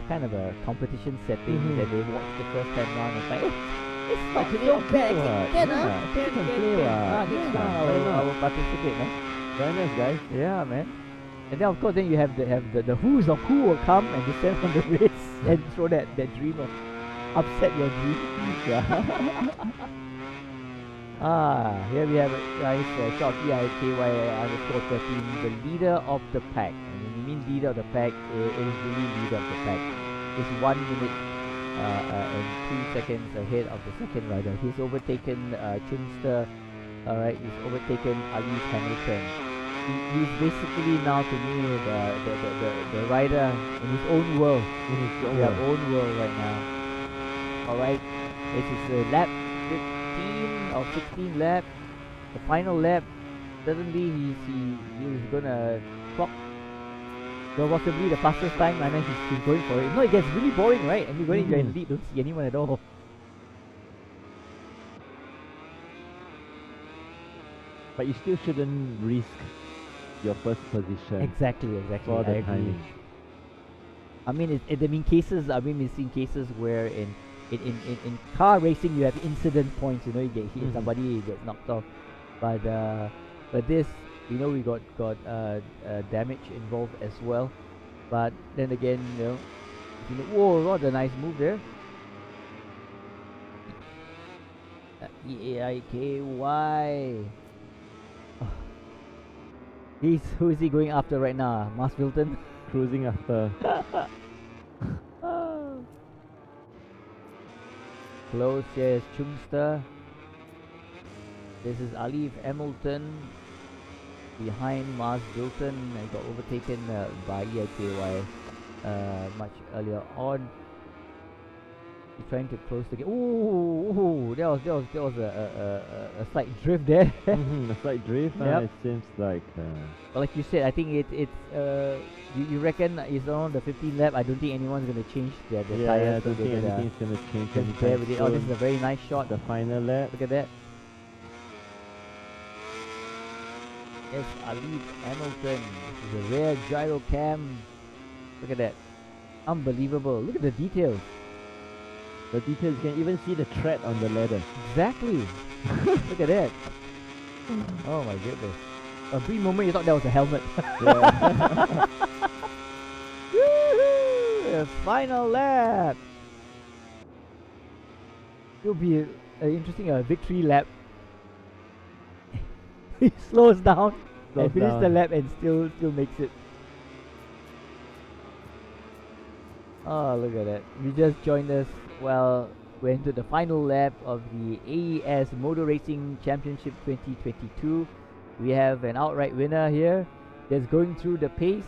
Speaker 1: kind of a competition setting
Speaker 2: Mhm.
Speaker 1: that they watch the first 10 round and like, it's not
Speaker 2: Actually,
Speaker 1: so
Speaker 2: okay
Speaker 1: bad.
Speaker 2: what?
Speaker 1: Can,
Speaker 2: Yeah,
Speaker 1: huh?
Speaker 2: can play what?
Speaker 1: Next
Speaker 2: Yeah,
Speaker 1: round
Speaker 2: why not?
Speaker 1: I will participate, man.
Speaker 2: Very nice, guys.
Speaker 1: Yeah, man. And then of course, then you have the who's of who will come and descend from the race and throw that dream of upset your dream.
Speaker 2: Yeah.
Speaker 1: Here we have a nice shot EIKY_13, the leader of the pack. And when you mean leader of the pack, it is really leader of the pack. It's 1 minute and 2 seconds ahead of the second rider. He's overtaken Chunster. Alright, he's overtaken Ali Hamilton. He's basically now to me the rider in his own world.
Speaker 2: In his own
Speaker 1: Yeah,
Speaker 2: world.
Speaker 1: own world right now. Alright, this is lap 15 or 16 lap. The final lap. Suddenly he's gonna clock possibly the fastest time, and then he's going for it. No, it gets really boring, right? And you're going in lead, don't see anyone at all.
Speaker 2: But you still shouldn't risk your first position
Speaker 1: Exactly.
Speaker 2: for
Speaker 1: I
Speaker 2: the
Speaker 1: agree.
Speaker 2: timing.
Speaker 1: I mean, we've seen cases where in car racing you have incident points. You know, you get hit,
Speaker 2: Mhm.
Speaker 1: somebody gets knocked off. But this, we got damage involved as well. But then again, whoa, what a nice move there. EAIKY. Who is he going after right now? Mas Wilton?
Speaker 2: Cruising after.
Speaker 1: Close, yes, Chumster. This is Alif Hamilton behind Mars Wilton. He got overtaken by EIKY much earlier on. He's trying to close the gap. Ooh, that was a slight drift there.
Speaker 2: A slight drift.
Speaker 1: Yep.
Speaker 2: It seems like.
Speaker 1: But like you said, I think you reckon it's on the 15th lap. I don't think anyone's gonna change their
Speaker 2: Yeah, I
Speaker 1: tires.
Speaker 2: don't think anything's gonna change
Speaker 1: Just bear
Speaker 2: anytime
Speaker 1: with it. Oh, this is
Speaker 2: soon.
Speaker 1: a very nice shot.
Speaker 2: The final lap.
Speaker 1: Look at that. Yes, Alif Hamilton. This is a rare gyro cam. Look at that. Unbelievable. Look at the details.
Speaker 2: The details, you can even see the tread on the ladder.
Speaker 1: Exactly. Look at that. Oh my goodness. A brief moment you thought that was a helmet.
Speaker 2: Yeah.
Speaker 1: Woohoo! Final lap. It'll be an interesting victory lap. He slows down and finishes the lap and still makes it. Oh, look at that. You just joined us. Well, we're into the final lap of the AES Moto Racing Championship 2022. We have an outright winner here that's going through the pace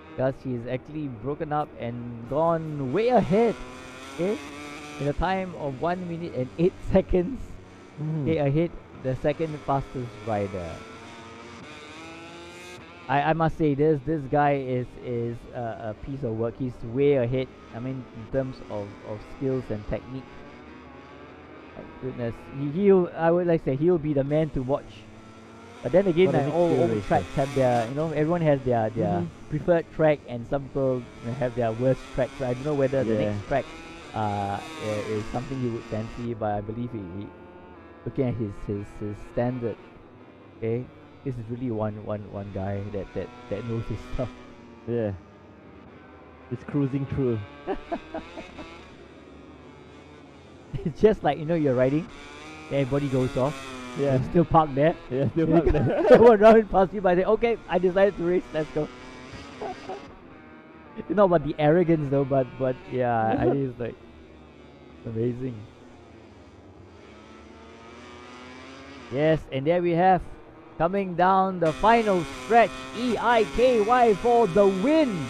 Speaker 1: because she's actually broken up and gone way ahead. Okay, in a time of 1 minute and 8 seconds. Okay, ahead the second fastest rider. I must say this guy is a piece of work. He's way ahead. I mean, in terms of skills and technique. My goodness, I would like to say he'll be the man to watch. But then again,
Speaker 2: For the
Speaker 1: all
Speaker 2: next few
Speaker 1: the tracks have their, everyone has their preferred track, and some people have their worst track. So I don't know whether the next track is something he would fancy, but I believe he looking at his standard. Okay, this is really one guy that knows his stuff.
Speaker 2: Yeah. It's cruising through.
Speaker 1: It's just like you're riding, everybody goes off.
Speaker 2: Yeah.
Speaker 1: You're still parked there.
Speaker 2: Yeah, still parked there.
Speaker 1: Someone round past you by say, okay, I decided to race. Let's go. You know about the arrogance though, but yeah, I think it's like amazing. Yes, and there we have, coming down the final stretch, EIKY for the win.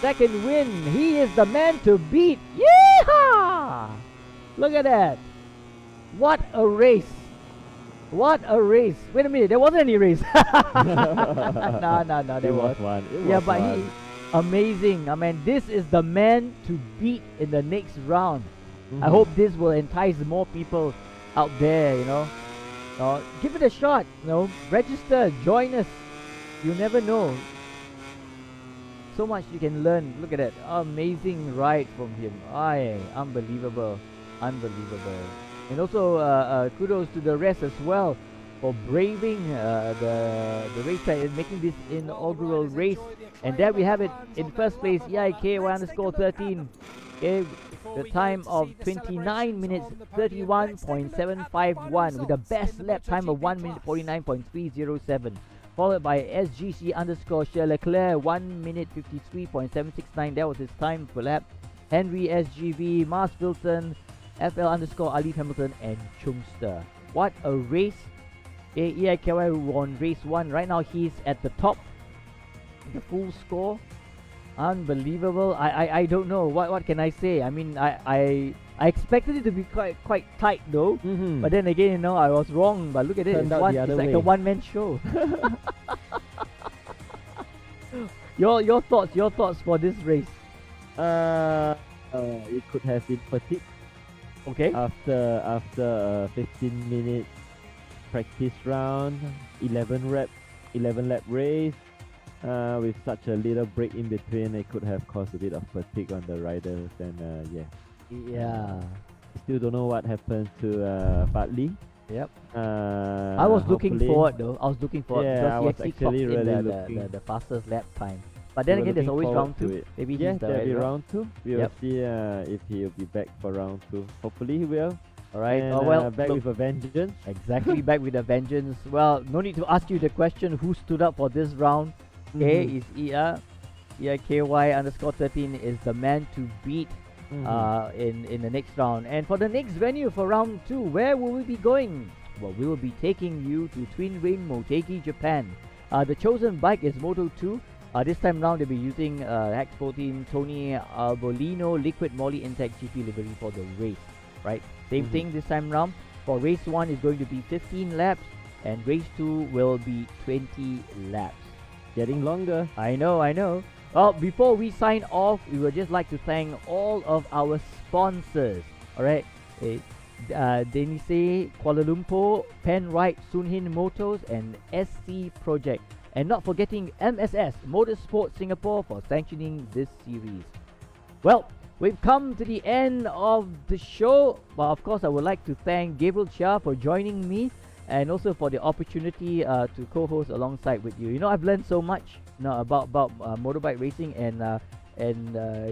Speaker 1: Second win. He is the man to beat. Yeehaw! Look at that. What a race. What a race. Wait a minute, there wasn't any race. No, there
Speaker 2: It
Speaker 1: was.
Speaker 2: was one.
Speaker 1: Yeah, but he amazing. I mean, this is the man to beat in the next round. I hope this will entice more people out there, give it a shot, register, join us. You never know. so much you can learn. Look at that, amazing ride from him. Unbelievable, unbelievable. And also kudos to the rest as well for braving the racetrack and making this inaugural race. And there we have it. In first place, EIKY underscore 13 gave the time of 29 minutes 31.751 with the best lap time of 1 minute 49.307. Followed by SGC underscore Charles Leclerc 1 minute 53.769. That was his time per lap. Henry SGV, Mars Filton, FL underscore Alif Hamilton, and Chungster. What a race! EIKY won race 1. Right now he's at the top. The full score. Unbelievable. I don't know. What can I say? I mean, I expected it to be quite tight though. But then again, you know, I was wrong. But look at it. It's like a one-man show. Your thoughts for this race?
Speaker 2: It could have been fatigue.
Speaker 1: Okay.
Speaker 2: After 15 minutes practice round, 11 lap race, with such a little break in between, it could have caused a bit of fatigue on the riders, and
Speaker 1: yeah.
Speaker 2: Still don't know what happened to Bartley.
Speaker 1: Yep. I was looking forward though.
Speaker 2: Yeah, I was
Speaker 1: because he
Speaker 2: actually
Speaker 1: clocked in
Speaker 2: really
Speaker 1: the fastest lap time. But then again, there's always round 2. Maybe
Speaker 2: yeah,
Speaker 1: he's
Speaker 2: there'll be
Speaker 1: right.
Speaker 2: round 2. We will see if he'll be back for round 2. Hopefully he will.
Speaker 1: Alright.
Speaker 2: And, back with a vengeance.
Speaker 1: Exactly, back with a vengeance. Well, no need to ask you the question who stood up for this round. Okay, is EIKY underscore 13 is the man to beat in the next round. And for the next venue for round 2, where will we be going? Well, we will be taking you to Twin Rain Motegi, Japan. The chosen bike is Moto 2. This time round, they'll be using Hex 14 Tony Albolino Liquid Moly Intec GP livery for the race. Right? Same thing this time round. For race 1 is going to be 15 laps, and race 2 will be 20 laps.
Speaker 2: Getting longer.
Speaker 1: I know. Well, before we sign off, we would just like to thank all of our sponsors. Alright, Dainese, Kuala Lumpur, Penrite, Sunhin Motors, and SC Project. And not forgetting MSS, Motorsport Singapore, for sanctioning this series. Well, we've come to the end of the show. Well, of course, I would like to thank Gabriel Chia for joining me, and also for the opportunity to co-host alongside with you. You know, I've learned so much about motorbike racing, and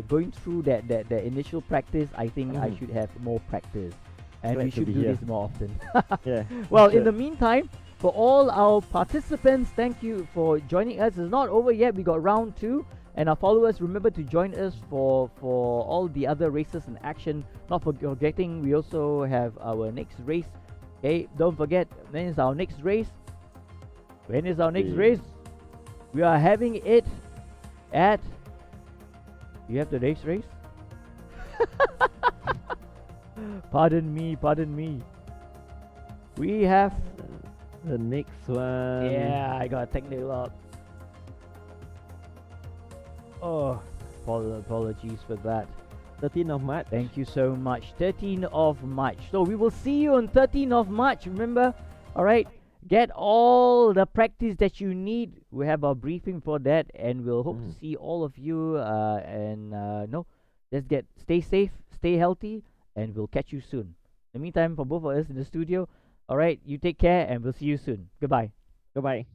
Speaker 1: going through that initial practice. I think I should have more practice, and we should do this more often.
Speaker 2: Yeah.
Speaker 1: Well, in the meantime, for all our participants, thank you for joining us. It's not over yet. We got round 2. And our followers, remember to join us for all the other races in action. Not forgetting, we also have our next race. Okay, don't forget, when is our next race? We are having it at... You have the next race? Pardon me. We have...
Speaker 2: The next one.
Speaker 1: Yeah, I got a technical up. Oh, apologies for that.
Speaker 2: 13th of March.
Speaker 1: Thank you so much. 13th of March. So we will see you on 13th of March. Remember, alright, get all the practice that you need. We have our briefing for that, and we'll hope to see all of you. Stay safe, stay healthy, and we'll catch you soon. In the meantime, for both of us in the studio, alright, you take care, and we'll see you soon. Goodbye.
Speaker 2: Goodbye.